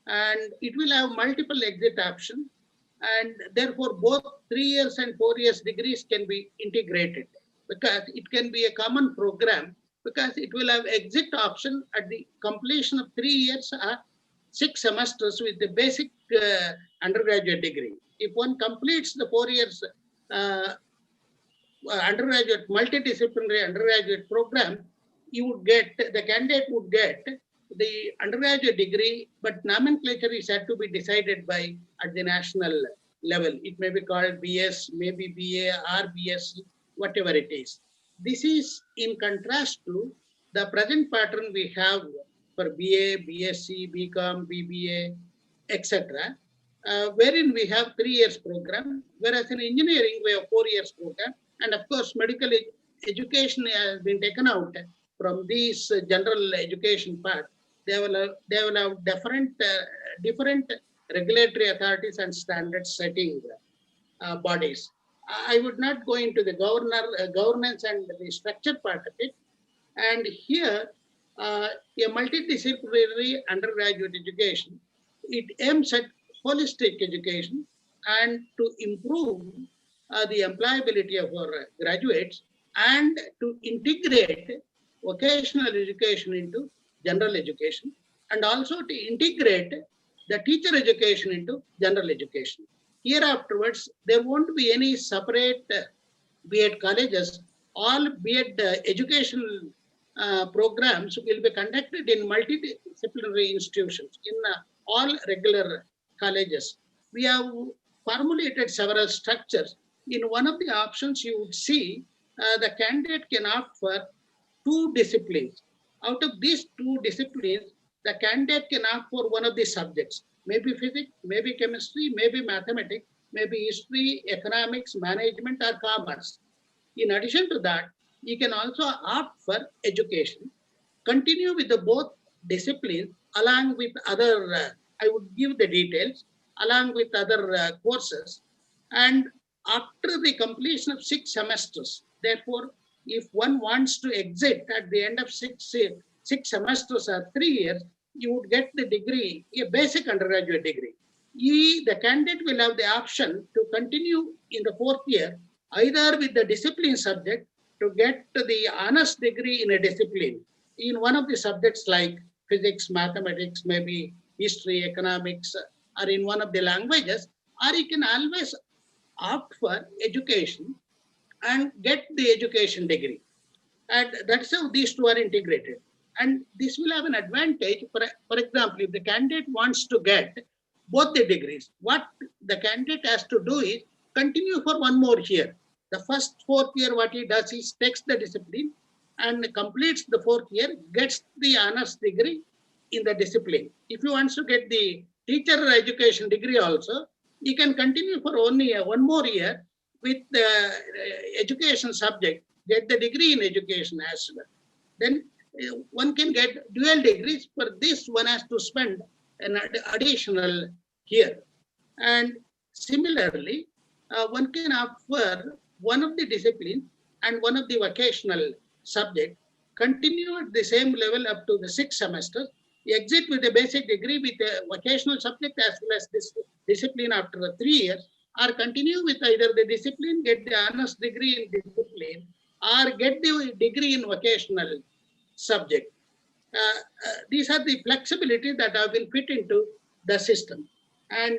and it will have multiple exit options. And therefore, both 3 years and 4 years degrees can be integrated because it can be a common program because it will have exit option at the completion of 3 years or 6 semesters with the basic undergraduate degree. If one completes the 4 years undergraduate, multidisciplinary undergraduate program, the candidate would get the undergraduate degree, but nomenclature is had to be decided by at the national level. It may be called BS, maybe BA or BSc, whatever it is. This is in contrast to the present pattern we have for BA, BSc, BCom, BBA, etc., wherein we have 3 years program, whereas in engineering we have 4 years program, and of course medical education has been taken out from this general education part. They will have different regulatory authorities and standard setting bodies. I would not go into the governance and the structure part of it. And here, a multidisciplinary undergraduate education, it aims at holistic education and to improve the employability of our graduates and to integrate vocational education into general education, and also to integrate the teacher education into general education. Here afterwards, there won't be any separate B.Ed colleges. All B.Ed educational programs will be conducted in multidisciplinary institutions, in all regular colleges. We have formulated several structures. In one of the options, you would see the candidate can opt for 2 disciplines. Out of these 2 disciplines, the candidate can opt for one of the subjects, maybe physics, maybe chemistry, maybe mathematics, maybe history, economics, management, or commerce. In addition to that, you can also opt for education, continue with the both disciplines along with other, I would give the details, along with other courses. And after the completion of 6 semesters, therefore, if one wants to exit at the end of 6 semesters or 3 years, you would get the degree, a basic undergraduate degree. The candidate will have the option to continue in the 4th year, either with the discipline subject to get the honors degree in a discipline, in one of the subjects like physics, mathematics, maybe history, economics, or in one of the languages, or you can always opt for education and get the education degree. And that's how these 2 are integrated. And this will have an advantage. For example, if the candidate wants to get both the degrees, what the candidate has to do is continue for 1 more year. The first 4th year, what he does is takes the discipline and completes the 4th year, gets the honors degree in the discipline. If he wants to get the teacher education degree also, he can continue for only one more year with the education subject, get the degree in education as well. Then one can get dual degrees. For this, one has to spend an additional year. And similarly, one can offer one of the discipline and one of the vocational subject, continue at the same level up to the 6 semesters, exit with a basic degree with a vocational subject as well as this discipline after 3 years, or continue with either the discipline, get the honors degree in discipline, or get the degree in vocational subject. These are the flexibility that have been fit into the system. And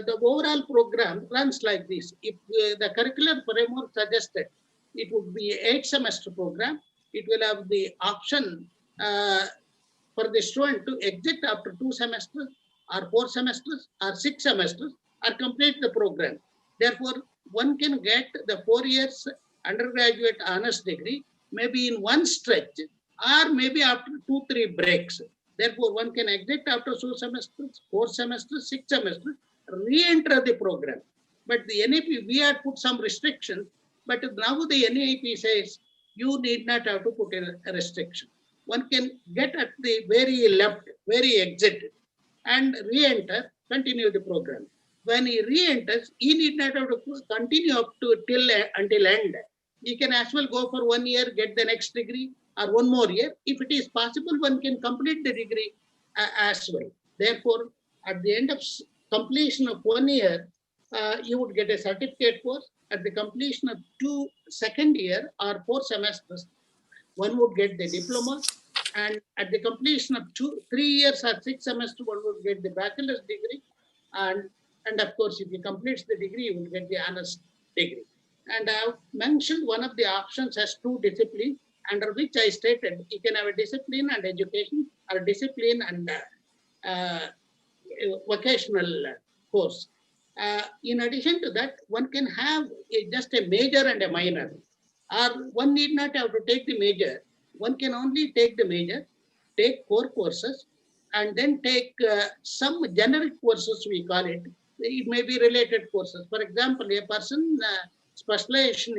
the overall program runs like this. If the curricular framework suggested, it would be 8-semester program. It will have the option for the student to exit after 2 semesters or 4 semesters or 6 semesters or complete the program. Therefore, one can get the 4 years undergraduate honors degree maybe in one stretch or maybe after 2-3 breaks. Therefore, one can exit after 2 semesters, 4 semesters, 6 semesters, re-enter the program. But the NEP, we had put some restrictions, but now the NEP says you need not have to put a restriction. One can get at the very left, very exit, and re-enter, continue the program. When he re-enters, he need not have to continue up to until end. He can as well go for 1 year, get the next degree, or 1 more year. If it is possible, one can complete the degree as well. Therefore, at the end of completion of 1 year, you would get a certificate course. At the completion of 2 second year or 4 semesters, one would get the diploma. And at the completion of 3 years or 6 semesters, one would get the bachelor's degree. And of course, if you complete the degree, you will get the honors degree. And I have mentioned one of the options as 2 disciplines, under which I stated you can have a discipline and education or discipline and vocational course. In addition to that, one can have just a major and a minor, or one need not have to take the major. One can only take the major, take core courses, and then take some generic courses, we call it. It may be related courses. For example, a person specializes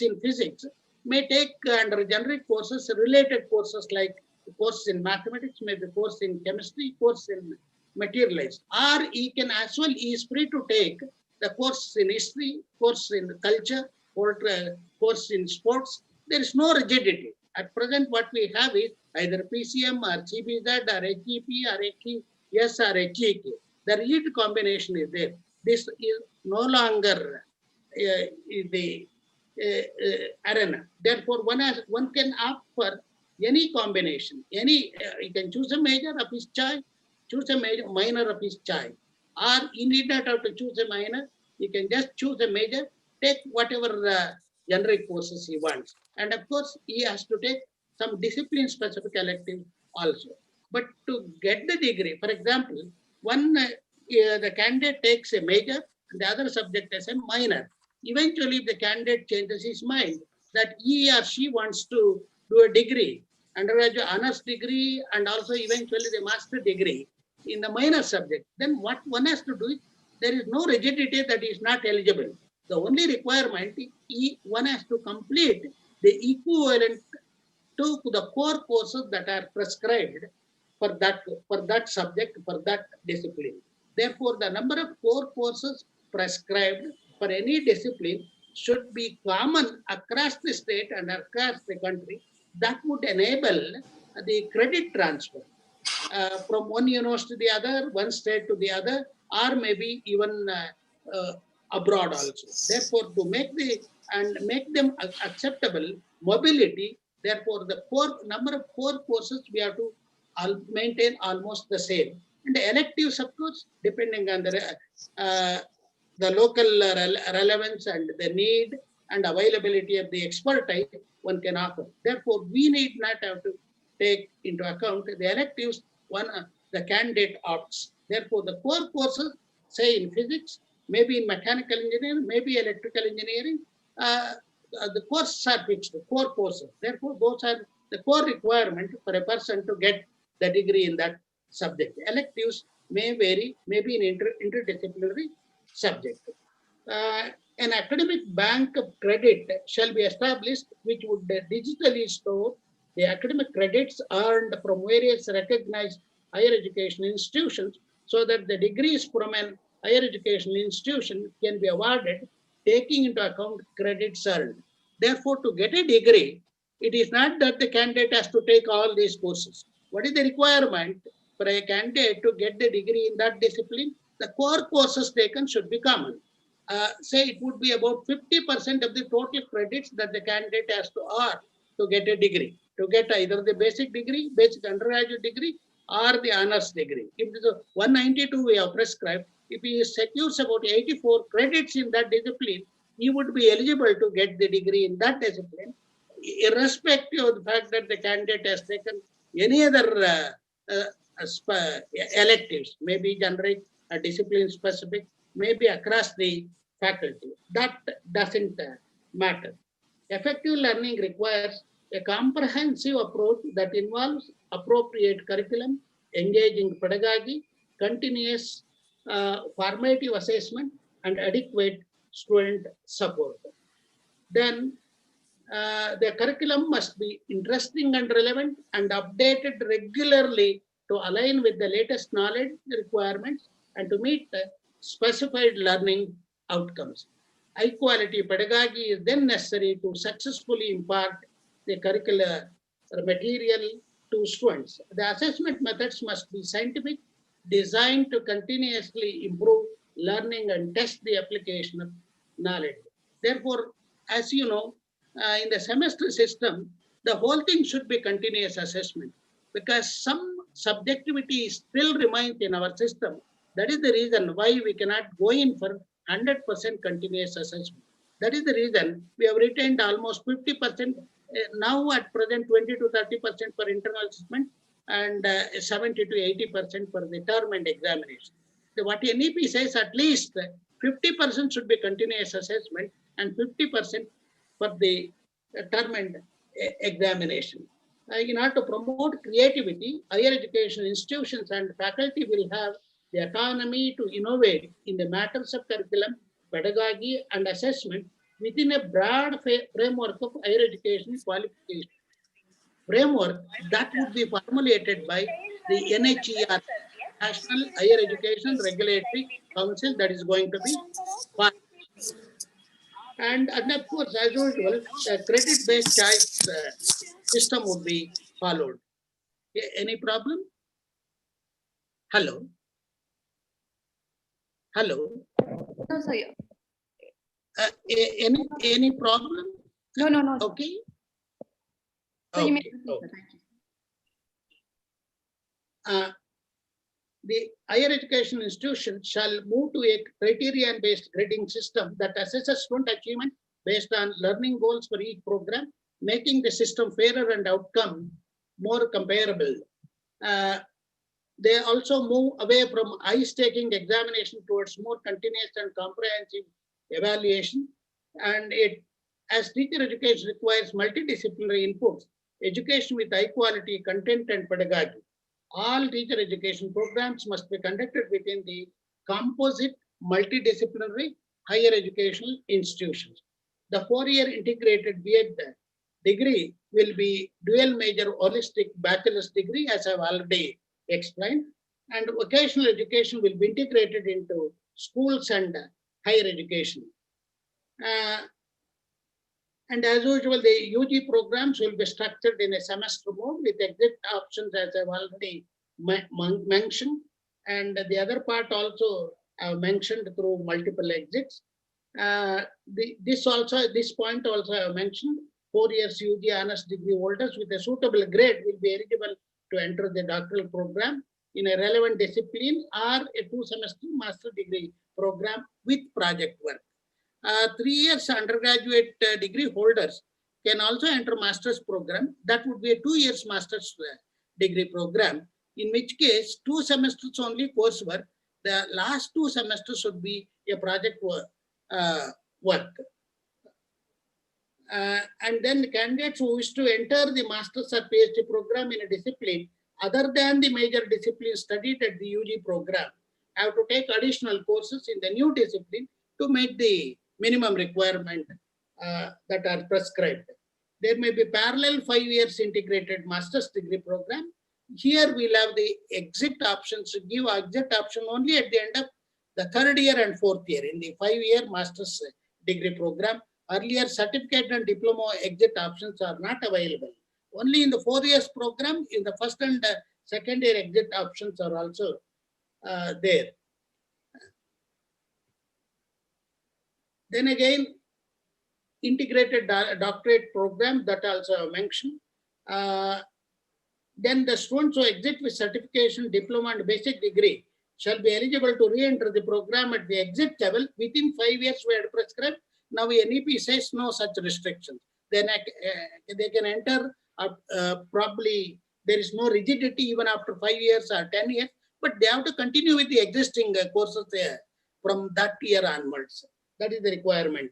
in physics may take under generic courses, related courses like courses in mathematics, maybe course in chemistry, course in materials. Or he can as well, he is free to take the course in history, course in culture, or course in sports. There is no rigidity. At present, what we have is either PCM or CBZ or HEP or HES or HEK. The rigid combination is there. This is no longer the arena. Therefore, one can opt for any combination. He can choose a major of his choice, choose a minor of his choice. Or he need not have to choose a minor. He can just choose a major, take whatever generic courses he wants. And of course, he has to take some discipline-specific elective also. But to get the degree, for example, the candidate takes a major, and the other subject as a minor. Eventually, if the candidate changes his mind that he or she wants to do a degree, undergraduate honors degree, and also eventually the master degree in the minor subject, then what one has to do is, there is no rigidity that is not eligible. The only requirement is one has to complete the equivalent to the core courses that are prescribed for that subject, for that discipline. Therefore, the number of core courses prescribed for any discipline should be common across the state and across the country. That would enable the credit transfer from one university to the other, one state to the other, or maybe even abroad also. Therefore, to make them acceptable mobility, therefore the number of core courses we have to maintain almost the same. And the electives, of course, depending on the local relevance and the need and availability of the expertise, one can offer. Therefore, we need not have to take into account the electives the candidate opts. Therefore, the core courses, say in physics, maybe in mechanical engineering, maybe electrical engineering, the courses are fixed, core courses. Therefore, those are the core requirement for a person to get the degree in that subject. Electives may vary, maybe in interdisciplinary subject. An academic bank of credit shall be established which would digitally store the academic credits earned from various recognized higher education institutions so that the degrees from an higher education institution can be awarded taking into account credits earned. Therefore, to get a degree, it is not that the candidate has to take all these courses. What is the requirement for a candidate to get the degree in that discipline? The core courses taken should be common. Say it would be about 50% of the total credits that the candidate has to earn to get a degree, to get either the basic degree, basic undergraduate degree, or the honors degree. If it is a 192 we have prescribed, if he secures about 84 credits in that discipline, he would be eligible to get the degree in that discipline, irrespective of the fact that the candidate has taken any other electives, maybe generic, discipline specific, maybe across the faculty. That doesn't matter. Effective learning requires a comprehensive approach that involves appropriate curriculum, engaging pedagogy, continuous formative assessment, and adequate student support. Then the curriculum must be interesting and relevant and updated regularly to align with the latest knowledge requirements and to meet the specified learning outcomes. High quality pedagogy is then necessary to successfully impart the curricular material to students. The assessment methods must be scientific, designed to continuously improve learning and test the application of knowledge. Therefore, as you know, in the semester system, the whole thing should be continuous assessment because some subjectivity still remains in our system. That is the reason why we cannot go in for 100% continuous assessment. That is the reason we have retained almost 50%, now at present 20 to 30% for internal assessment and 70 to 80% for the term and examination. So what NEP says, at least 50% should be continuous assessment and 50% for the term and examination. In order to promote creativity, higher education institutions and faculty will have the autonomy to innovate in the matters of curriculum, pedagogy, and assessment within a broad framework of higher education qualification. Framework that would be formulated by the NHER, National Higher Education Regulatory Council, that is going to be passed. And of course, as usual, the credit-based choice system would be followed. Any problem? Hello? Hello? No, sir. Any problem? No. Okay. So you may Okay. proceed, sir. Thank you. The higher education institution shall move to a criterion-based grading system that assesses student achievement based on learning goals for each program, making the system fairer and outcome more comparable. They also move away from high-staking examination towards more continuous and comprehensive evaluation. And as teacher education requires multidisciplinary inputs, education with high quality content and pedagogy, all teacher education programs must be conducted within the composite multidisciplinary higher educational institutions. The 4-year integrated B.Ed degree will be dual major holistic bachelor's degree, as I've already explained, and vocational education will be integrated into schools and higher education. And as usual, the UG programs will be structured in a semester mode with exit options, as I've already mentioned. And the other part also mentioned through multiple exits. This point also I mentioned, 4 years UG honors degree holders with a suitable grade will be eligible to enter the doctoral program in a relevant discipline or a 2-semester master degree program with project work. 3 years undergraduate degree holders can also enter master's program. That would be a 2 years master's degree program, in which case 2 semesters only coursework. The last 2 semesters should be a project work. And then the candidates who wish to enter the master's or PhD program in a discipline other than the major disciplines studied at the UG program, have to take additional courses in the new discipline to meet the minimum requirement that are prescribed. There may be parallel 5 years integrated master's degree program. Here we'll have the exit options, give exit option only at the end of the third year and fourth year in the 5-year master's degree program. Earlier, certificate and diploma exit options are not available. Only in the 4 years program, in the first and second year exit options are also there. Then again, integrated doctorate program that also mentioned. Then the students who exit with certification, diploma and basic degree shall be eligible to re-enter the program at the exit level within 5 years we had prescribed. Now NEP says no such restrictions. Then they can enter, probably there is no rigidity even after 5 years or 10 years, but they have to continue with the existing courses there from that year onwards. That is the requirement.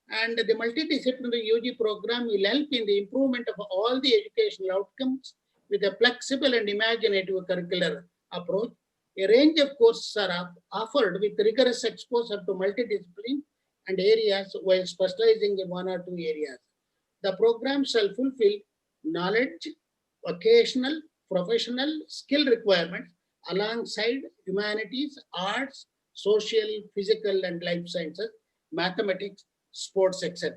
And the multidisciplinary UG program will help in the improvement of all the educational outcomes with a flexible and imaginative curricular approach. A range of courses are offered with rigorous exposure to multidiscipline and areas while specializing in 1 or 2 areas. The program shall fulfill knowledge, vocational, professional, skill requirements alongside humanities, arts, social, physical and life sciences, mathematics, sports, etc.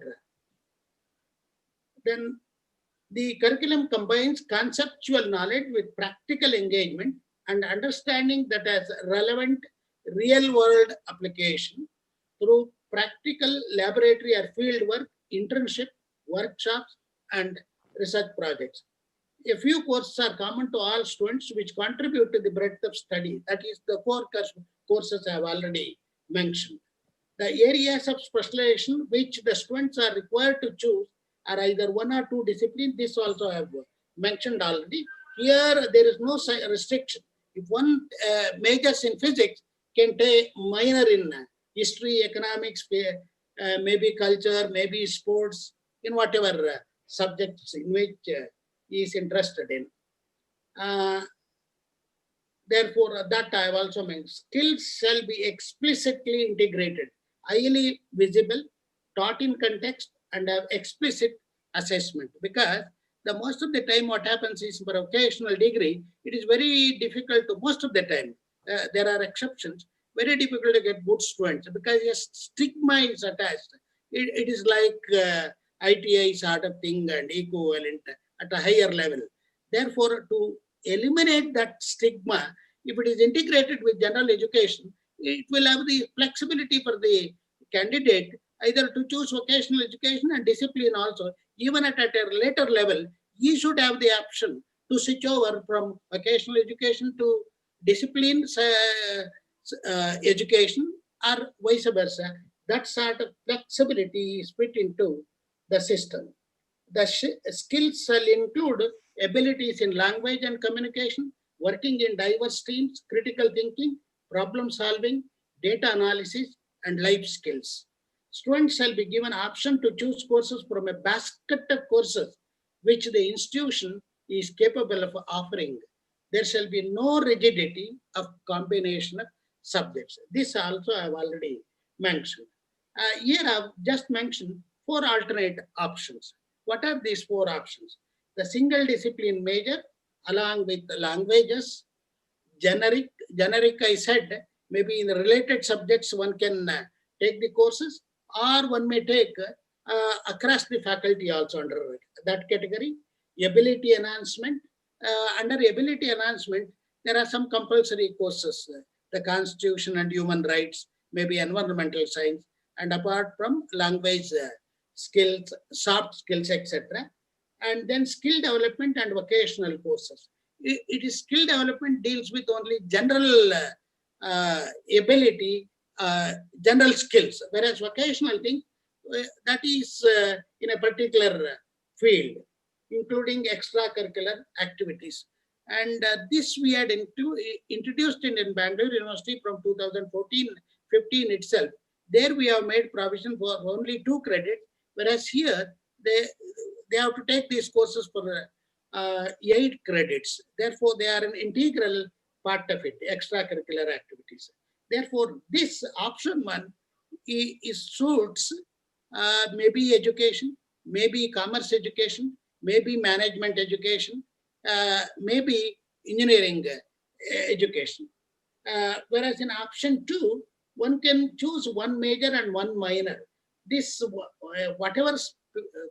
Then the curriculum combines conceptual knowledge with practical engagement and understanding that has relevant real-world application through practical laboratory or field work, internship, workshops, and research projects. A few courses are common to all students which contribute to the breadth of study. That is the core courses I have already mentioned. The areas of specialization which the students are required to choose are either 1 or 2 disciplines. This also I have mentioned already. Here there is no restriction. If one majors in physics can take minor in history, economics, maybe culture, maybe sports, in whatever subjects in which he is interested in. Therefore, that I have also mentioned. Skills shall be explicitly integrated, highly visible, taught in context, and have explicit assessment. Because the most of the time what happens is for vocational degree, it is very difficult to, most of the time, there are exceptions, very difficult to get good students because a stigma is attached. It is like ITI sort of thing and equivalent at a higher level. Therefore, to eliminate that stigma, if it is integrated with general education, it will have the flexibility for the candidate either to choose vocational education and discipline also. Even at a later level, he should have the option to switch over from vocational education to discipline education or vice versa. That sort of flexibility is fit into the system. The skills shall include abilities in language and communication, working in diverse teams, critical thinking, problem solving, data analysis, and life skills. Students shall be given option to choose courses from a basket of courses which the institution is capable of offering. There shall be no rigidity of combination of subjects. This also I have already mentioned. Here I have just mentioned 4 alternate options. What are these 4 options? The single discipline major along with languages, generic I said, maybe in the related subjects one can take the courses, or one may take across the faculty also under that category. Ability enhancement. Under ability enhancement, there are some compulsory courses, the Constitution and Human Rights, maybe environmental science, and apart from language skills, soft skills, etc. And then skill development and vocational courses. It is skill development deals with only general ability, general skills, whereas vocational thing, that is in a particular field, including extracurricular activities. And this we had introduced in Bangalore University from 2014-15 itself. There we have made provision for only 2 credits, whereas here they have to take these courses for 8 credits. Therefore, they are an integral part of it, extracurricular activities. Therefore, this option 1 is suits maybe education, maybe commerce education, maybe management education, maybe engineering education. Whereas in option 2, one can choose one major and one minor. This whatever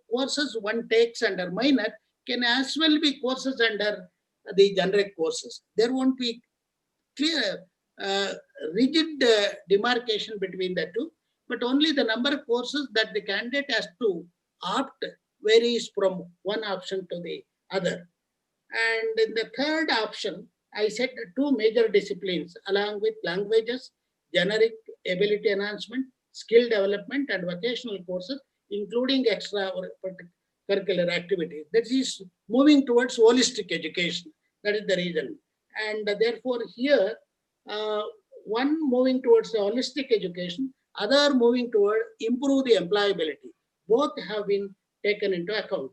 courses one takes under minor can as well be courses under the generic courses. There won't be clear, rigid demarcation between the two, but only the number of courses that the candidate has to opt varies from one option to the other. And in the third option, I set 2 major disciplines along with languages, generic ability enhancement, skill development, and vocational courses, including extracurricular activities. That is moving towards holistic education. That is the reason. And therefore, here, one moving towards the holistic education, other moving toward improve the employability. Both have been taken into account.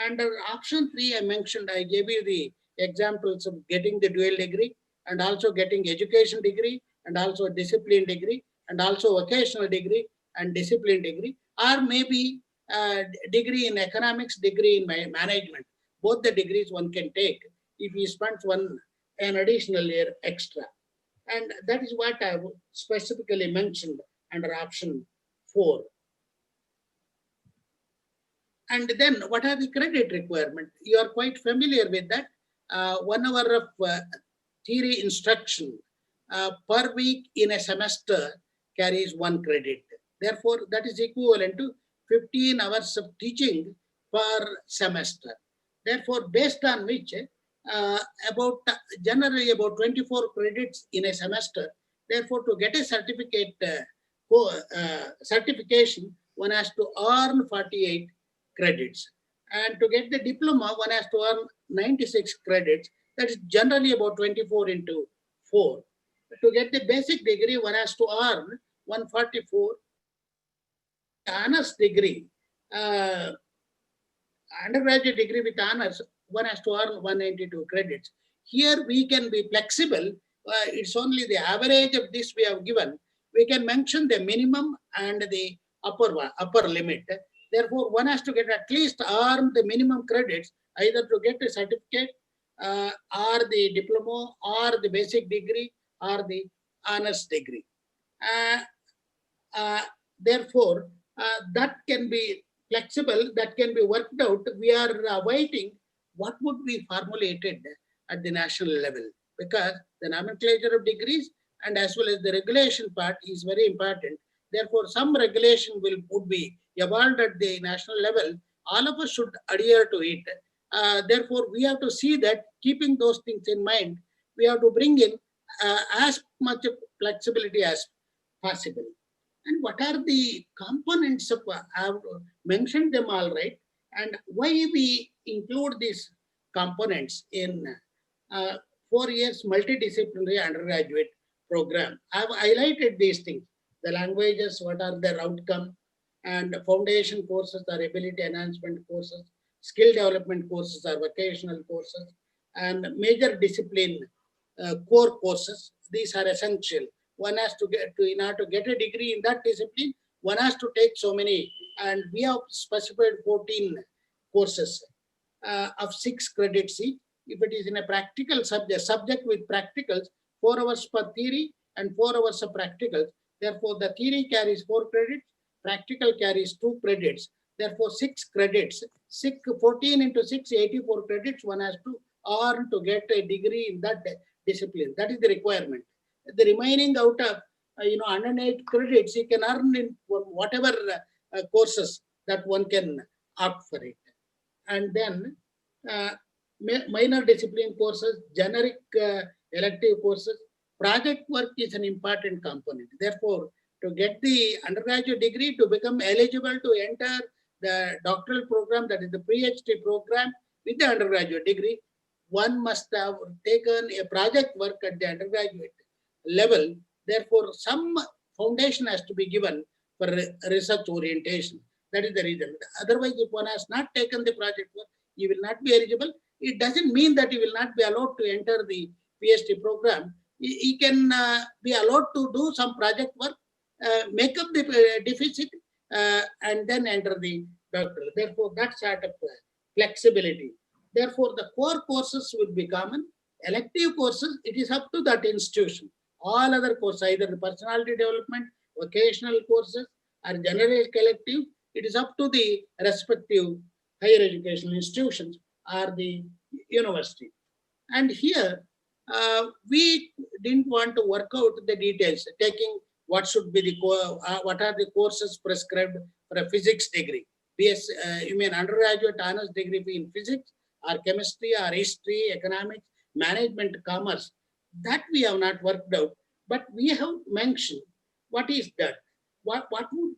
Under option 3, I mentioned, I gave you the examples of getting the dual degree and also getting education degree and also a discipline degree and also vocational degree and discipline degree, or maybe degree in economics, degree in management. Both the degrees one can take if he spends an additional year extra. And that is what I specifically mentioned under option 4. And then what are the credit requirements? You are quite familiar with that. 1 hour of theory instruction per week in a semester carries 1 credit. Therefore, that is equivalent to 15 hours of teaching per semester. Therefore, based on which generally about 24 credits in a semester. Therefore, to get a certification, one has to earn 48 credits. And to get the diploma, one has to earn 96 credits. That is generally about 24 into 4. To get the basic degree, one has to earn 144. Honors degree, undergraduate degree with honors, one has to earn 192 credits. Here we can be flexible. It's only the average of this we have given. We can mention the minimum and the upper limit. Therefore, one has to get at least earn the minimum credits, either to get a certificate or the diploma or the basic degree or the honors degree. Therefore, that can be flexible, that can be worked out. We are awaiting what would be formulated at the national level, because the nomenclature of degrees and as well as the regulation part is very important. Therefore, some regulation would be evolved at the national level. All of us should adhere to it. Therefore, we have to see that, keeping those things in mind, we have to bring in as much flexibility as possible. And what are the components of, I have mentioned them all right, and why we include these components in 4 years multidisciplinary undergraduate program. I have highlighted these things. The languages, what are their outcome, and foundation courses are ability enhancement courses, skill development courses are vocational courses, and major discipline core courses. These are essential. One has to get in order to get a degree in that discipline, one has to take so many, and we have specified 14 courses of 6 credits each. If it is in a practical subject with practicals, 4 hours per theory and 4 hours of practicals. Therefore, the theory carries 4 credits, practical carries 2 credits. Therefore, 6 credits, 14 into 6, 84 credits one has to earn to get a degree in that discipline. That is the requirement. The remaining out of 108 credits, you can earn in whatever courses that one can opt for it. And then minor discipline courses, generic elective courses, project work is an important component. Therefore, to get the undergraduate degree, to become eligible to enter the doctoral program, that is the PhD program with the undergraduate degree, one must have taken a project work at the undergraduate level. Therefore, some foundation has to be given for research orientation. That is the reason. Otherwise, if one has not taken the project work, you will not be eligible. it doesn't mean that he will not be allowed to enter the PhD program. He can be allowed to do some project work, make up the deficit, and then enter the doctoral. Therefore, that sort of flexibility. Therefore, the core courses will be common. Elective courses, it is up to that institution. All other courses, either the personality development, vocational courses, or general collective, it is up to the respective higher educational institutions or the university. And here, we didn't want to work out the details, taking what should be the what are the courses prescribed for a physics degree. BS, you mean undergraduate honors degree in physics or chemistry or history, economics, management, commerce. That we have not worked out, but we have mentioned what is that. What would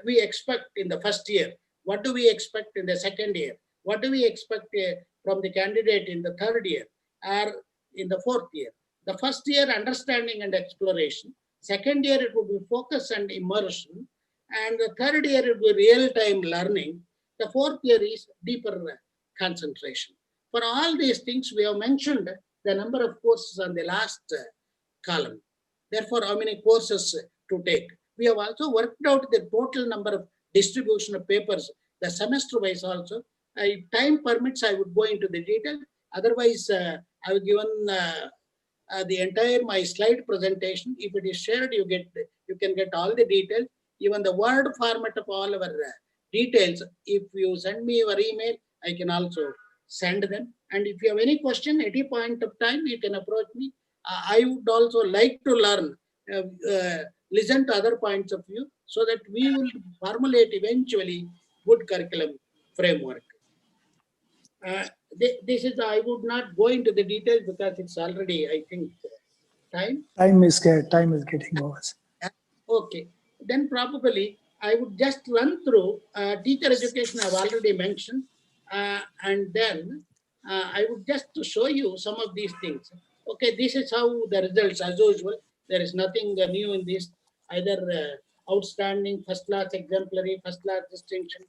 we expect in the first year? What do we expect in the second year? What do we expect from the candidate in the third year or in the fourth year? The first year, understanding and exploration. Second year, it would be focus and immersion. And the third year, it would be real-time learning. The fourth year is deeper concentration. For all these things, we have mentioned the number of courses on the last column. Therefore, how many courses to take. We have also worked out the total number of distribution of papers, the semester-wise also. If time permits, I would go into the detail. Otherwise, I have given the entire my slide presentation. If it is shared, you can get all the details. Even the word format of all our details. If you send me your email, I can also send them. And if you have any question at any point of time, you can approach me. I would also like to learn, listen to other points of view, so that we will formulate eventually good curriculum framework. This is, I would not go into the details because it's already, I think, time. Time is getting over. Okay, then probably I would just run through teacher education I've already mentioned, and then I would just to show you some of these things. Okay, this is how the results as usual. There is nothing new in this, either outstanding, first class exemplary, first class distinction,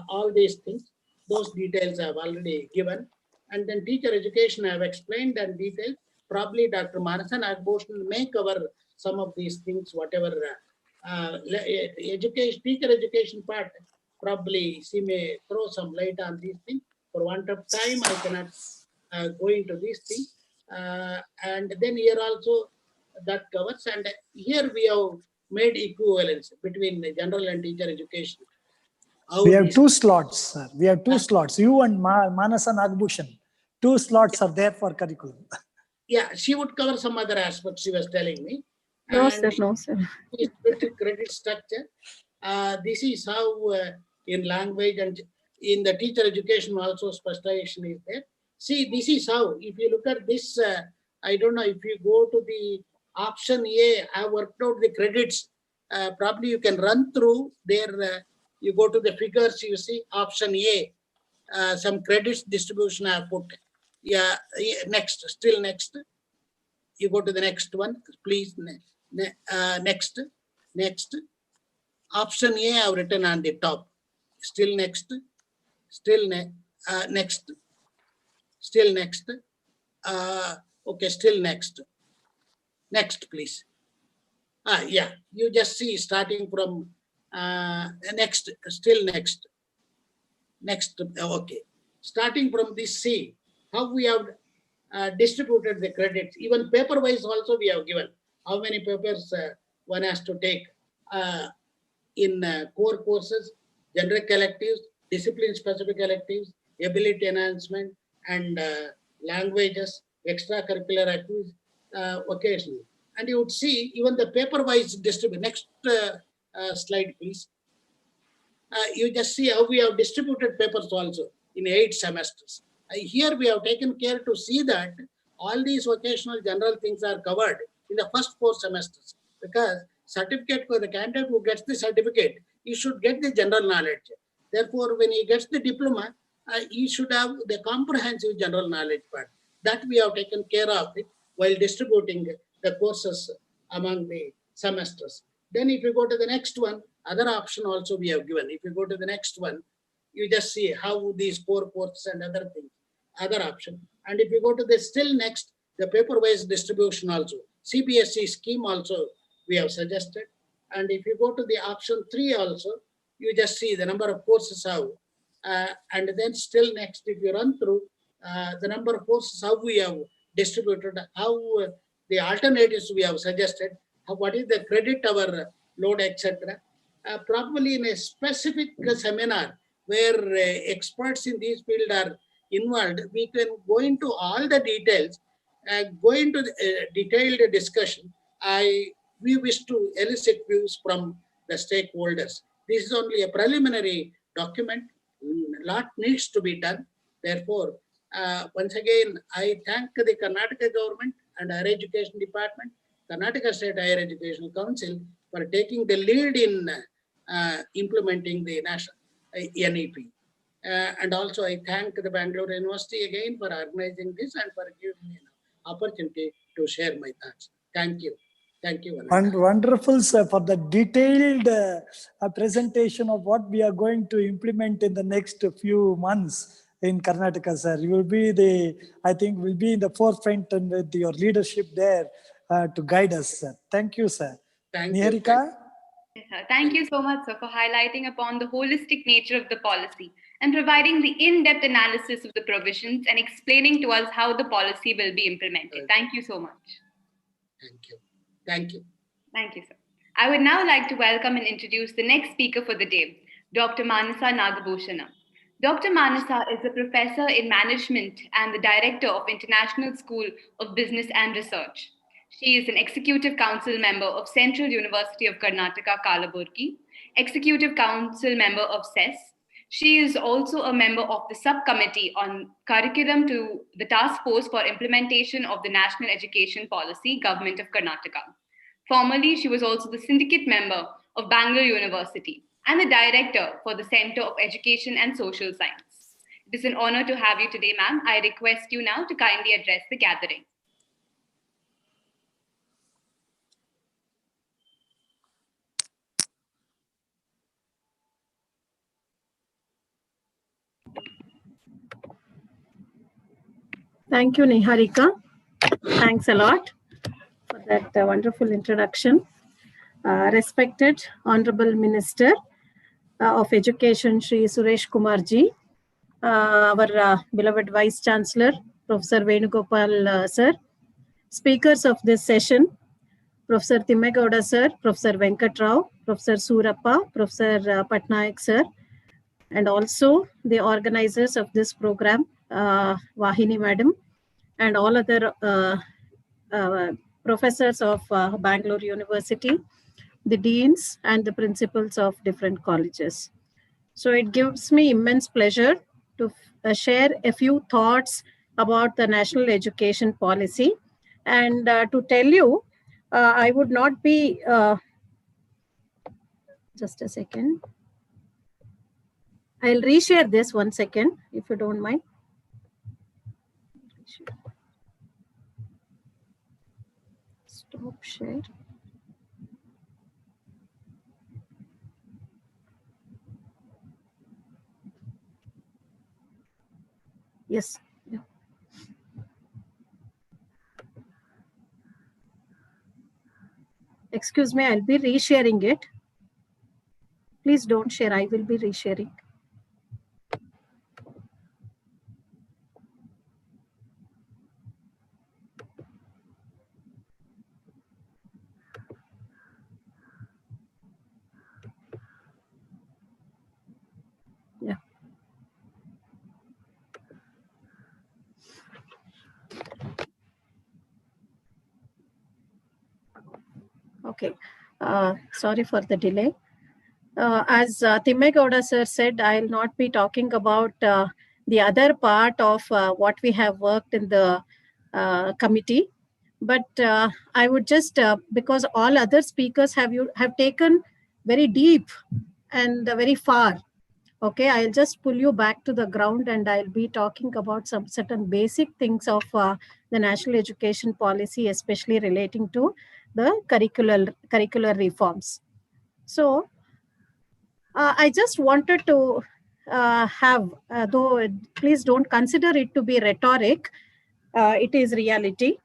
all these things. Those details I've already given. And then teacher education I have explained and detailed. Probably Dr. Manasa Nagabhushan may cover some of these things, whatever teacher education part, probably she may throw some light on these things. For want of time, I cannot go into these things. And then here also that covers, and here we have made equivalence between the general and teacher education. We have two slots, sir. We have two slots. You and Manasa Nagabhushan. Two slots are there for curriculum. Yeah, she would cover some other aspects she was telling me. No, And sir. No, sir. credit structure. This is how in language and in the teacher education also specialization is there. See, this is how, if you look at this, I don't know, if you go to the option A, I worked out the credits. Probably you can run through there. You go to the figures, you see option A, some credits distribution I have put. Yeah, next, still next. You go to the next one, please. Next. Option A I have written on the top. Still next. Still next. Still next. Okay, still next. Next, please. Yeah, you just see starting from next, still next. Next, okay. Starting from this C, how we have distributed the credits. Even paper-wise also we have given how many papers one has to take in core courses, general electives, discipline-specific electives, ability enhancement, and languages, extracurricular activities, occasionally. And you would see even the paper-wise distribution. Next slide, please. You just see how we have distributed papers also in 8 semesters. Here we have taken care to see that all these vocational general things are covered in the first 4 semesters, because certificate for the candidate who gets the certificate, he should get the general knowledge. Therefore, when he gets the diploma, he should have the comprehensive general knowledge part. That we have taken care of it while distributing the courses among the semesters. Then if you go to the next one, other option also we have given. If you go to the next one, you just see how these core courses and other things other option. And if you go to the still next, the paper-wise distribution also, CBSE scheme also we have suggested. And if you go to the option 3 also, you just see the number of courses how, and then still next, if you run through the number of courses how we have distributed, how the alternatives we have suggested, what is the credit hour load, etc. Probably in a specific seminar where experts in this field are involved, we can go into all the details, go into the, detailed discussion. We wish to elicit views from the stakeholders. This is only a preliminary document. A lot needs to be done. Therefore, once again, I thank the Karnataka government and Higher Education Department, Karnataka State Higher Education Council for taking the lead in implementing the national NEP. And also I thank the Bangalore University again for organizing this and for giving me an opportunity to share my thoughts. Thank you. Thank you. Wonderful, sir, for the detailed presentation of what we are going to implement in the next few months in Karnataka, sir. You will be I think will be in the forefront and with your leadership there to guide us, sir. Thank you, sir. Thank Niharika? Yes, sir. Thank you so much, sir, for highlighting upon the holistic nature of the policy and providing the in-depth analysis of the provisions and explaining to us how the policy will be implemented. Thank you so much. Thank you. Thank you. Thank you, sir. I would now like to welcome and introduce the next speaker for the day, Dr. Manasa Nagabhushan. Dr. Manasa is a professor in management and the director of International School of Business and Research. She is an executive council member of Central University of Karnataka, Kalaburgi, executive council member of CES. She is also a member of the subcommittee on curriculum to the task force for implementation of the National Education Policy, Government of Karnataka. Formerly, she was also the syndicate member of Bangalore University and the director for the Center of Education and Social Science. It is an honor to have you today, ma'am. I request you now to kindly address the gathering. Thank you, Niharika. Thanks a lot for that wonderful introduction. Respected Honorable Minister of Education, Shri Suresh Kumarji, our beloved Vice Chancellor, Professor Venugopal Sir, speakers of this session, Professor Thimme Gowda Sir, Professor Venkata Rao, Professor Surappa, Professor Patnaik Sir, and also the organizers of this program, Vahini Madam, and all other professors of Bangalore University, the deans and the principals of different colleges. So it gives me immense pleasure to share a few thoughts about the national education policy. And to tell you, I would not be, just a second. I'll reshare this 1 second, if you don't mind. Stop share. Yes. Yeah. Excuse me, I'll be resharing it. Please don't share. I will be resharing. Yeah. Okay. Sorry for the delay. As Thimme Gowda sir said, I'll not be talking about the other part of what we have worked in the committee, but I would just, because all other speakers have taken very deep and very far. Okay, I'll just pull you back to the ground and I'll be talking about some certain basic things of the national education policy, especially relating to the curricular reforms. So I just wanted to have, though please don't consider it to be rhetoric, it is reality.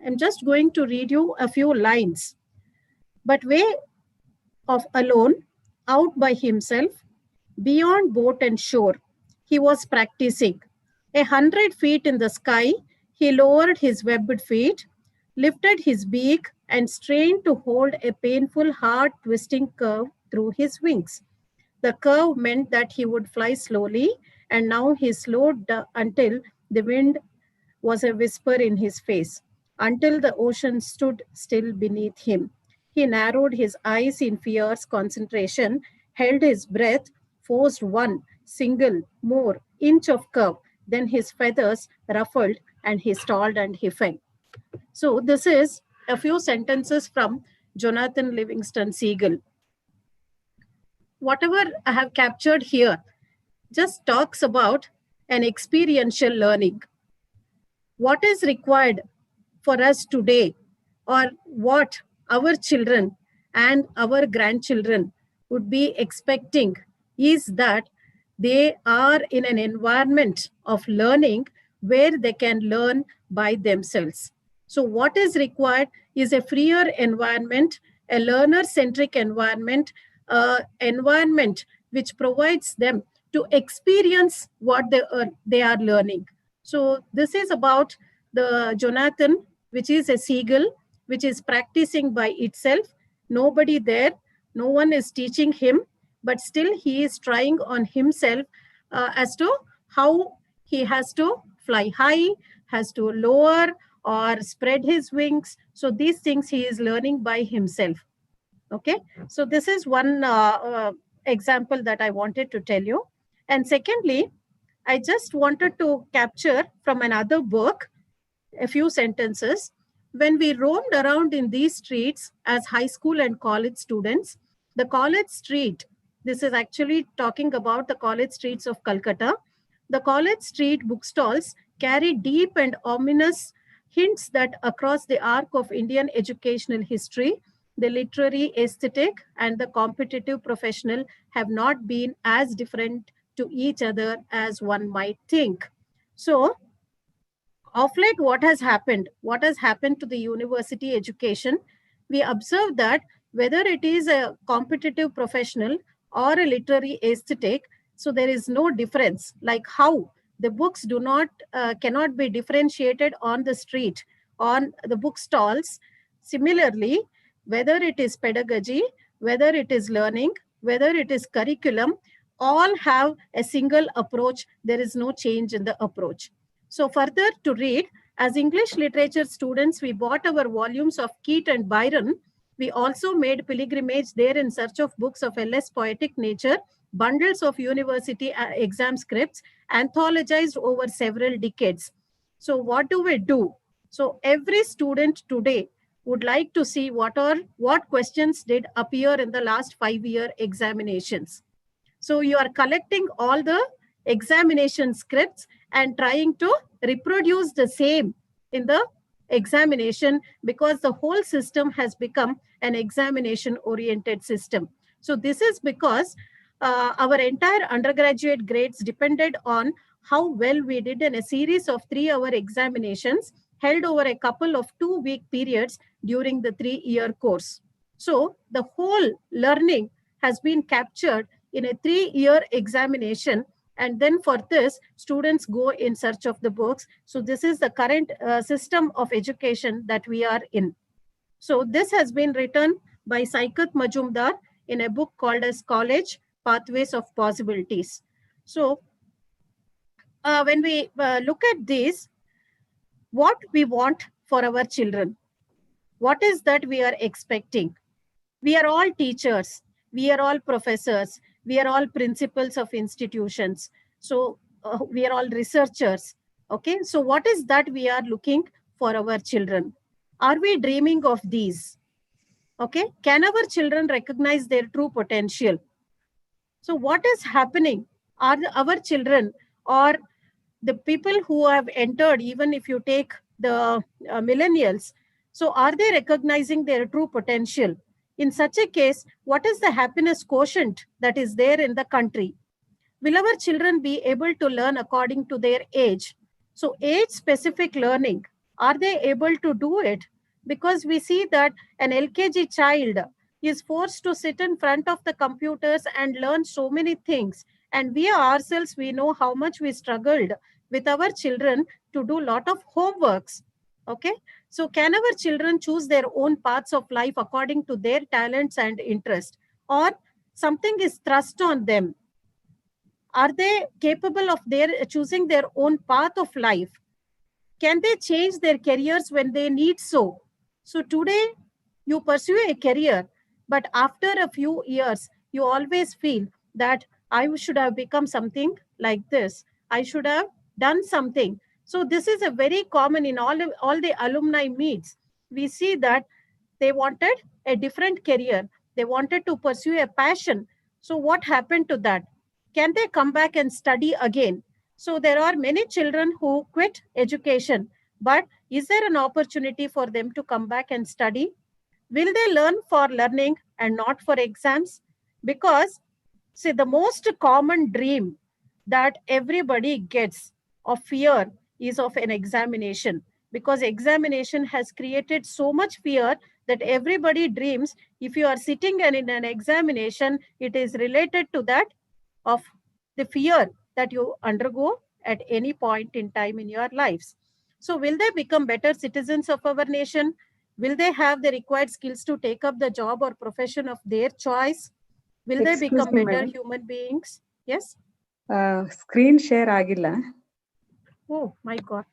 I'm just going to read you a few lines. But way of alone, out by himself, beyond boat and shore, he was practicing. 100 feet in the sky, he lowered his webbed feet, lifted his beak, and strained to hold a painful, hard-twisting curve through his wings. The curve meant that he would fly slowly, and now he slowed until the wind was a whisper in his face, until the ocean stood still beneath him. He narrowed his eyes in fierce concentration, held his breath, forced one single more inch of curve. Then his feathers ruffled and he stalled and he fell. So this is a few sentences from Jonathan Livingston Seagull. Whatever I have captured here just talks about an experiential learning. What is required for us today, or what our children and our grandchildren would be expecting, is that they are in an environment of learning where they can learn by themselves. So what is required is a freer environment, a learner-centric environment, environment which provides them to experience what they are learning. So this is about the Jonathan, which is a seagull, which is practicing by itself. Nobody there, no one is teaching him, but still he is trying on himself as to how he has to fly high, has to lower or spread his wings. So these things he is learning by himself. Okay, so this is one example that I wanted to tell you. And secondly, I just wanted to capture from another book a few sentences. When we roamed around in these streets as high school and college students, the college street, this is actually talking about the college streets of Calcutta, the college street bookstalls carry deep and ominous hints that across the arc of Indian educational history, the literary aesthetic and the competitive professional have not been as different to each other as one might think. So, of late, what has happened? What has happened to the university education? We observe that whether it is a competitive professional or a literary aesthetic, so there is no difference. Like how the books cannot be differentiated on the street, on the bookstalls. Similarly, whether it is pedagogy, whether it is learning, whether it is curriculum, all have a single approach. There is no change in the approach. So further to read, as English literature students, we bought our volumes of Keats and Byron. We also made pilgrimage there in search of books of a less poetic nature, bundles of university exam scripts, anthologized over several decades. So what do we do? So every student today would like to see what questions did appear in the last 5-year examinations. So you are collecting all the examination scripts and trying to reproduce the same in the examination, because the whole system has become an examination oriented system. So this is because our entire undergraduate grades depended on how well we did in a series of 3-hour examinations held over a couple of 2-week periods during the 3-year course. So the whole learning has been captured in a 3-year examination, and then for this, students go in search of the books. So this is the current system of education that we are in. So this has been written by Saikat Majumdar in a book called as College, Pathways of Possibilities. So when we look at this, what we want for our children, what is that we are expecting? We are all teachers, we are all professors, we are all principals of institutions. So we are all researchers. Okay, so what is that we are looking for our children? Are we dreaming of these? Okay, can our children recognize their true potential? So what is happening? Are our children or the people who have entered, even if you take the millennials, so are they recognizing their true potential? In such a case, what is the happiness quotient that is there in the country? Will our children be able to learn according to their age? So age-specific learning, are they able to do it? Because we see that an LKG child is forced to sit in front of the computers and learn so many things. And we ourselves, we know how much we struggled with our children to do a lot of homeworks. Okay, so can our children choose their own paths of life according to their talents and interest, or something is thrust on them? Are they capable of their choosing their own path of life? Can they change their careers when they need so? So today you pursue a career, but after a few years, you always feel that I should have become something like this. I should have done something. So this is a very common in all the alumni meets. We see that they wanted a different career. They wanted to pursue a passion. So what happened to that? Can they come back and study again? So there are many children who quit education, but is there an opportunity for them to come back and study? Will they learn for learning and not for exams? Because, see, the most common dream that everybody gets of fear is of an examination, because examination has created so much fear that everybody dreams if you are sitting and in an examination, it is related to that of the fear that you undergo at any point in time in your lives. So will they become better citizens of our nation? Will they have the required skills to take up the job or profession of their choice? Will they Excuse become me, better madam. human beings? Yes? Screen share ಆಗಿಲ್ಲ. Oh my God.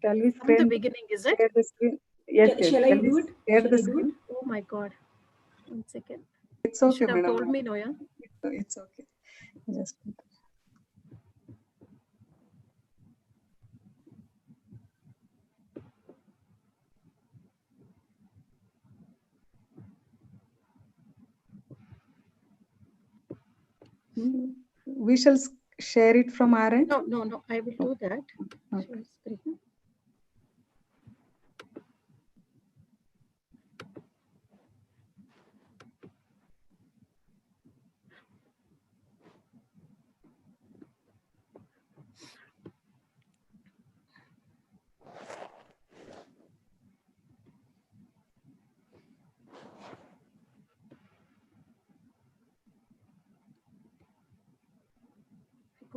Shall we From the beginning, is it? share the screen? Yes, yes. Shall I do it? Share Shall the I do screen. it? Oh my God. 1 second. It's You okay, should have madam. told me, no, yeah? It's okay. Just we shall share it from our end. No. I will do that. Okay. Share screen.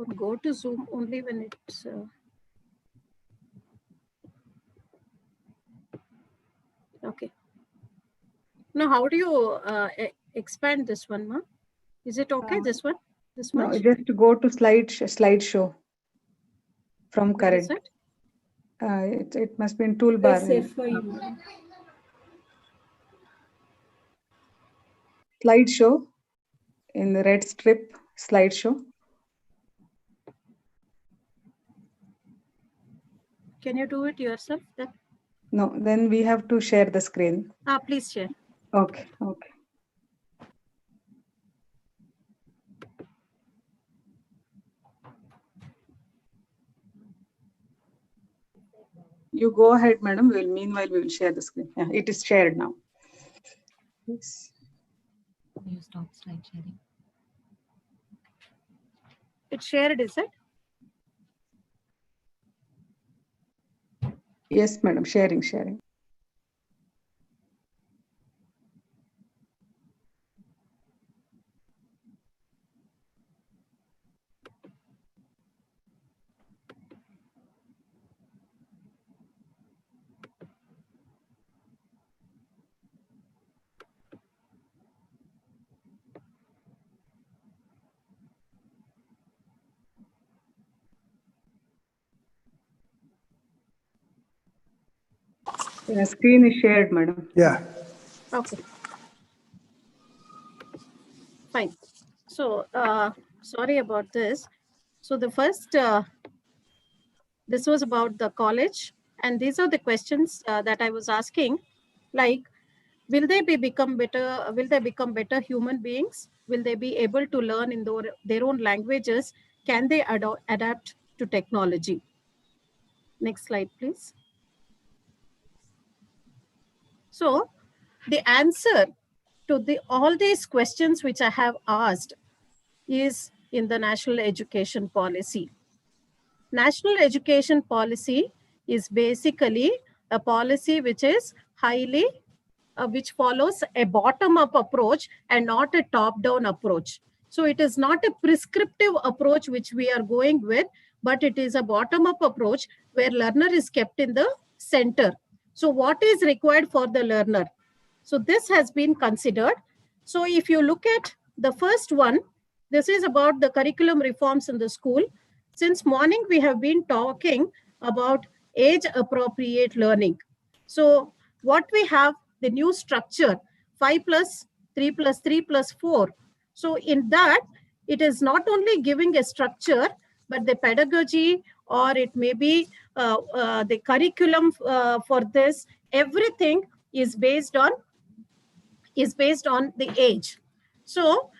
I could go to Zoom only when it's okay. Now, how do you expand this one, ma? Is it okay? This one? This No, much? just go to slideshow from Where is current. it? It must be in toolbar. Press F5. Slideshow in the red strip. Slideshow. Can you do it yourself then? No, then we have to share the screen. Please share. Okay. You go ahead, madam. Meanwhile, we will share the screen. Yeah, it is shared now. Yes. You stop slide sharing. It's shared, is it? Yes, madam. Sharing. The screen is shared, madam. Yeah. Okay. Fine. So, sorry about this. So the first, this was about the college. And these are the questions that I was asking, like, will they become better human beings? Will they be able to learn in their own languages? Can they adapt to technology? Next slide, please. So the answer to all these questions which I have asked is in the national education policy. National education policy is basically a policy which is highly, which follows a bottom-up approach and not a top-down approach. So it is not a prescriptive approach which we are going with, but it is a bottom-up approach where learner is kept in the center. So what is required for the learner? So this has been considered. So if you look at the first one, this is about the curriculum reforms in the school. Since morning, we have been talking about age-appropriate learning. So what we have, the new structure, 5 plus 3 plus 3 plus 4. So in that, it is not only giving a structure, but the pedagogy, or it may be the curriculum for this, everything is based on the age. So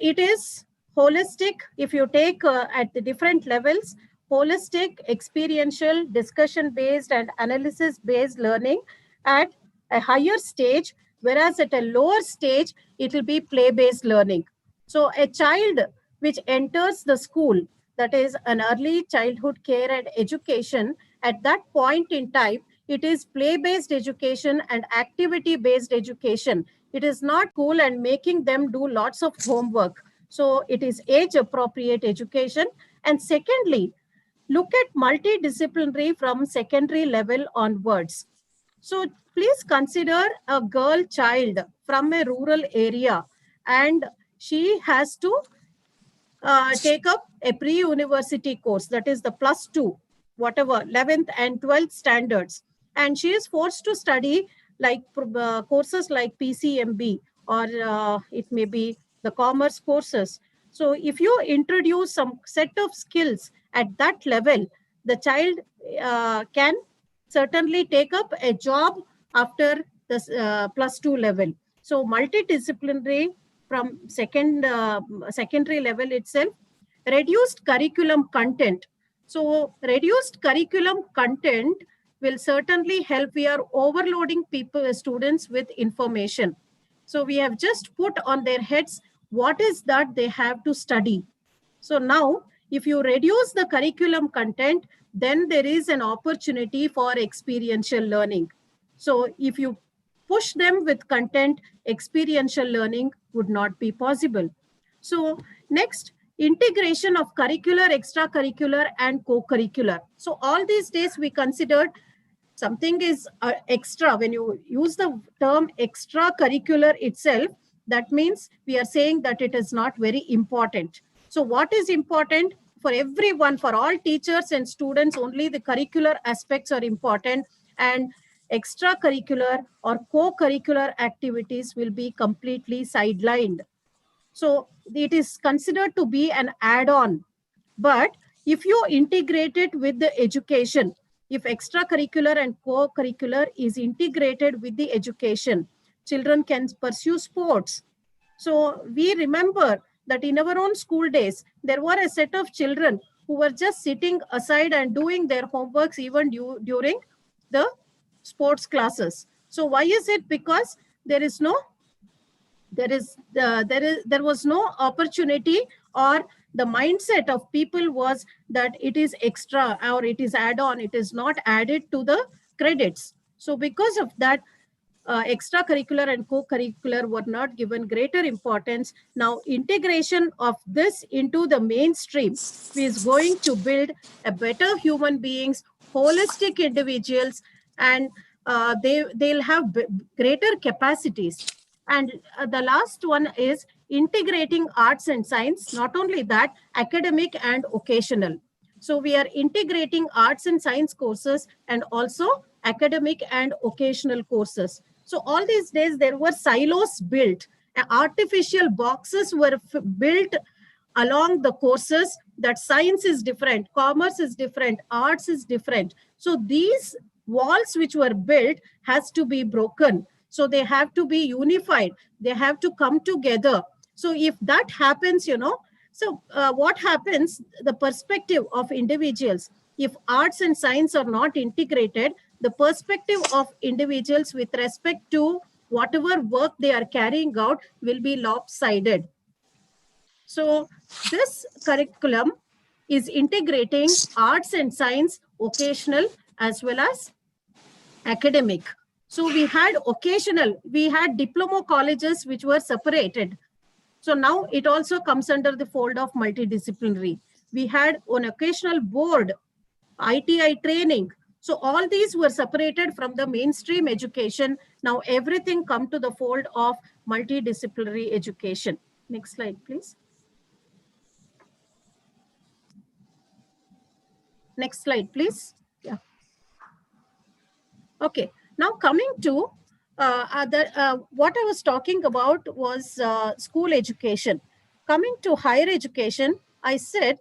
it is holistic. If you take at the different levels, holistic, experiential, discussion-based and analysis-based learning at a higher stage, whereas at a lower stage, it will be play-based learning. So a child which enters the school, that is an early childhood care and education, at that point in time, it is play-based education and activity-based education. It is not cool and making them do lots of homework. So it is age-appropriate education. And secondly, look at multidisciplinary from secondary level onwards. So please consider a girl child from a rural area, and she has to take up a pre-university course, that is the +2, whatever, 11th and 12th standards. And she is forced to study like courses like PCMB, or it may be the commerce courses. So if you introduce some set of skills at that level, the child can certainly take up a job after the +2 level. So multidisciplinary from secondary level itself. Reduced curriculum content. So reduced curriculum content will certainly help. We are overloading students with information. So we have just put on their heads what is that they have to study. So now, if you reduce the curriculum content, then there is an opportunity for experiential learning. So if you push them with content, experiential learning would not be possible. So next, integration of curricular, extracurricular, and co-curricular. So all these days we considered something is extra. When you use the term extracurricular itself, that means we are saying that it is not very important. So what is important for everyone, for all teachers and students, only the curricular aspects are important, and extracurricular or co-curricular activities will be completely sidelined. So it is considered to be an add-on. But if you integrate it with the education, if extracurricular and co-curricular is integrated with the education, children can pursue sports. So we remember that in our own school days, there were a set of children who were just sitting aside and doing their homeworks even during the sports classes. So why is it? Because there was no opportunity, or the mindset of people was that it is extra or it is add-on, it is not added to the credits. So because of that, extracurricular and co-curricular were not given greater importance. Now integration of this into the mainstream is going to build a better human beings, holistic individuals, and they'll have greater capacities. And the last one is integrating arts and science. Not only that, academic and occasional. So we are integrating arts and science courses and also academic and occasional courses. So all these days there were silos built, artificial boxes were built along the courses, that science is different, commerce is different, arts is different. So these walls which were built has to be broken. So they have to be unified. They have to come together. So if that happens, so what happens, the perspective of individuals, if arts and science are not integrated, the perspective of individuals with respect to whatever work they are carrying out will be lopsided. So this curriculum is integrating arts and science, vocational as well as academic. So we had occasional, we had diploma colleges which were separated. So now it also comes under the fold of multidisciplinary. We had an occasional board, ITI training. So all these were separated from the mainstream education. Now everything come to the fold of multidisciplinary education. Next slide, please. Next slide, please. Yeah. Okay. Now coming to what I was talking about was school education. Coming to higher education, I said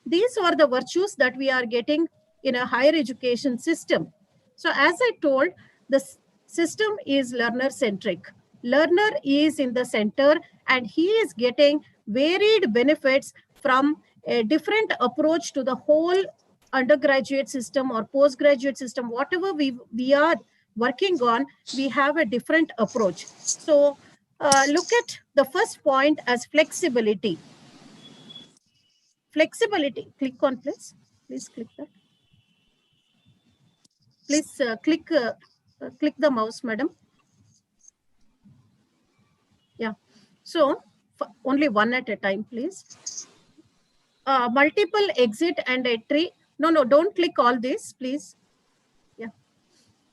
these are the virtues that we are getting in a higher education system. So as I told, the system is learner-centric. Learner is in the center and he is getting varied benefits from a different approach to the whole undergraduate system or postgraduate system, whatever we are working on, we have a different approach. So look at the first point as flexibility. Flexibility, click on please. Please click that. Please click the mouse, madam. Yeah. So only one at a time, please. Multiple exit and entry. No, don't click all this, please. Yeah.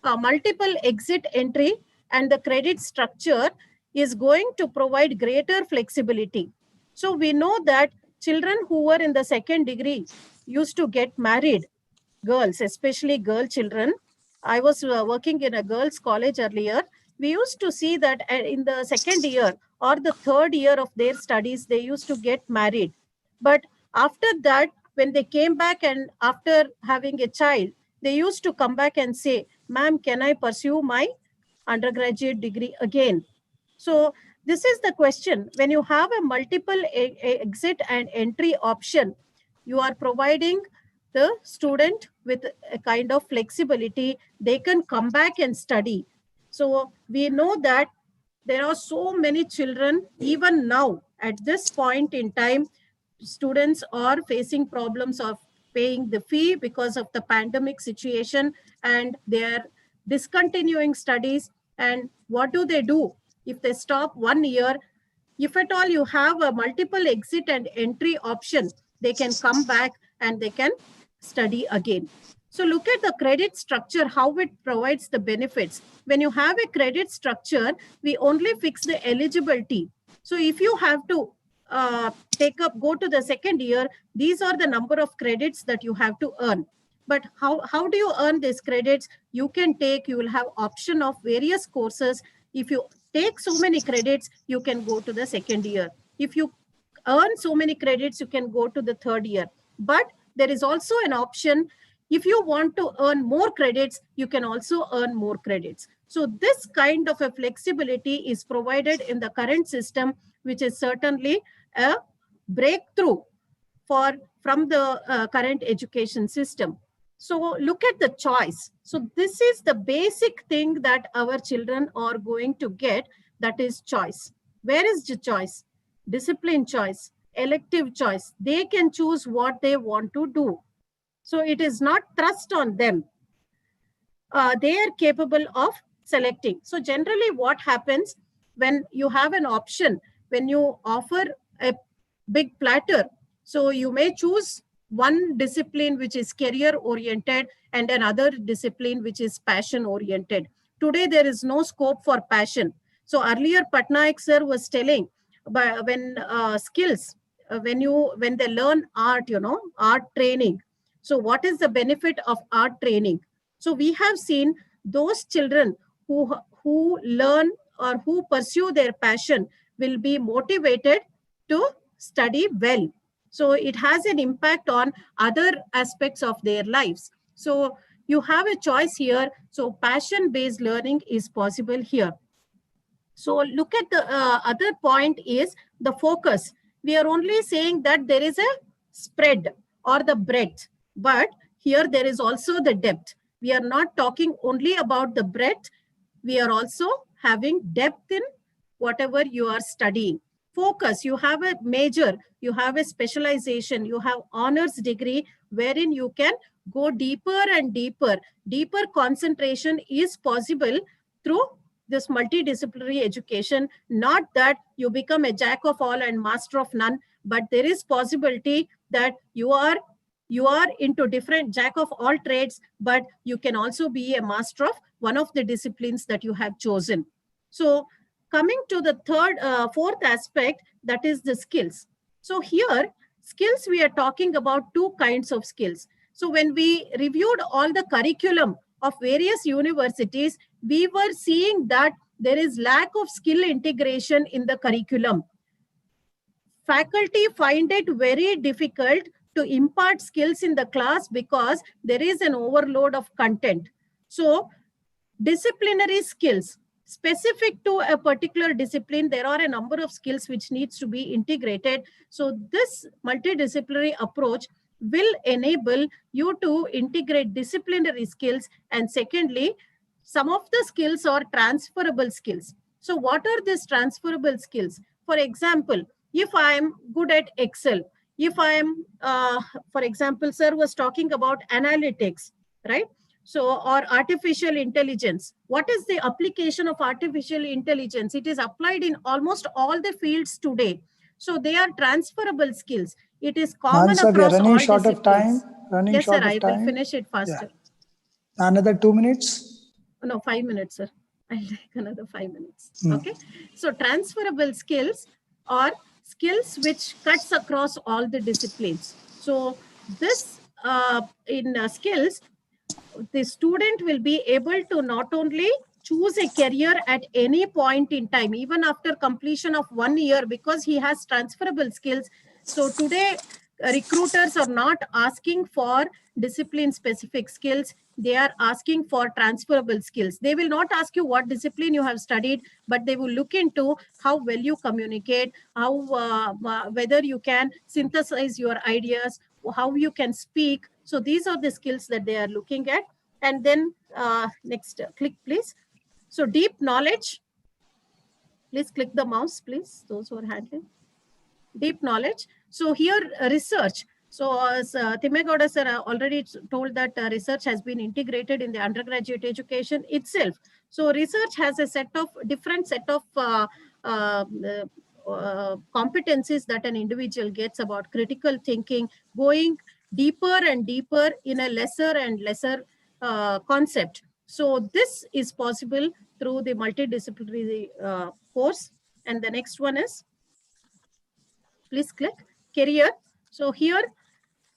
Multiple exit entry and the credit structure is going to provide greater flexibility. So we know that children who were in the second degree used to get married, girls, especially girl children. I was working in a girls' college earlier. We used to see that in the second year or the third year of their studies, they used to get married. But after that, when they came back and after having a child, they used to come back and say, ma'am, can I pursue my undergraduate degree again? So this is the question. When you have a multiple exit and entry option, you are providing the student with a kind of flexibility. They can come back and study. So we know that there are so many children, even now at this point in time, students are facing problems of paying the fee because of the pandemic situation and they are discontinuing studies. And what do? If they stop 1 year, if at all you have a multiple exit and entry option, they can come back and they can study again. So look at the credit structure, how it provides the benefits. When you have a credit structure, we only fix the eligibility. So if you have to go to the second year, these are the number of credits that you have to earn. But how do you earn these credits? You will have option of various courses. If you take so many credits, you can go to the second year. If you earn so many credits, you can go to the third year. But there is also an option. If you want to earn more credits, you can also earn more credits. So this kind of a flexibility is provided in the current system, which is certainly a breakthrough from the current education system. So look at the choice. So this is the basic thing that our children are going to get, that is choice. Where is the choice? Discipline choice, elective choice. They can choose what they want to do. So it is not thrust on them. They are capable of selecting. So generally what happens when you have an option, when you offer a big platter, so you may choose one discipline which is career oriented and another discipline which is passion oriented. Today there is no scope for passion. So earlier Patnaik sir was telling, when skills, when they learn art, art training. So what is the benefit of art training? So we have seen those children who learn or who pursue their passion will be motivated to study well. So it has an impact on other aspects of their lives. So you have a choice here. So passion-based learning is possible here. So look at the other point is the focus. We are only saying that there is a spread or the breadth, but here there is also the depth. We are not talking only about the breadth. We are also having depth in whatever you are studying. Focus, you have a major, you have a specialization, you have honors degree wherein you can go deeper and deeper. Deeper concentration is possible through this multidisciplinary education. Not that you become a jack of all and master of none, but there is possibility that you are into different jack of all trades, but you can also be a master of one of the disciplines that you have chosen. So coming to the fourth aspect, that is the skills. So here, skills, we are talking about two kinds of skills. So when we reviewed all the curriculum of various universities, we were seeing that there is lack of skill integration in the curriculum. Faculty find it very difficult to impart skills in the class because there is an overload of content. So disciplinary skills specific to a particular discipline, there are a number of skills which needs to be integrated. So this multidisciplinary approach will enable you to integrate disciplinary skills. And secondly, some of the skills are transferable skills. So what are these transferable skills? For example, if I am good at Excel, if I am, for example, sir was talking about analytics, right? So, or artificial intelligence. What is the application of artificial intelligence? It is applied in almost all the fields today. So they are transferable skills. It is common Manasa, we are across running all short disciplines. of time. Yes, sir, I will finish it faster. Yeah. Another 2 minutes? No, 5 minutes, sir. I'll take another 5 minutes. Okay. So transferable skills are skills which cuts across all the disciplines. So this skills, the student will be able to not only choose a career at any point in time, even after completion of 1 year, because he has transferable skills. So today, recruiters are not asking for discipline specific skills. They are asking for transferable skills. They will not ask you what discipline you have studied, but they will look into how well you communicate, how whether you can synthesize your ideas, how you can speak. So these are the skills that they are looking at. And then next, click please. So deep knowledge, please click the mouse, please, those who are handling. Deep knowledge. So here research. So as Thimme Gowda sir already told that research has been integrated in the undergraduate education itself. So research has a different set of competencies that an individual gets about critical thinking, going deeper and deeper in a lesser and lesser concept. So this is possible through the multidisciplinary course. And the next one is, please click career. So here,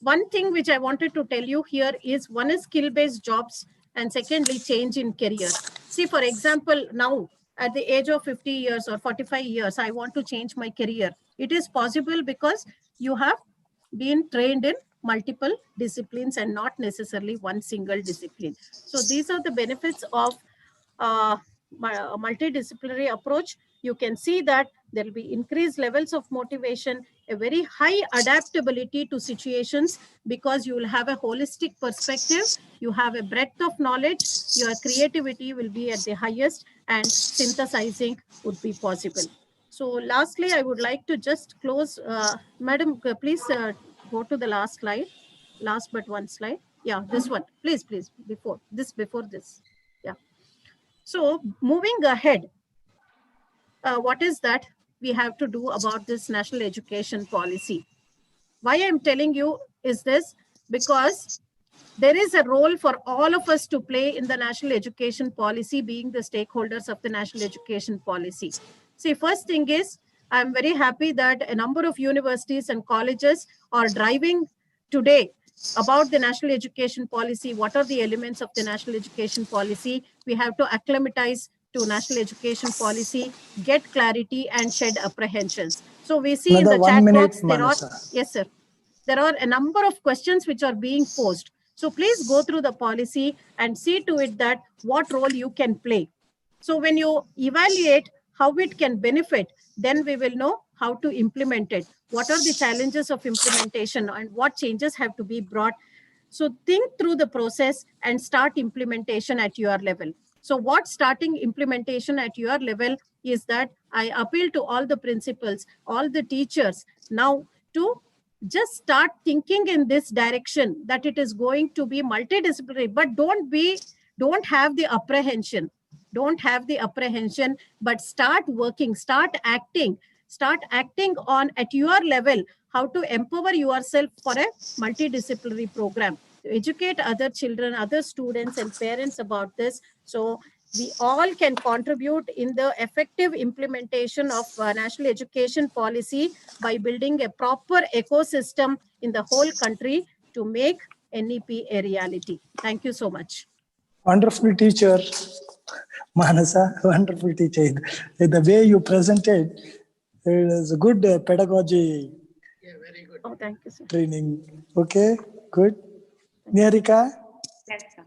one thing which I wanted to tell you here is, one is skill-based jobs, and secondly, change in career. See, for example, now at the age of 50 years or 45 years, I want to change my career. It is possible because you have been trained in multiple disciplines and not necessarily one single discipline. So these are the benefits of multidisciplinary approach. You can see that there will be increased levels of motivation, a very high adaptability to situations, because you will have a holistic perspective, you have a breadth of knowledge, your creativity will be at the highest, and synthesizing would be possible. So lastly, I would like to just close. Madam, please go to the last slide. Last but one slide. Yeah, this one. Please, before this. Yeah. So moving ahead, what is that we have to do about this national education policy? Why I'm telling you is this, because there is a role for all of us to play in the national education policy, being the stakeholders of the national education policy. See, first thing is, I'm very happy that a number of universities and colleges are driving today about the national education policy. What are the elements of the national education policy? We have to acclimatize to national education policy, get clarity, and shed apprehensions. So we see Another in the 1 chat minute, box, there are, Manasa. yes, sir. There are a number of questions which are being posed. So please go through the policy and see to it that what role you can play. So when you evaluate how it can benefit, then we will know how to implement it. What are the challenges of implementation and what changes have to be brought? So think through the process and start implementation at your level. So what starting implementation at your level is that I appeal to all the principals, all the teachers now to just start thinking in this direction that it is going to be multidisciplinary, but don't have the apprehension. Don't have the apprehension, but start working, start acting on at your level how to empower yourself for a multidisciplinary program, to educate other children, other students and parents about this. So we all can contribute in the effective implementation of national education policy by building a proper ecosystem in the whole country to make NEP a reality. Thank you so much. Wonderful teacher, Manasa, wonderful teacher. The way you presented, it is a good pedagogy Oh, thank you, sir. training. Okay, good. Niharika? Yes, sir.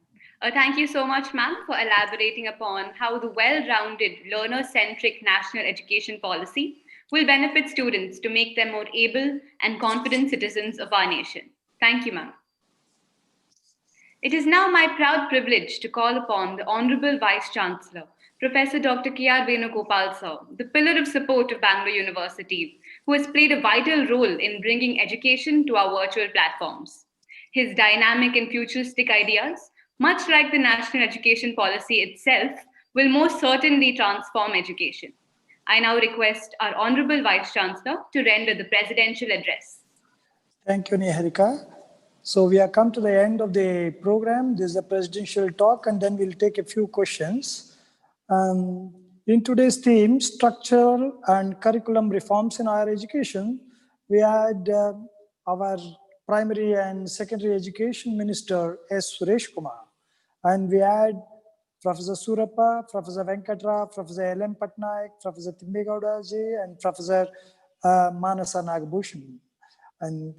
Thank you so much, ma'am, for elaborating upon how the well-rounded, learner-centric national education policy will benefit students to make them more able and confident citizens of our nation. Thank you, ma'am. It is now my proud privilege to call upon the Honorable Vice-Chancellor, Professor Dr. K.R. Venugopal sir, the pillar of support of Bangalore University, who has played a vital role in bringing education to our virtual platforms. His dynamic and futuristic ideas, much like the national education policy itself, will most certainly transform education. I now request our Honorable Vice-Chancellor to render the presidential address. Thank you, Niharika. So we have come to the end of the program. This is a presidential talk, and then we'll take a few questions. In today's theme, structure and curriculum reforms in higher education, we had our primary and secondary education minister, S. Suresh Kumar, and we had Professor Surappa, Professor Venkata Rao, Professor L.M. Patnaik, Professor Thimme Gowda and Professor Manasa Nagabhushan. And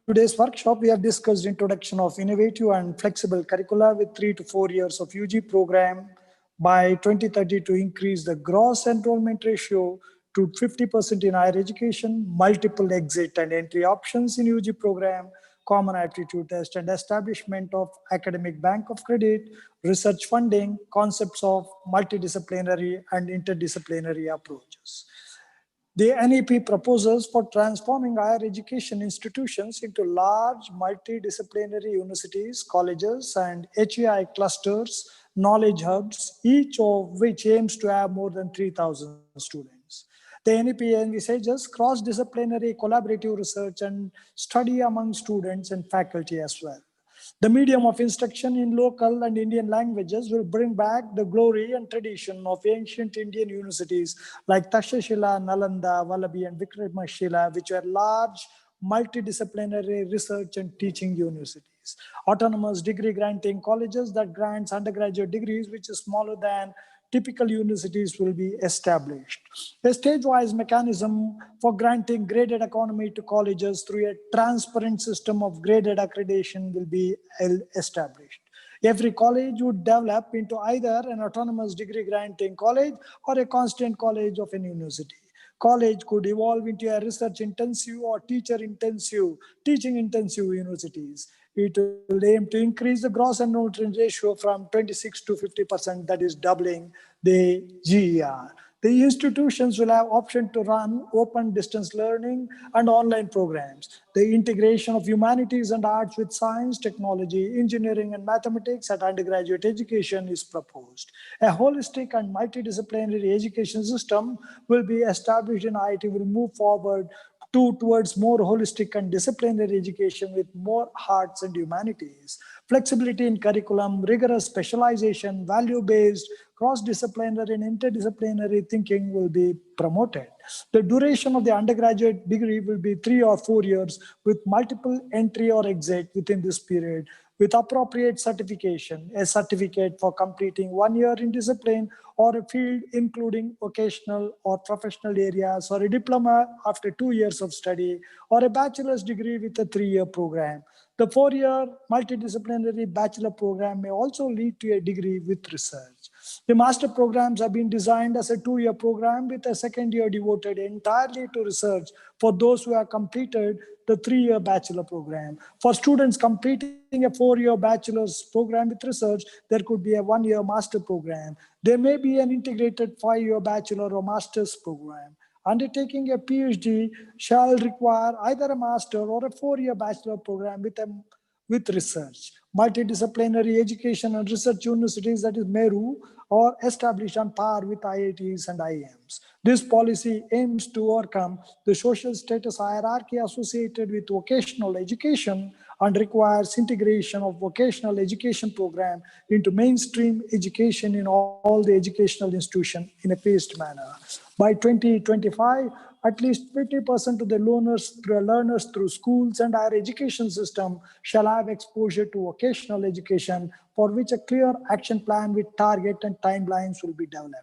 today's workshop, we have discussed introduction of innovative and flexible curricula with 3 to 4 years of UG program by 2030 to increase the gross enrollment ratio to 50% in higher education, multiple exit and entry options in UG program, common aptitude test, and establishment of academic bank of credit, research funding, concepts of multidisciplinary and interdisciplinary approaches. The NEP proposes for transforming higher education institutions into large multidisciplinary universities, colleges, and HEI clusters, knowledge hubs, each of which aims to have more than 3,000 students. The NEP envisages cross-disciplinary collaborative research and study among students and faculty as well. The medium of instruction in local and Indian languages will bring back the glory and tradition of ancient Indian universities like Takshashila, Nalanda, Vallabhi, and Vikramashila, which were large multidisciplinary research and teaching universities. Autonomous degree granting colleges that grants undergraduate degrees, which is smaller than typical universities, will be established. A stage-wise mechanism for granting graded economy to colleges through a transparent system of graded accreditation will be established. Every college would develop into either an autonomous degree granting college or a constant college of an university. College could evolve into a research intensive or teaching intensive universities. It will aim to increase the gross enrollment ratio from 26 to 50%, that is doubling the GER. The institutions will have option to run open distance learning and online programs. The integration of humanities and arts with science, technology, engineering, and mathematics at undergraduate education is proposed. A holistic and multidisciplinary education system will be established in IIT, will move forward towards more holistic and disciplinary education with more arts and humanities. Flexibility in curriculum, rigorous specialization, value-based, cross-disciplinary and interdisciplinary thinking will be promoted. The duration of the undergraduate degree will be 3 or 4 years with multiple entry or exit within this period, with appropriate certification, a certificate for completing 1 year in discipline or a field including vocational or professional areas, or a diploma after 2 years of study, or a bachelor's degree with a 3-year program. The 4-year multidisciplinary bachelor program may also lead to a degree with research. The master programs have been designed as a 2-year program with a second year devoted entirely to research for those who have completed the 3-year bachelor program. For students completing a 4-year bachelor's program with research, there could be a 1-year master program. There may be an integrated 5-year bachelor or master's program. Undertaking a PhD shall require either a master or a 4-year bachelor program with research. Multidisciplinary education and research universities, that is MERU, are established on par with IITs and IIMs. This policy aims to overcome the social status hierarchy associated with vocational education and requires integration of vocational education program into mainstream education in all the educational institutions in a phased manner. By 2025, at least 50% of the learners through schools and higher education system shall have exposure to vocational education, for which a clear action plan with target and timelines will be developed.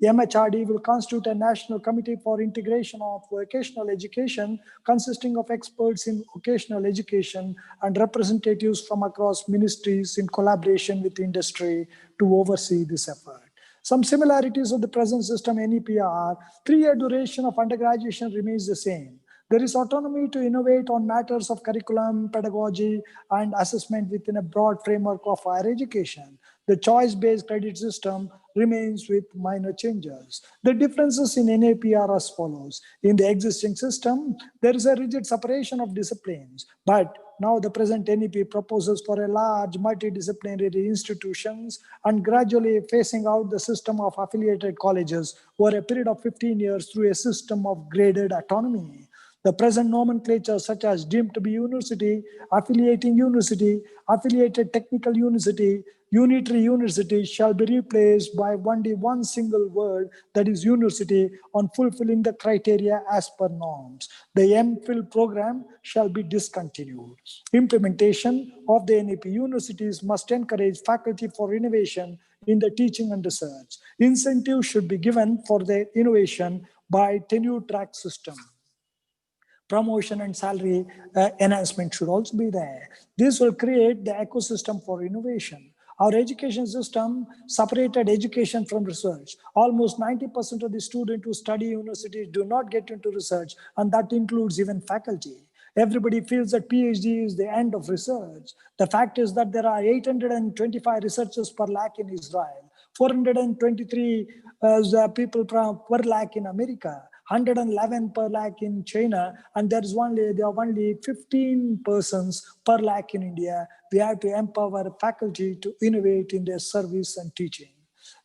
MHRD will constitute a national committee for integration of vocational education consisting of experts in vocational education and representatives from across ministries in collaboration with industry to oversee this effort. Some similarities of the present system NEP are 3-year duration of undergraduation remains the same. There is autonomy to innovate on matters of curriculum, pedagogy, and assessment within a broad framework of higher education. The choice-based credit system remains with minor changes. The differences in NEP are as follows. In the existing system, there is a rigid separation of disciplines, but now the present NEP proposes for a large multidisciplinary institutions and gradually phasing out the system of affiliated colleges over a period of 15 years through a system of graded autonomy. The present nomenclature such as deemed to be university, affiliating university, affiliated technical university, unitary university shall be replaced by only one single word, that is university, on fulfilling the criteria as per norms. The MPhil program shall be discontinued. Implementation of the NEP universities must encourage faculty for innovation in the teaching and research. Incentives should be given for their innovation by tenure track system. Promotion and salary enhancement should also be there. This will create the ecosystem for innovation. Our education system separated education from research. Almost 90% of the students who study universities do not get into research, and that includes even faculty. Everybody feels that PhD is the end of research. The fact is that there are 825 researchers per lakh in Israel, 423 people per lakh in America, 111 per lakh in China, and there are only 15 persons per lakh in India. We have to empower faculty to innovate in their service and teaching.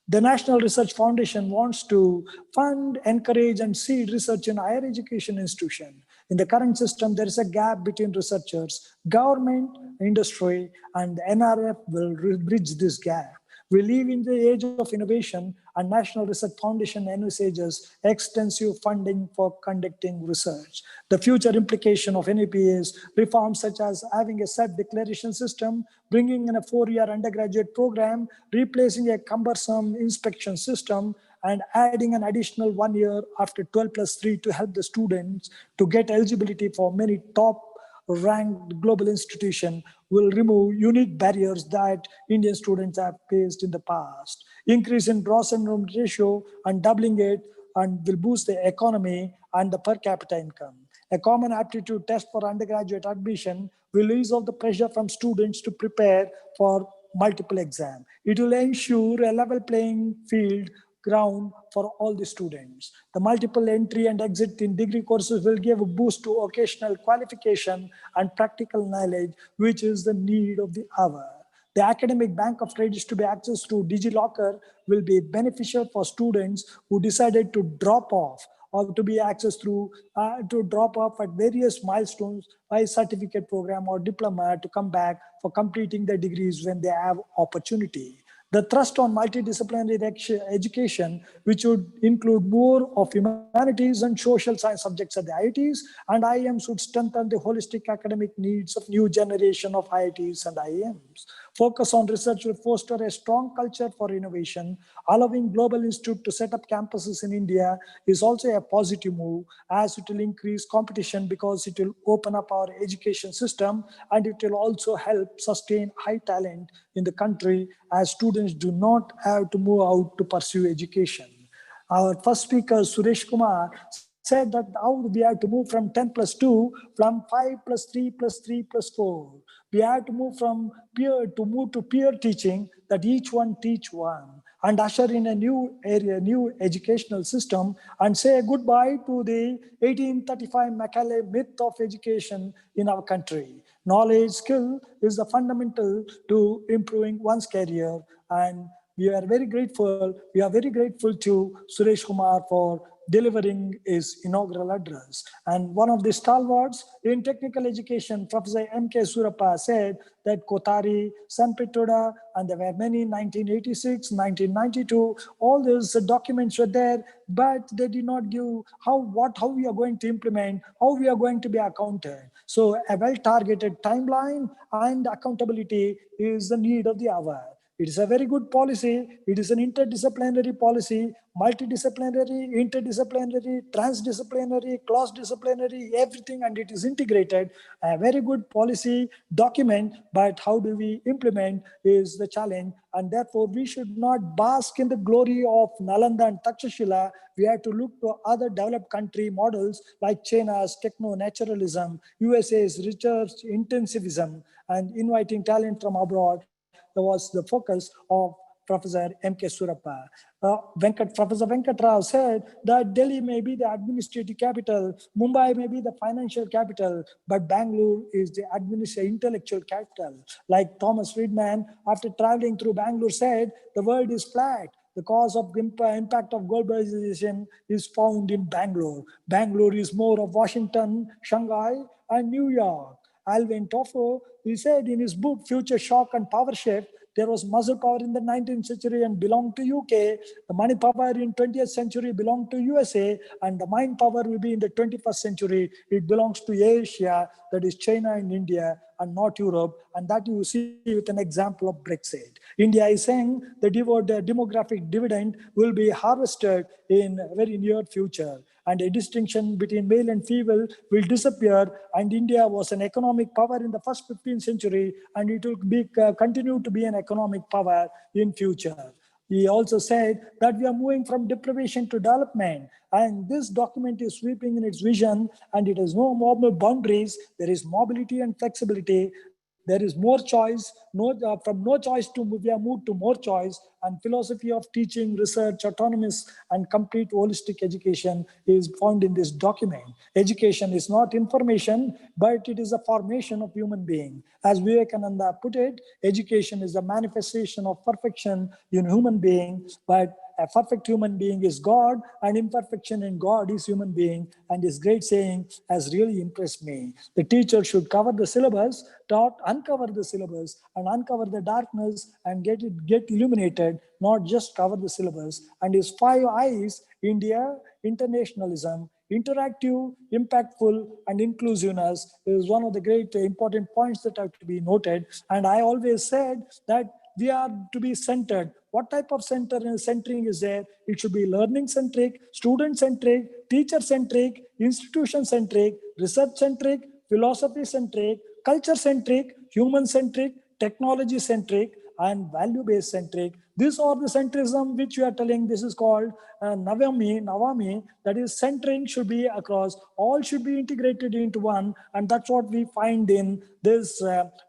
The National Research Foundation wants to fund, encourage, and seed research in higher education institutions. In the current system, there is a gap between researchers, government, industry, and the NRF will bridge this gap. We live in the age of innovation, and National Research Foundation envisages extensive funding for conducting research. The future implication of NEP is reforms such as having a self-declaration system, bringing in a 4-year undergraduate program, replacing a cumbersome inspection system, and adding an additional 1 year after 12+3 to help the students to get eligibility for many top-ranked global institutions will remove unique barriers that Indian students have faced in the past. Increase in gross enrollment ratio and doubling it and will boost the economy and the per capita income. A common aptitude test for undergraduate admission will ease off the pressure from students to prepare for multiple exams. It will ensure a level playing field ground for all the students. The multiple entry and exit in degree courses will give a boost to occasional qualification and practical knowledge, which is the need of the hour. The academic bank of credits to be accessed through DigiLocker will be beneficial for students who decided to drop off or to be accessed through to drop off at various milestones by certificate program or diploma to come back for completing their degrees when they have opportunity. The thrust on multidisciplinary education, which would include more of humanities and social science subjects at the IITs and IIMs, would strengthen the holistic academic needs of new generation of IITs and IIMs. Focus on research will foster a strong culture for innovation. Allowing Global Institute to set up campuses in India is also a positive move, as it will increase competition because it will open up our education system, and it will also help sustain high talent in the country, as students do not have to move out to pursue education. Our first speaker, Suresh Kumar, said that how we have to move from 10 plus 2, from 5 plus 3 plus 3 plus 4. We have to move from move to peer teaching, that each one teach one, and usher in a new area, new educational system, and say goodbye to the 1835 Macaulay myth of education in our country. Knowledge, skill is the fundamental to improving one's career, and we are very grateful. We are very grateful to Suresh Kumar for delivering his inaugural address. And one of the stalwarts in technical education, Professor M.K. Surappa, said that Kotari, San Petroda, and there were many in 1986, 1992, all these documents were there, but they did not give how we are going to implement, how we are going to be accounted. So a well-targeted timeline and accountability is the need of the hour. It is a very good policy. It is an interdisciplinary policy, multidisciplinary, interdisciplinary, transdisciplinary, cross-disciplinary, everything, and it is integrated. A very good policy document, but how do we implement is the challenge. And therefore, we should not bask in the glory of Nalanda and Takshashila. We have to look to other developed country models like China's techno-naturalism, USA's research intensivism, and inviting talent from abroad. That was the focus of Professor M.K. Surappa. Professor Venkata Rao said that Delhi may be the administrative capital, Mumbai may be the financial capital, but Bangalore is the administrative intellectual capital. Like Thomas Friedman, after traveling through Bangalore, said, the world is flat. The cause of impact of globalization is found in Bangalore. Bangalore is more of Washington, Shanghai, and New York. Alvin Toffler, he said in his book, Future Shock and Power Shift, there was muscle power in the 19th century and belonged to UK. The money power in 20th century belonged to USA, and the mind power will be in the 21st century. It belongs to Asia, that is China and India, and not Europe. And that you see with an example of Brexit. India is saying the demographic dividend will be harvested in a very near future, and a distinction between male and female will disappear. And India was an economic power in the first 15th century, and it will continue to be an economic power in future. He also said that we are moving from deprivation to development, and this document is sweeping in its vision, and it has no normal boundaries. There is mobility and flexibility. There is more choice. From no choice to we are moved to more choice, and philosophy of teaching, research, autonomous, and complete holistic education is found in this document. Education is not information, but it is a formation of human being. As Vivekananda put it, education is a manifestation of perfection in human being, but a perfect human being is God, and imperfection in God is human being. And his great saying has really impressed me. The teacher should cover the syllabus, uncover the syllabus, and uncover the darkness and get illuminated, not just cover the syllabus. And his 5 I's, India, internationalism, interactive, impactful, and inclusiveness, is one of the great important points that have to be noted. And I always said that we are to be centered. What type of centering is there? It should be learning-centric, student-centric, teacher-centric, institution-centric, research-centric, philosophy-centric, culture-centric, human-centric, technology-centric, and value-based centric. These are the centrism which you are telling. This is called Navami, that is centering should be across, all should be integrated into one, and that's what we find in this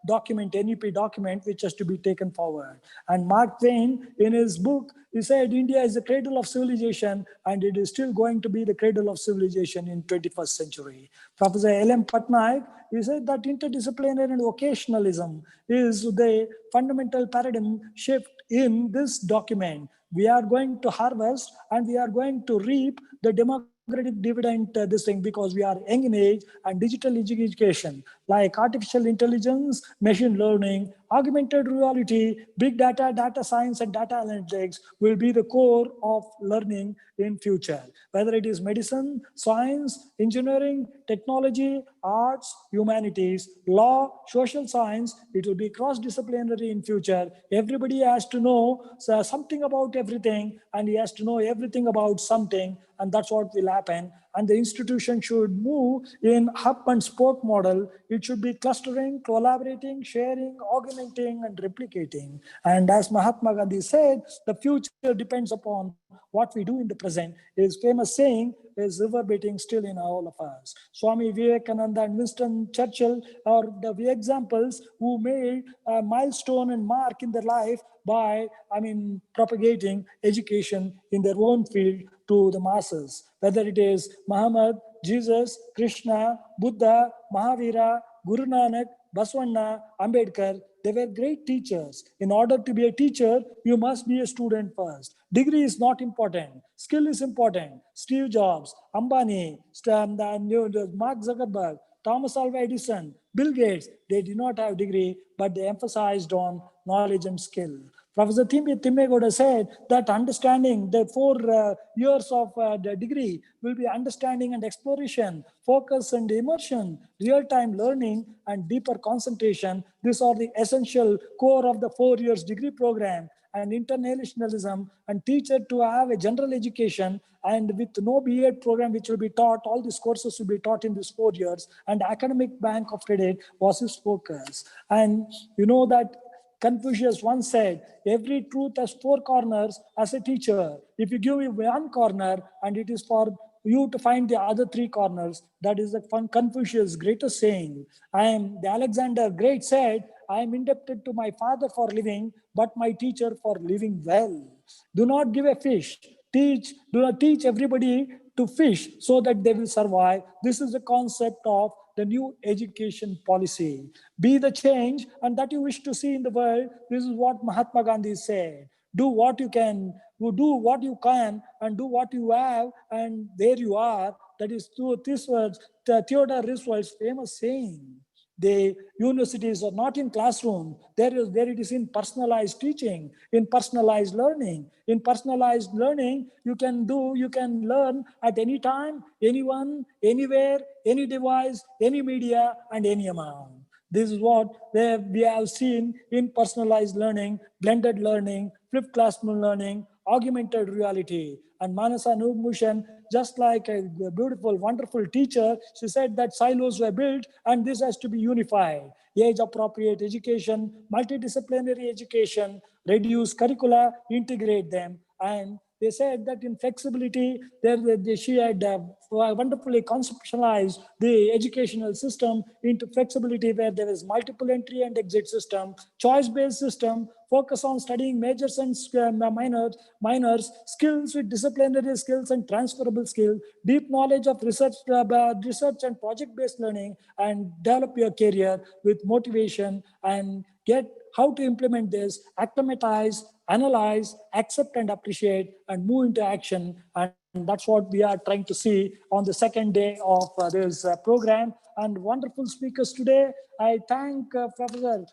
document, NEP document, which has to be taken forward. And Mark Twain, in his book, he said India is the cradle of civilization, and it is still going to be the cradle of civilization in 21st century. Professor L.M. Patnaik, he said that interdisciplinary and vocationalism is the fundamental paradigm shift in this document. We are going to harvest and we are going to reap the democratic dividend this thing, because we are young in age, and digital education like artificial intelligence, machine learning, Augmented reality, big data, data science, and data analytics will be the core of learning in future. Whether it is medicine, science, engineering, technology, arts, humanities, law, social science, it will be cross-disciplinary in future. Everybody has to know something about everything, and he has to know everything about something, and that's what will happen. And the institution should move in hub and spoke model. It should be clustering, collaborating, sharing, augmenting, and replicating. And as Mahatma Gandhi said, the future depends upon what we do in the present. His famous saying is reverberating still in all of us. Swami Vivekananda and Winston Churchill are the examples who made a milestone and mark in their life by, propagating education in their own field to the masses. Whether it is Muhammad, Jesus, Krishna, Buddha, Mahavira, Guru Nanak, Baswanna, Ambedkar, they were great teachers. In order to be a teacher, you must be a student first. Degree is not important. Skill is important. Steve Jobs, Ambani, Mark Zuckerberg, Thomas Alva Edison, Bill Gates, they did not have degree, but they emphasized on knowledge and skill. Professor Thimme said that understanding the 4 years of the degree will be understanding and exploration, focus and immersion, real-time learning, and deeper concentration. These are the essential core of the 4 years degree program. And internationalism, and teacher to have a general education, and with no B.Ed program which will be taught, all these courses will be taught in these 4 years, and academic bank of credit was his focus. And you know that Confucius once said, every truth has 4 corners. As a teacher, if you give me 1 corner and it is for you to find the other 3 corners, that is the Confucius' greatest saying. The Alexander Great said, I am indebted to my father for living, but my teacher for living well. Do not give a fish. Do not teach everybody to fish so that they will survive. This is the concept of the new education policy. Be the change and that you wish to see in the world. This is what Mahatma Gandhi said. Do what you can, do what you can, and do what you have, and there you are. That is this was Theodore Roosevelt's famous saying. The universities are not in classroom. There it is in personalized teaching, in personalized learning. In personalized learning, you can learn at any time, anyone, anywhere, any device, any media, and any amount. This is what we have seen in personalized learning, blended learning, flipped classroom learning, augmented reality. And Manasa Nagabhushan, just like a beautiful, wonderful teacher, she said that silos were built and this has to be unified. Age-appropriate education, multidisciplinary education, reduce curricula, integrate them. And they said that in flexibility, she had wonderfully conceptualized the educational system into flexibility where there is multiple entry and exit system, choice-based system, focus on studying majors and minors, skills with disciplinary skills and transferable skills, deep knowledge of research and project-based learning, and develop your career with motivation and get how to implement this, acclimatize, analyze, accept and appreciate, and move into action. And that's what we are trying to see on the second day of this program. And wonderful speakers today. I thank Professor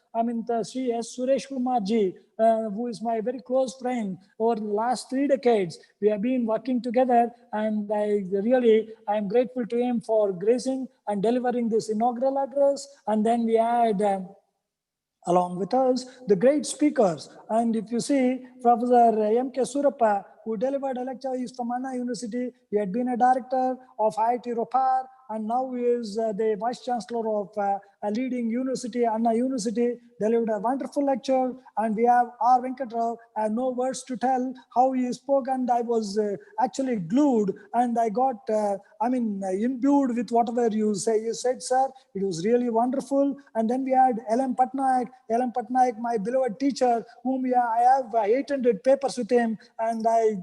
Sri S. Suresh Kumar ji, who is my very close friend over the last 3 decades. We have been working together, and I am grateful to him for gracing and delivering this inaugural address. And then we had along with us, the great speakers. And if you see, Professor M.K. Surappa, who delivered a lecture, is from Anna University. He had been a director of IIT Ropar, and now he is the Vice Chancellor of a leading university, Anna University, delivered a wonderful lecture. And we have R. Venkata Rao. I have no words to tell how he spoke, and I was actually glued, and I got, imbued with whatever you say. You said, sir, it was really wonderful. And then we had L.M. Patnaik, my beloved teacher, whom I have 800 papers with him, and I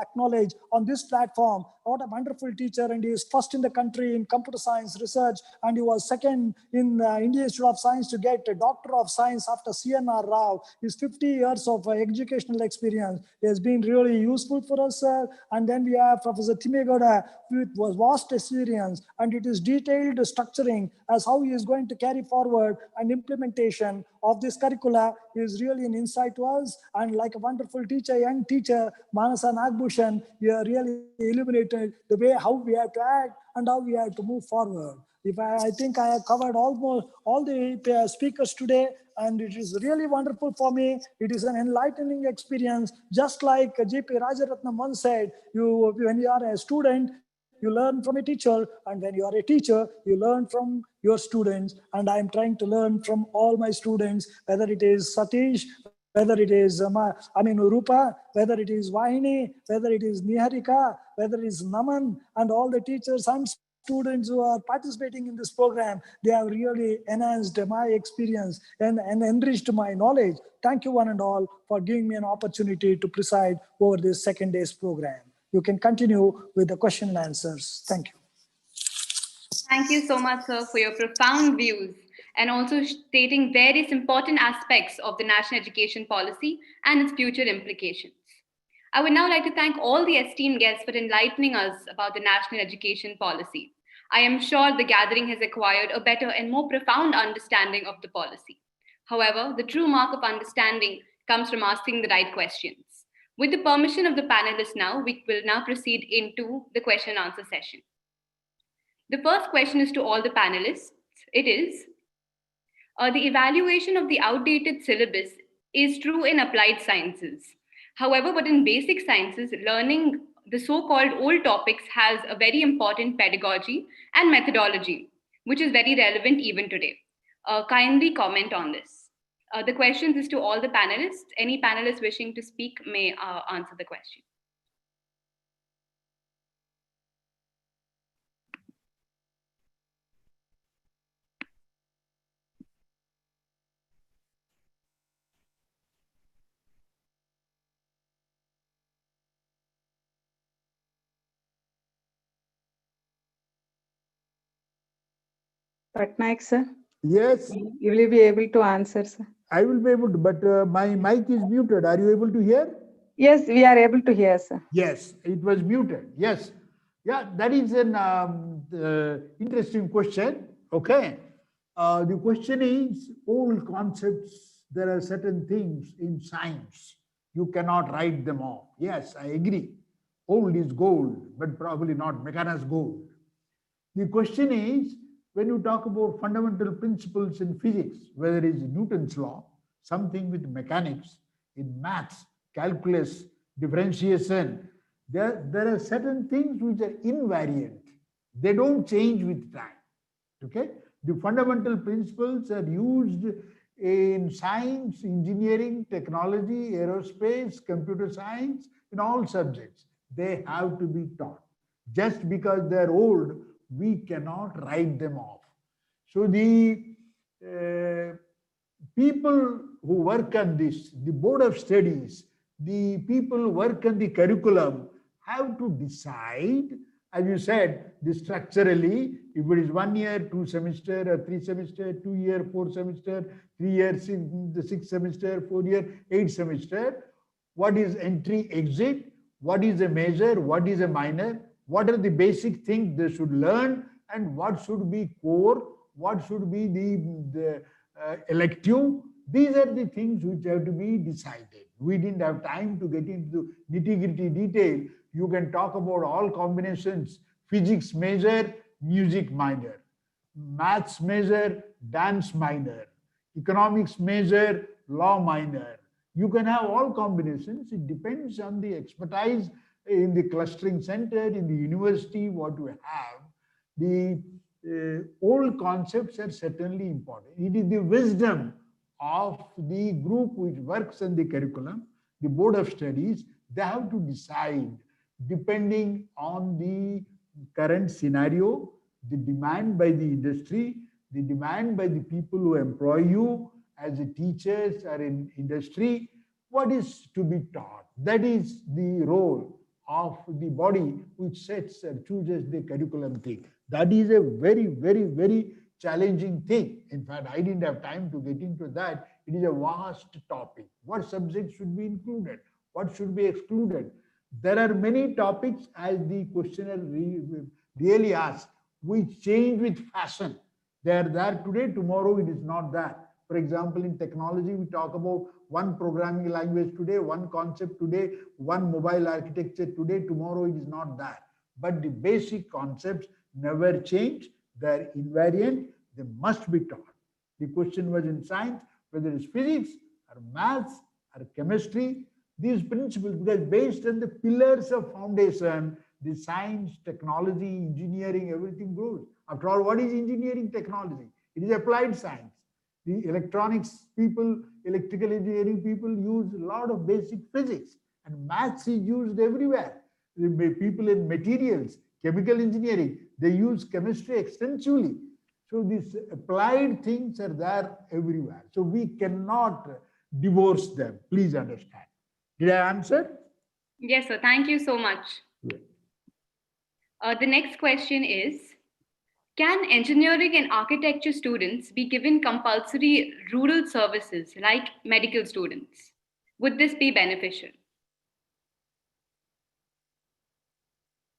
acknowledge on this platform what a wonderful teacher, and he is first in the country in computer science research, and he was second in Indian Institute of Science to get a Doctor of Science after CNR Rao. His 50 years of educational experience has been really useful for us, sir. And then we have Professor Thimme Gowda with vast experience, and it is detailed structuring as how he is going to carry forward and implementation of this curricula is really an insight to us. And like a wonderful teacher, young teacher, Manasa Nagabhushan, you are really illuminated the way how we have to act and how we have to move forward. I think I have covered almost all the speakers today, and it is really wonderful for me. It is an enlightening experience. Just like J.P. Rajaratnam once said, when you are a student, you learn from a teacher, and when you are a teacher, you learn from your students. And I am trying to learn from all my students, whether it is Satish, whether it is Rupa, whether it is Vahini, whether it is Niharika, whether it is Naman, and all the teachers and students who are participating in this program. They have really enhanced my experience and enriched my knowledge. Thank you one and all for giving me an opportunity to preside over this second day's program. You can continue with the question and answers. Thank you. Thank you so much, sir, for your profound views and also stating various important aspects of the national education policy and its future implications. I would now like to thank all the esteemed guests for enlightening us about the national education policy. I am sure the gathering has acquired a better and more profound understanding of the policy. However, the true mark of understanding comes from asking the right questions. With the permission of the panelists now, we will now proceed into the question and answer session. The first question is to all the panelists. It is, the evaluation of the outdated syllabus is true in applied sciences. However, but in basic sciences, learning the so-called old topics has a very important pedagogy and methodology, which is very relevant even today. Kindly comment on this. The question is to all the panelists. Any panelists wishing to speak may answer the question. Patnaik, sir. Yes. You will be able to answer, sir. I will be able to, but my mic is muted. Are you able to hear? Yes, we are able to hear, sir. Yes, it was muted. Yes. Yeah, that is an interesting question. Okay. The question is, old concepts, there are certain things in science, you cannot write them off. Yes, I agree. Old is gold, but probably not Meccana's gold. The question is, when you talk about fundamental principles in physics, whether it is Newton's law, something with mechanics, in maths, calculus, differentiation, there are certain things which are invariant. They don't change with time. Okay? The fundamental principles are used in science, engineering, technology, aerospace, computer science, in all subjects. They have to be taught. Just because they're old, we cannot write them off. So the people who work on this, the board of studies, the people who work on the curriculum have to decide, as you said, structurally, if it is 1 year, 2 semester, or 3 semester, 2 year, 4 semester, 3 year, 6 semester, 4 year, 8 semester, what is entry, exit, what is a major, what is a minor, what are the basic things they should learn, and what should be core, what should be the elective. These are the things which have to be decided. We didn't have time to get into nitty-gritty detail. You can talk about all combinations: physics major, music minor, maths major, dance minor, economics major, law minor. You can have all combinations. It depends on the expertise in the clustering center, in the university, what we have. The old concepts are certainly important. It is the wisdom of the group which works on the curriculum, the board of studies. They have to decide, depending on the current scenario, the demand by the industry, the demand by the people who employ you as a teachers or in industry, what is to be taught. That is the role of the body which sets or chooses the curriculum thing. That is a very, very, very challenging thing. In fact, I didn't have time to get into that. It is a vast topic. What subjects should be included? What should be excluded? There are many topics, as the questioner really asked, which change with fashion. They are there today, tomorrow it is not there. For example, in technology, we talk about one programming language today, one concept today, one mobile architecture today, tomorrow it is not there. But the basic concepts never change. They're invariant. They must be taught. The question was in science, whether it's physics or maths or chemistry, these principles, because based on the pillars of foundation, the science, technology, engineering, everything grows. After all, what is engineering technology? It is applied science. The electronics people, electrical engineering people use a lot of basic physics, and maths is used everywhere. The people in materials, chemical engineering, they use chemistry extensively. So these applied things are there everywhere. So we cannot divorce them. Please understand. Did I answer? Yes, sir. Thank you so much. The next question is, can engineering and architecture students be given compulsory rural services like medical students? Would this be beneficial?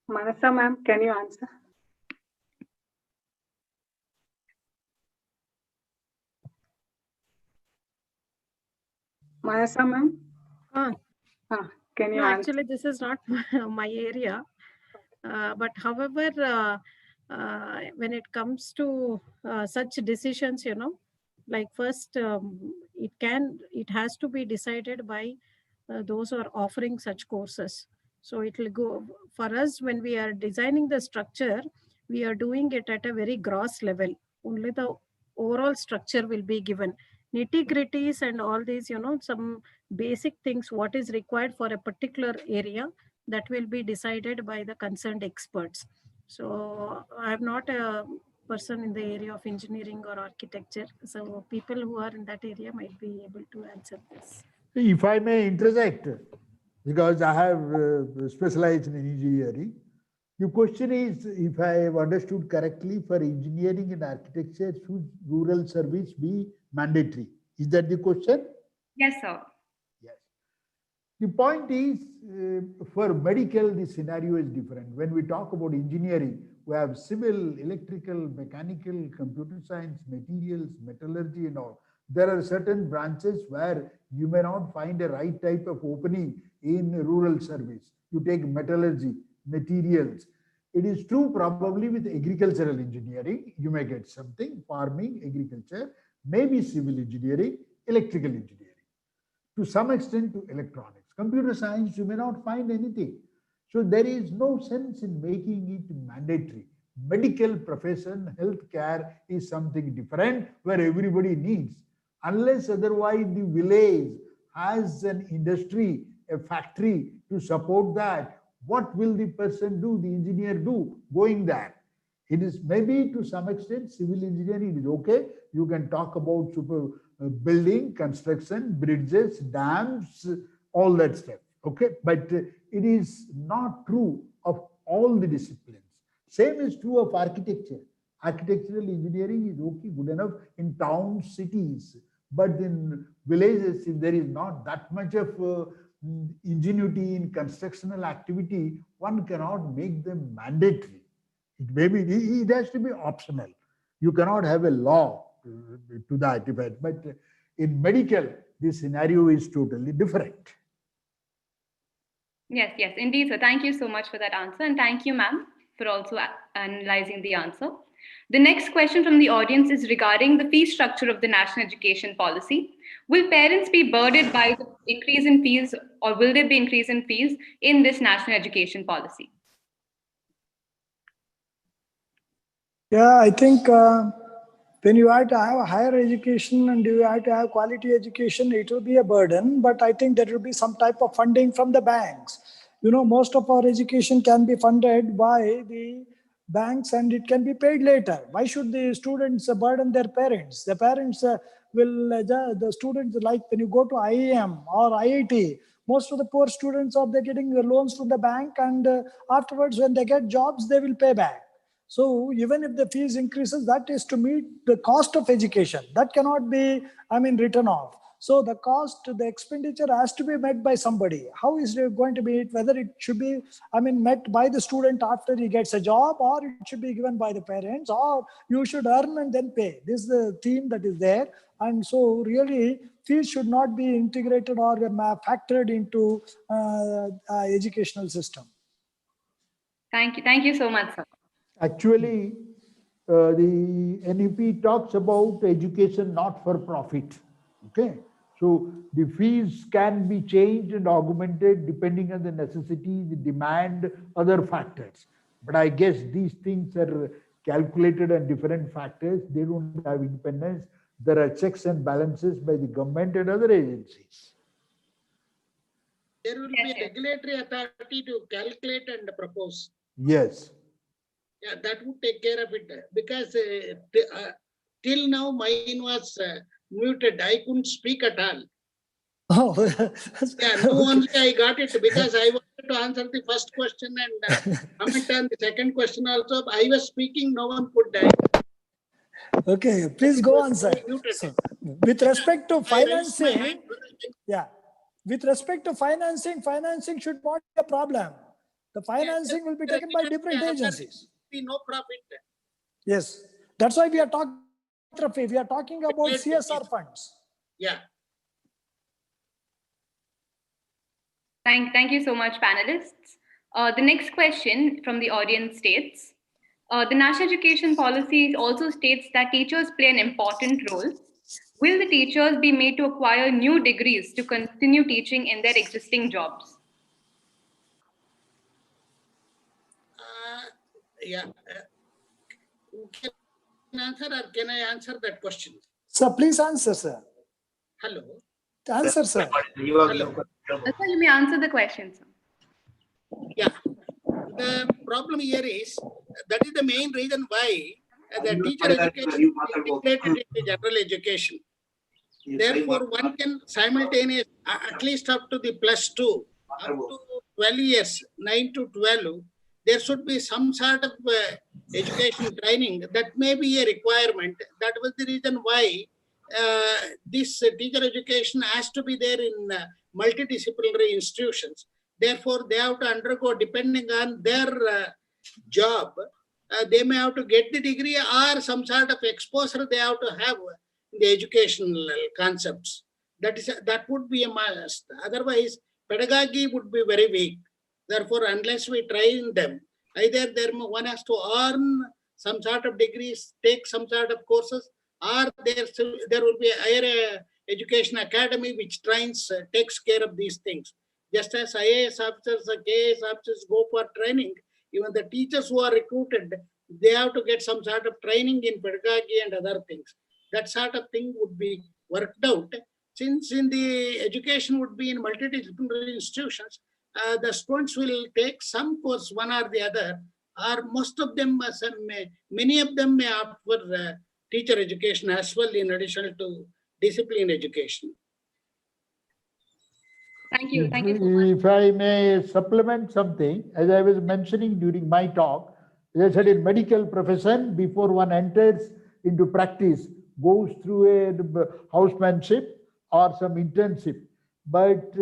Manasa ma'am, can you answer? Manasa ma'am? Can you No, answer? actually, this is not my area. But however, when it comes to such decisions, like first, it has to be decided by those who are offering such courses. So it will go for us when we are designing the structure, we are doing it at a very gross level. Only the overall structure will be given. Nitty-gritties and all these, some basic things, what is required for a particular area, that will be decided by the concerned experts. So I'm not a person in the area of engineering or architecture. So people who are in that area might be able to answer this. If I may interject, because I have specialized in engineering, the question is, if I have understood correctly, for engineering and architecture, should rural service be mandatory? Is that the question? Yes, sir. Yes. The point is, for medical, the scenario is different. When we talk about engineering, we have civil, electrical, mechanical, computer science, materials, metallurgy and all. There are certain branches where you may not find a right type of opening in rural service. You take metallurgy, materials. It is true probably with agricultural engineering, you may get something, farming, agriculture, maybe civil engineering, electrical engineering. To some extent to electronics. Computer science, you may not find anything. So there is no sense in making it mandatory. Medical profession, healthcare is something different where everybody needs. Unless otherwise the village has an industry, a factory to support that, what will the person do, the engineer do going there? It is maybe to some extent civil engineering is okay. You can talk about building, construction, bridges, dams, all that stuff. Okay, but it is not true of all the disciplines. Same is true of architecture. Architectural engineering is okay, good enough in towns, cities, but in villages, if there is not that much of ingenuity in constructional activity, one cannot make them mandatory. It has to be optional. You cannot have a law to that effect. But in medical, this scenario is totally different. Yes, yes, indeed, sir. Thank you so much for that answer. And thank you, ma'am, for also analyzing the answer. The next question from the audience is regarding the fee structure of the national education policy. Will parents be burdened by the increase in fees, or will there be increase in fees in this national education policy? Yeah, I think when you have to have higher education and you have to have quality education, it will be a burden. But I think there will be some type of funding from the banks. Most of our education can be funded by the banks and it can be paid later. Why should the students burden their parents? The parents the students, like when you go to IIM or IIT, Most of the poor students are they getting loans from the bank, and afterwards when they get jobs, they will pay back. So even if the fees increases, that is to meet the cost of education. That cannot be, written off. So the cost, the expenditure has to be met by somebody. How is it going to be? Whether it should be, met by the student after he gets a job, or it should be given by the parents, or you should earn and then pay. This is the theme that is there. And so really, fees should not be integrated or factored into educational system. Thank you. Thank you so much, sir. Actually, the NEP talks about education not for profit. Okay, so the fees can be changed and augmented depending on the necessity, the demand, other factors. But I guess these things are calculated on different factors. They don't have independence. There are checks and balances by the government and other agencies. There will be a regulatory authority to calculate and propose. Yes. Yeah, that would take care of it, because till now mine was muted. I couldn't speak at all. Oh, yeah, no, only I got it because I wanted to answer the first question and comment on the second question also. I was speaking, no one could. Okay, please go on, sir. So, with respect to financing, with respect to financing should not be a problem. The financing will be taken by different agencies. No profit. Yes, that's why we are talking. We are talking about CSR funds. Yeah. Thank you so much, panelists. The next question from the audience states, the national education policy also states that teachers play an important role. Will the teachers be made to acquire new degrees to continue teaching in their existing jobs? Can I answer, or can I answer that question? Sir, please answer, sir. Hello. Answer, sir. Hello. That's why you may answer the question, sir. Yeah. The problem here is that is the main reason why the teacher education is integrated into general education. Therefore, one can simultaneously, at least up to the +2, up to 12 years, 9 to 12, there should be some sort of education training that may be a requirement. That was the reason why this teacher education has to be there in multidisciplinary institutions. Therefore, they have to undergo, depending on their job, they may have to get the degree or some sort of exposure they have to have in the educational concepts. That would be a must. Otherwise, pedagogy would be very weak. Therefore, unless we train them, either one has to earn some sort of degrees, take some sort of courses, or there will be a higher education academy which trains, takes care of these things. Just as IAS officers or KAS officers go for training, even the teachers who are recruited, they have to get some sort of training in pedagogy and other things. That sort of thing would be worked out. Since in the education would be in multidisciplinary institutions, the students will take some course, one or the other, or most of them, many of them may opt for teacher education as well, in addition to discipline education. Thank you so much. If I may supplement something, as I was mentioning during my talk, as I said, in medical profession, before one enters into practice, goes through a housemanship or some internship. But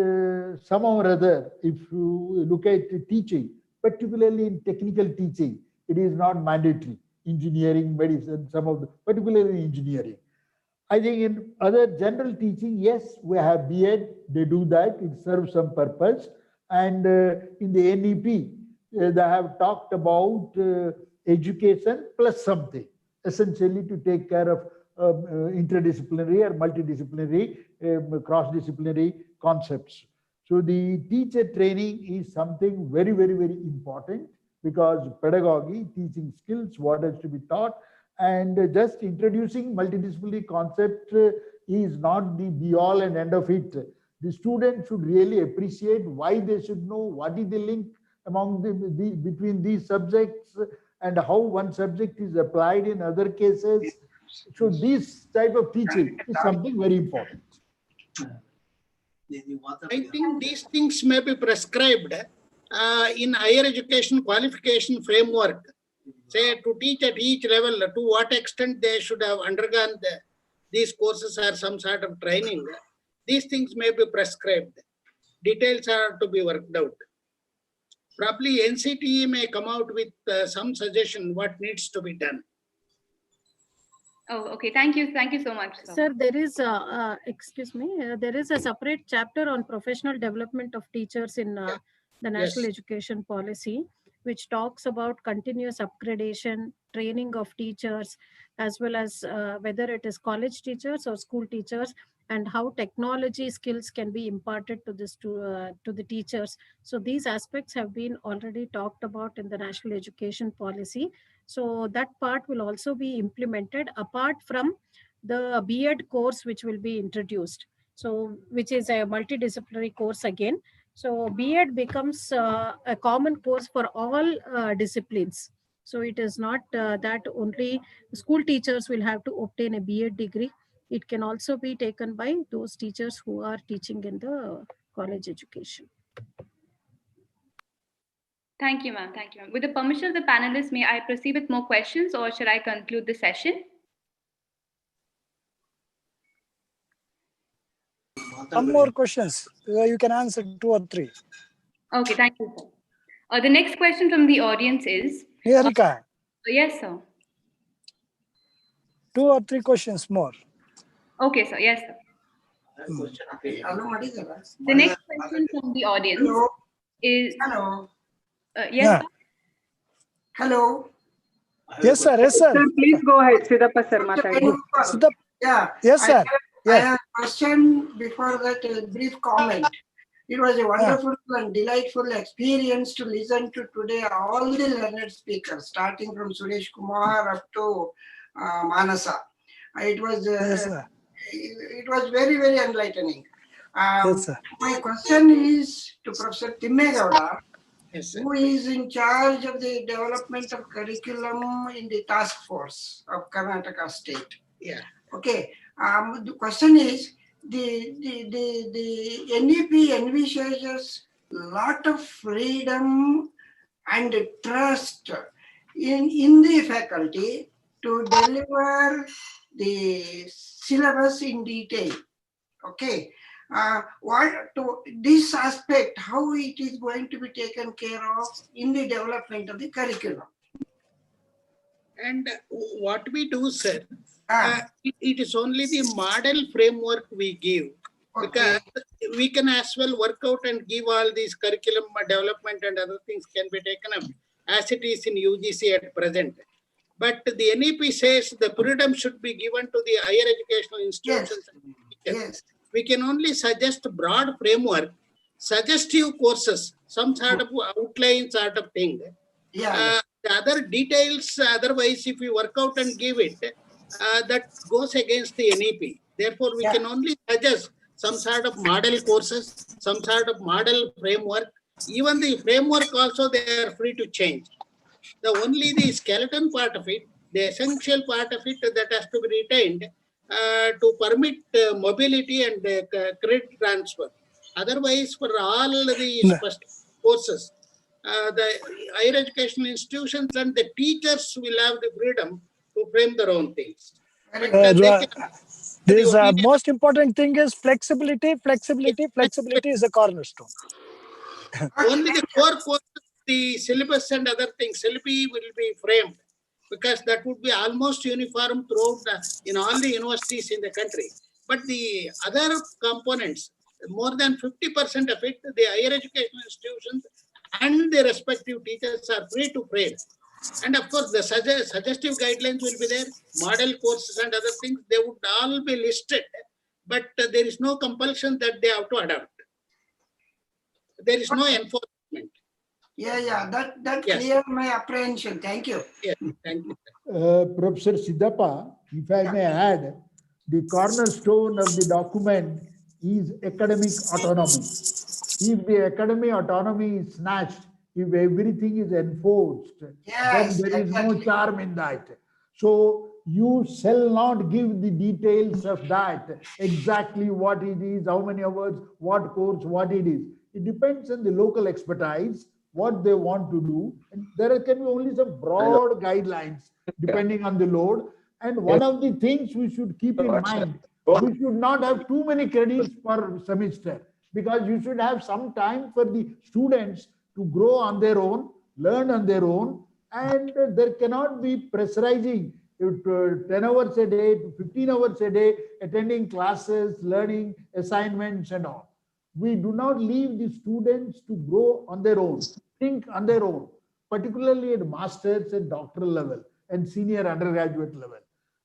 somehow or other, if you look at teaching, particularly in technical teaching, it is not mandatory. Engineering, medicine, some of the, particularly engineering. I think in other general teaching, yes, we have B.Ed, they do that, it serves some purpose. And in the NEP, they have talked about education plus something, essentially to take care of interdisciplinary or multidisciplinary, cross-disciplinary concepts. So the teacher training is something very, very, very important, because pedagogy, teaching skills, what has to be taught, and just introducing multidisciplinary concept is not the be-all and end of it. The student should really appreciate why they should know what is the link among between these subjects and how one subject is applied in other cases. So this type of teaching is something very important. I think these things may be prescribed in higher education qualification framework. Say to teach at each level, to what extent they should have undergone these courses or some sort of training. These things may be prescribed. Details are to be worked out. Probably NCTE may come out with some suggestion what needs to be done. Oh, okay. Thank you. Thank you so much, sir. Sir, there is excuse me, there is a separate chapter on professional development of teachers in the National Education Policy, which talks about continuous upgradation, training of teachers, as well as whether it is college teachers or school teachers, and how technology skills can be imparted to this to the teachers. So these aspects have been already talked about in the National Education Policy. So that part will also be implemented apart from the B.Ed course, which will be introduced. So which is a multidisciplinary course again. So B.Ed becomes a common course for all disciplines. So it is not that only school teachers will have to obtain a B.Ed degree. It can also be taken by those teachers who are teaching in the college education. Thank you, ma'am. Thank you, ma'am. With the permission of the panelists, may I proceed with more questions or should I conclude the session? Some more questions. You can answer 2 or 3. Okay, thank you, sir. The next question from the audience is... Niharika, yes, sir. 2 or 3 questions more. Okay, sir. Yes, sir. The next question from the audience is... Hello. Yes, sir? Hello. Yes, sir. Yes, sir. Sir, please go ahead. Surappa sir, Matadi. Yeah. Yes, sir. I have a question before that, a brief comment. It was a wonderful and delightful experience to listen to today all the learned speakers, starting from Suresh Kumar up to Manasa. It was it was very, very enlightening. Yes, sir. My question is to Professor Thimme Gowda, Yes, who is in charge of the development of curriculum in the task force of Karnataka state. Yeah. Okay. The question is, the NEP envisages lot of freedom and trust in the faculty to deliver the syllabus in detail. Okay. This aspect, how it is going to be taken care of in the development of the curriculum? And what we do, sir, it is only the model framework we give, because we can as well work out and give all these curriculum development and other things can be taken up as it is in UGC at present. But the NEP says the freedom should be given to the higher educational institutions. Yes. We can only suggest broad framework, suggestive courses, some sort of outline sort of thing. The other details, otherwise, if we work out and give it, that goes against the NEP. Therefore, we can only suggest some sort of model courses, some sort of model framework. Even the framework also, they are free to change. Only the skeleton part of it, the essential part of it that has to be retained to permit mobility and credit transfer. Otherwise, for all the courses, the higher educational institutions and the teachers will have the freedom to frame their own things. This most important thing is flexibility. Flexibility is a cornerstone. Only the core courses, the syllabus and other things, syllabi will be framed, because that would be almost uniform throughout in all the universities in the country. But the other components, more than 50% of it, the higher educational institutions and the respective teachers are free to frame. And of course, the suggestive guidelines will be there, model courses and other things, they would all be listed, but there is no compulsion that they have to adopt. There is no enforcement. That clear my apprehension. Thank you. Yes, thank you. Professor Siddhappa, if I may add, the cornerstone of the document is academic autonomy. If the academic autonomy is snatched, if everything is enforced, then there is no charm in that. So you shall not give the details of that, exactly what it is, how many hours, what course, what it is. It depends on the local expertise, what they want to do. And there can be only some broad guidelines depending on the load. And one of the things we should keep in mind, we should not have too many credits per semester, because you should have some time for the students to grow on their own, learn on their own, and there cannot be pressurizing 10 hours a day to 15 hours a day, attending classes, learning assignments and all. We do not leave the students to grow on their own, think on their own, particularly at master's and doctoral level and senior undergraduate level.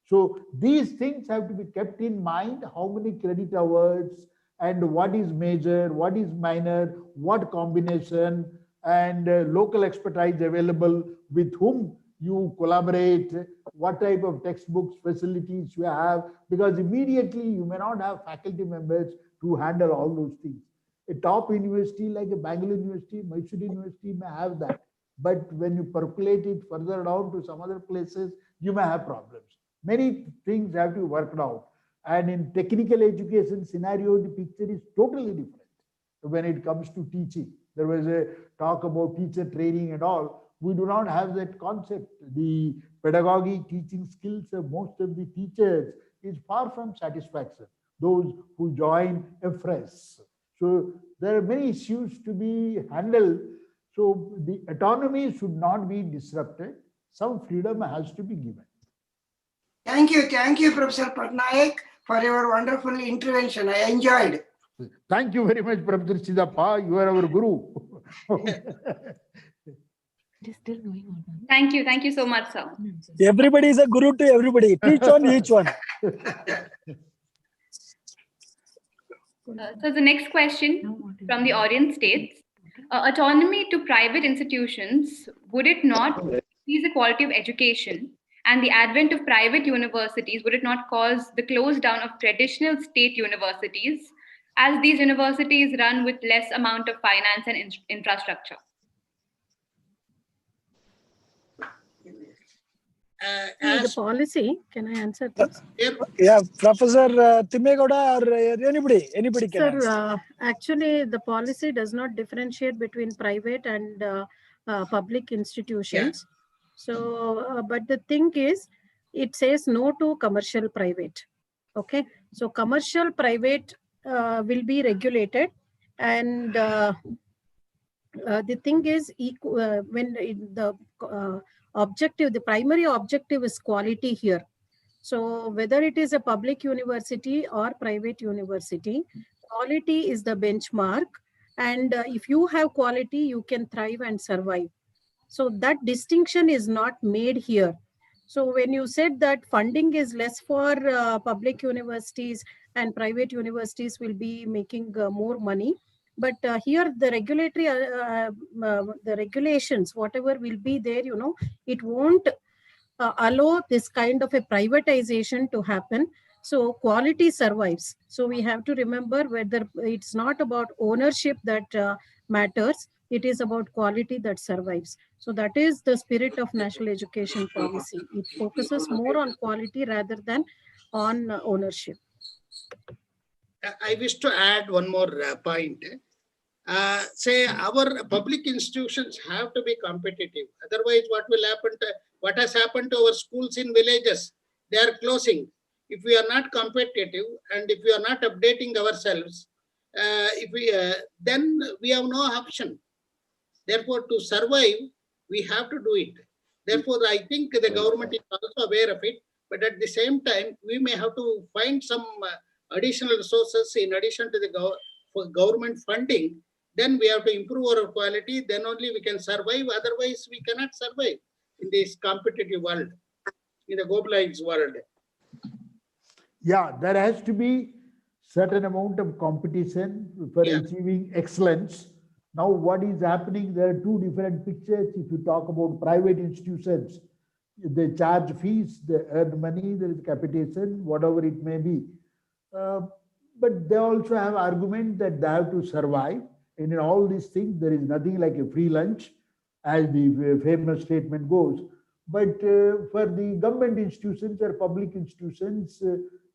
So these things have to be kept in mind, how many credit hours and what is major, what is minor, what combination, and local expertise available, with whom you collaborate, what type of textbooks, facilities you have, because immediately you may not have faculty members to handle all those things. A top university like a Bangalore University, Mysore University may have that. But when you percolate it further down to some other places, you may have problems. Many things have to be worked out. And in technical education scenario, the picture is totally different when it comes to teaching. There was a talk about teacher training and all. We do not have that concept. The pedagogy, teaching skills of most of the teachers is far from satisfaction. Those who join FRES. So there are many issues to be handled. So the autonomy should not be disrupted. Some freedom has to be given. Thank you, Professor Patnaik, for your wonderful intervention. I enjoyed. Thank you very much, Professor Siddhappa. You are our guru. It is still going on. Thank you so much, sir. Everybody is a guru to everybody. Teach on each one. So the next question from the audience states, autonomy to private institutions, would it not increase the quality of education? And the advent of private universities, would it not cause the close down of traditional state universities, as these universities run with less amount of finance and infrastructure? The policy, can I answer this? Yeah, Professor Thimme Gowda or anybody can Sir, actually, the policy does not differentiate between private and public institutions. Yeah. So, but the thing is, it says no to commercial private. Okay, so commercial private will be regulated, and the thing is, when the objective, the primary objective is quality here. So whether it is a public university or private university, quality is the benchmark. And if you have quality, you can thrive and survive. So that distinction is not made here. So when you said that funding is less for public universities and private universities will be making more money, but here the regulatory, the regulations, whatever will be there, it won't allow this kind of a privatization to happen. So quality survives. So we have to remember whether it's not about ownership that matters, it is about quality that survives. So that is the spirit of national education policy. It focuses more on quality rather than on ownership. I wish to add one more point. Say our public institutions have to be competitive. Otherwise, what has happened to our schools in villages? They are closing. If we are not competitive and if we are not updating ourselves, then we have no option. Therefore, to survive, we have to do it. Therefore, I think the government is also aware of it. But at the same time, we may have to find some additional resources in addition to the government funding. Then we have to improve our quality. Then only we can survive. Otherwise, we cannot survive in this competitive world, in the globalized world. Yeah, there has to be certain amount of competition for achieving excellence. Now, what is happening? There are two different pictures. If you talk about private institutions, they charge fees, they earn money, there is capitation, whatever it may be. But they also have argument that they have to survive. And in all these things, there is nothing like a free lunch, as the famous statement goes. But for the government institutions or public institutions,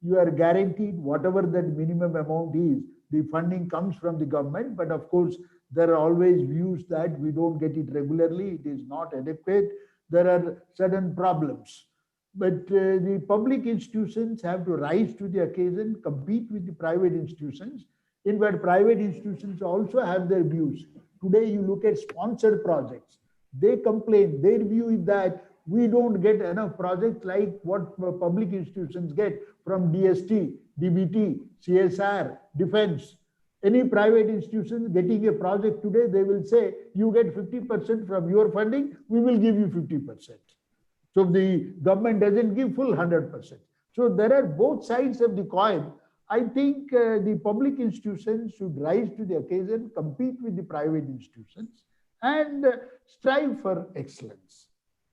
you are guaranteed whatever that minimum amount is. The funding comes from the government, but of course, there are always views that we don't get it regularly, it is not adequate, there are certain problems. But the public institutions have to rise to the occasion, compete with the private institutions. In fact, private institutions also have their views. Today, you look at sponsored projects. They complain, their view is that we don't get enough projects like what public institutions get from DST, DBT, CSR, defense. Any private institution getting a project today, they will say, you get 50% from your funding, we will give you 50%. So the government doesn't give full 100%. So there are both sides of the coin. I think the public institutions should rise to the occasion, compete with the private institutions, and strive for excellence.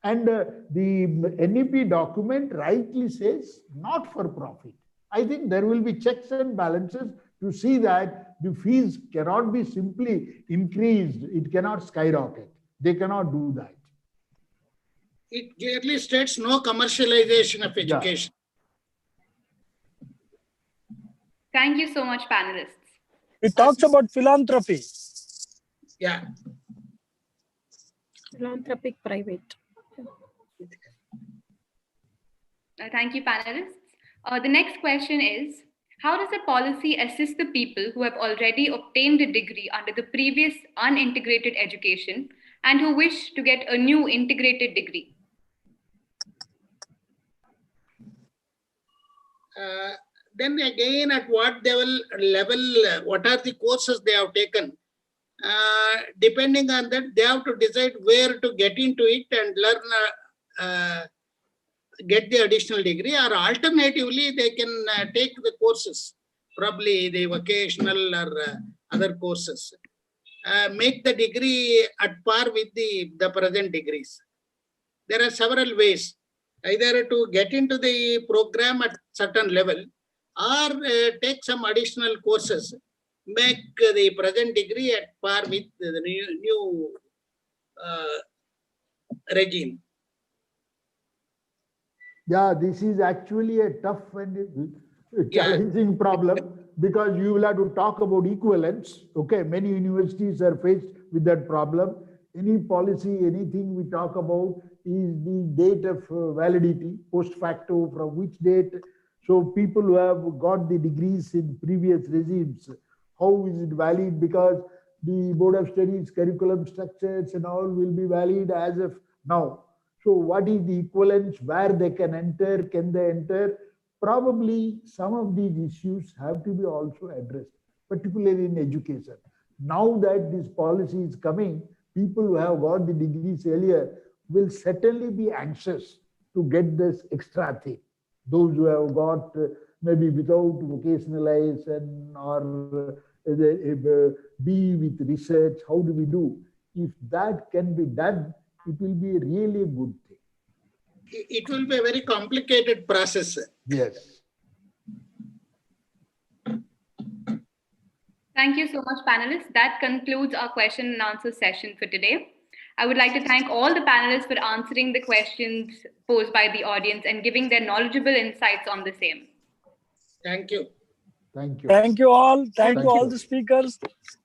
And the NEP document rightly says not for profit. I think there will be checks and balances to see that the fees cannot be simply increased. It cannot skyrocket. They cannot do that. It clearly states no commercialization of education. Thank you so much, panelists. It talks about philanthropy. Yeah. Philanthropic private. Thank you, panelists. The next question is, how does the policy assist the people who have already obtained a degree under the previous unintegrated education and who wish to get a new integrated degree? Then again, at what level, what are the courses they have taken? Depending on that, they have to decide where to get into it and learn, get the additional degree, or alternatively, they can take the courses, probably the vocational or other courses. Make the degree at par with the present degrees. There are several ways, either to get into the program at certain level or take some additional courses, make the present degree at par with the new regime. Yeah, this is actually a tough and challenging problem because you will have to talk about equivalence. Okay, many universities are faced with that problem. Any policy, anything we talk about is the date of validity, post facto, from which date. So people who have got the degrees in previous regimes, how is it valid? Because the Board of Studies curriculum structures and all will be valid as of now. So what is the equivalence, where they can enter, can they enter? Probably some of these issues have to be also addressed, particularly in education. Now that this policy is coming, people who have got the degrees earlier will certainly be anxious to get this extra thing. Those who have got maybe without vocationalization or be with research, how do we do? If that can be done, it will be really a good thing. It will be a very complicated process. Yes. Thank you so much, panelists. That concludes our question and answer session for today. I would like to thank all the panelists for answering the questions posed by the audience and giving their knowledgeable insights on the same. Thank you. Thank you. Thank you all. Thank you all the speakers.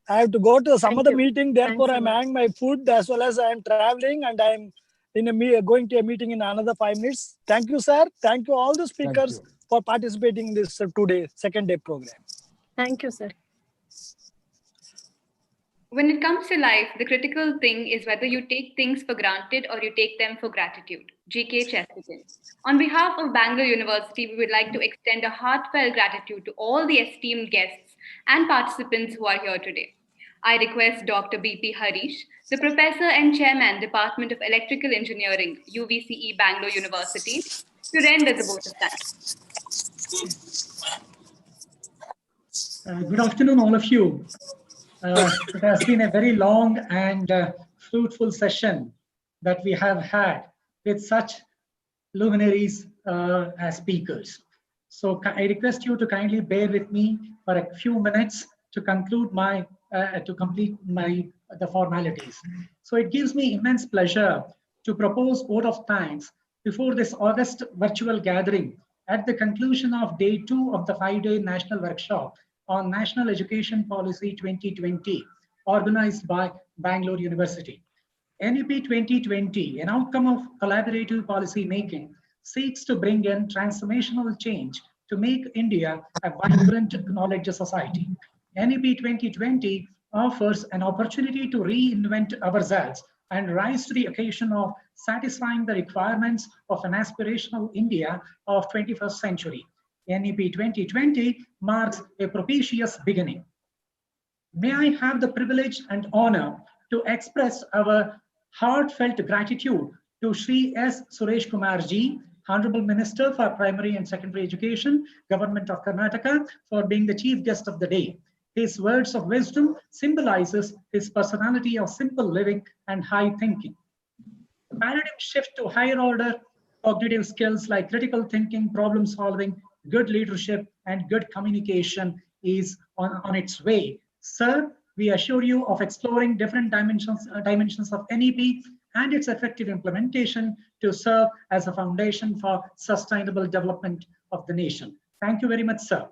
I have to go to some other meeting. Therefore, I'm having my food as well as I'm traveling and I'm going to a meeting in another 5 minutes. Thank you, sir. Thank you all the speakers for participating in this second day program. Thank you, sir. When it comes to life, the critical thing is whether you take things for granted or you take them for gratitude. G.K. Chesterton. On behalf of Bangalore University, we would like to extend a heartfelt gratitude to all the esteemed guests and participants who are here today. I request Dr. B.P. Harish, the Professor and Chairman, Department of Electrical Engineering, UVCE Bangalore University, to render the vote of thanks. Good afternoon, all of you. It has been a very long and fruitful session that we have had with such luminaries as speakers. So I request you to kindly bear with me for a few minutes to conclude complete the formalities. So it gives me immense pleasure to propose vote of thanks before this August virtual gathering at the conclusion of day 2 of the 5-day national workshop on National Education Policy 2020, organized by Bangalore University. NEP 2020, an outcome of collaborative policy making, seeks to bring in transformational change to make India a vibrant knowledge society. NEP 2020 offers an opportunity to reinvent ourselves and rise to the occasion of satisfying the requirements of an aspirational India of 21st century. NEP 2020 marks a propitious beginning. May I have the privilege and honor to express our heartfelt gratitude to Shri S. Suresh Kumar Ji, Honorable Minister for Primary and Secondary Education, Government of Karnataka, for being the chief guest of the day. His words of wisdom symbolizes his personality of simple living and high thinking. The paradigm shift to higher order cognitive skills like critical thinking, problem solving, good leadership, and good communication is on its way. Sir, we assure you of exploring different dimensions of NEP and its effective implementation to serve as a foundation for sustainable development of the nation. Thank you very much, sir.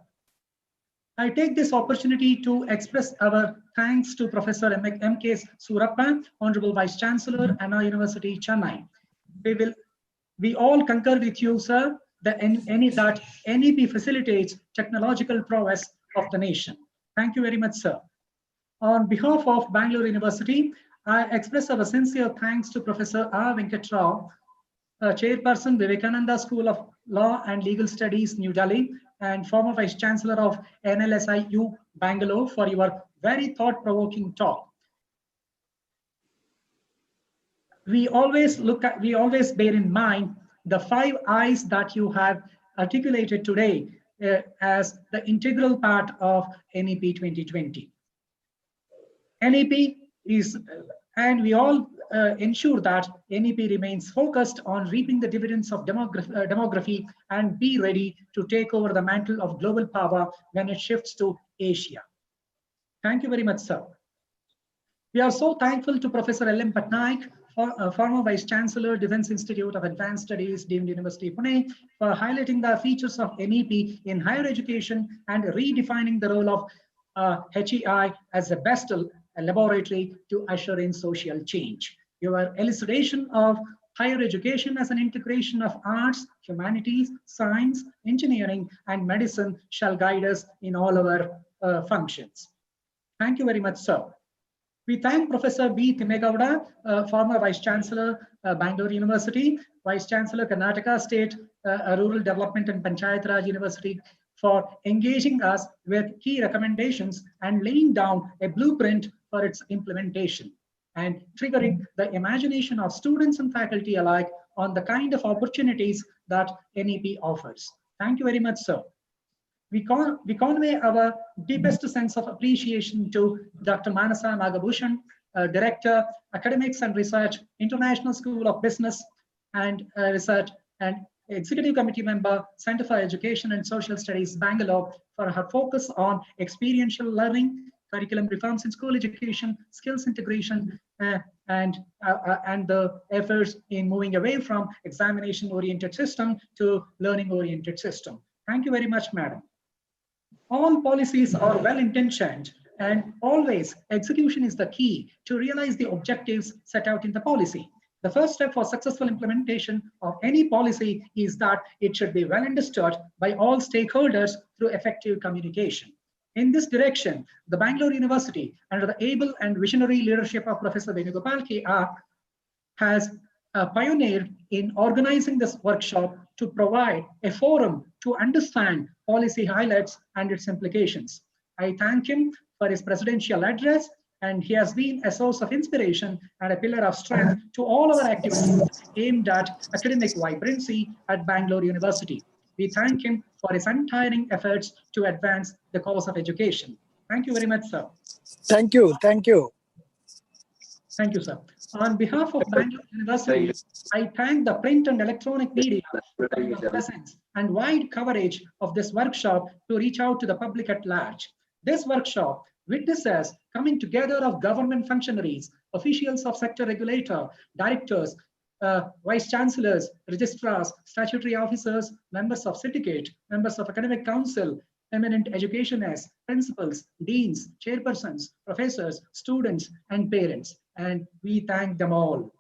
I take this opportunity to express our thanks to Professor M.K. Surappa, Honorable Vice Chancellor, Anna University, Chennai. We all concur with you, sir, that NEP facilitates technological prowess of the nation. Thank you very much, sir. On behalf of Bangalore University, I express our sincere thanks to Professor R. Venkata Rao, Chairperson, Vivekananda School of Law and Legal Studies, New Delhi, and former Vice Chancellor of NLSIU, Bangalore, for your very thought-provoking talk. We always bear in mind the 5 I's that you have articulated today as the integral part of NEP 2020. NEP is, and we all ensure that NEP remains focused on reaping the dividends of demography and be ready to take over the mantle of global power when it shifts to Asia. Thank you very much, sir. We are so thankful to Professor L.M. Patnaik, former Vice Chancellor, Defense Institute of Advanced Studies, Deemed University, Pune, for highlighting the features of NEP in higher education and redefining the role of HEI as the best laboratory to usher in social change. Your elucidation of higher education as an integration of arts, humanities, science, engineering, and medicine shall guide us in all our functions. Thank you very much, sir. We thank Professor B. Thimme Gowda, former Vice Chancellor, Bangalore University, Vice Chancellor, Karnataka State Rural Development and Panchayat Raj University, for engaging us with key recommendations and laying down a blueprint for its implementation and triggering the imagination of students and faculty alike on the kind of opportunities that NEP offers. Thank you very much, sir. We convey our deepest sense of appreciation to Dr. Manasa Nagabhushan, Director, Academics and Research, International School of Business and Research, and Executive Committee Member, Center for Education and Social Studies, Bangalore, for her focus on experiential learning, curriculum reforms in school education, skills integration, and the efforts in moving away from examination-oriented system to learning-oriented system. Thank you very much, madam. All policies are well-intentioned, and always execution is the key to realize the objectives set out in the policy. The first step for successful implementation of any policy is that it should be well understood by all stakeholders through effective communication. In this direction, the Bangalore University, under the able and visionary leadership of Professor Venugopal K.R., has pioneered in organizing this workshop to provide a forum to understand policy highlights and its implications. I thank him for his presidential address, and he has been a source of inspiration and a pillar of strength to all our activities aimed at academic vibrancy at Bangalore University. We thank him for his untiring efforts to advance the cause of education. Thank you very much, sir. Thank you. Thank you. Thank you, sir. On behalf of Bangalore University, I thank the print and electronic media for your presence and wide coverage of this workshop to reach out to the public at large. This workshop witnesses coming together of government functionaries, officials of sector regulator, directors, vice chancellors, registrars, statutory officers, members of syndicate, members of academic council, eminent educationists, principals, deans, chairpersons, professors, students, and parents. And we thank them all.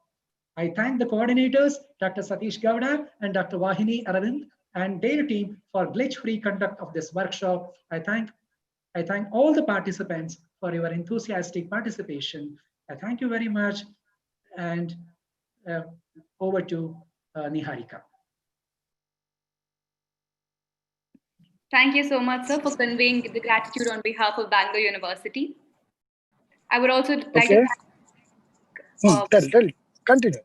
I thank the coordinators, Dr. Satish Gowda and Dr. Vahini Aravind, and their team for glitch-free conduct of this workshop. I thank all the participants for your enthusiastic participation. I thank you very much, and over to Niharika. Thank you so much, sir, for conveying the gratitude on behalf of Bangalore University. I would also like to Continue.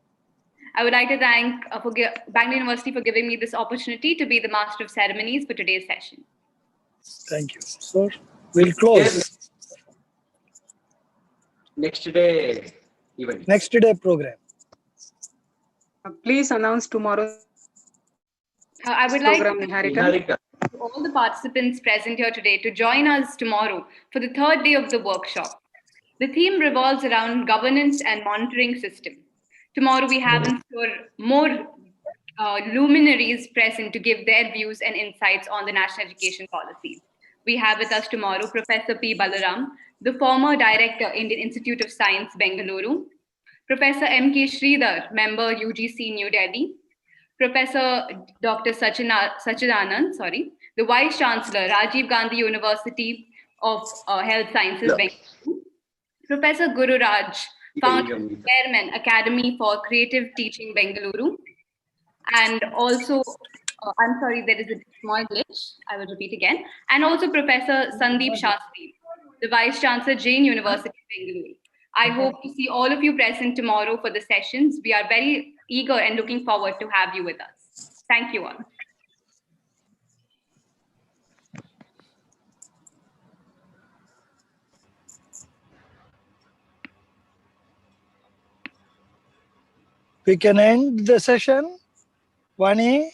I would like to thank Bangalore University for giving me this opportunity to be the master of ceremonies for today's session. Thank you. So we'll close. Next day event. Next day program. Please announce tomorrow. I would like program, Niharika. to all the participants present here today to join us tomorrow for the third day of the workshop. The theme revolves around governance and monitoring system. Tomorrow we have in store more luminaries present to give their views and insights on the national education policy. We have with us tomorrow Professor P. Balaram, the former Director, Indian Institute of Science, Bengaluru, Professor M. K. Sridhar, member UGC, New Delhi, Professor Dr. Sachidanand, the Vice Chancellor, Rajiv Gandhi University of Health Sciences, Bengaluru, Professor Guru Raj, founder and chairman, Academy for Creative Teaching, Bengaluru, and also, I'm sorry, there is a small glitch. I will repeat again. And also Professor Sandeep Shastri, the Vice Chancellor, Jain University, Bengaluru. I hope to see all of you present tomorrow for the sessions. We are very eager and looking forward to have you with us. Thank you all. We can end the session. Vani.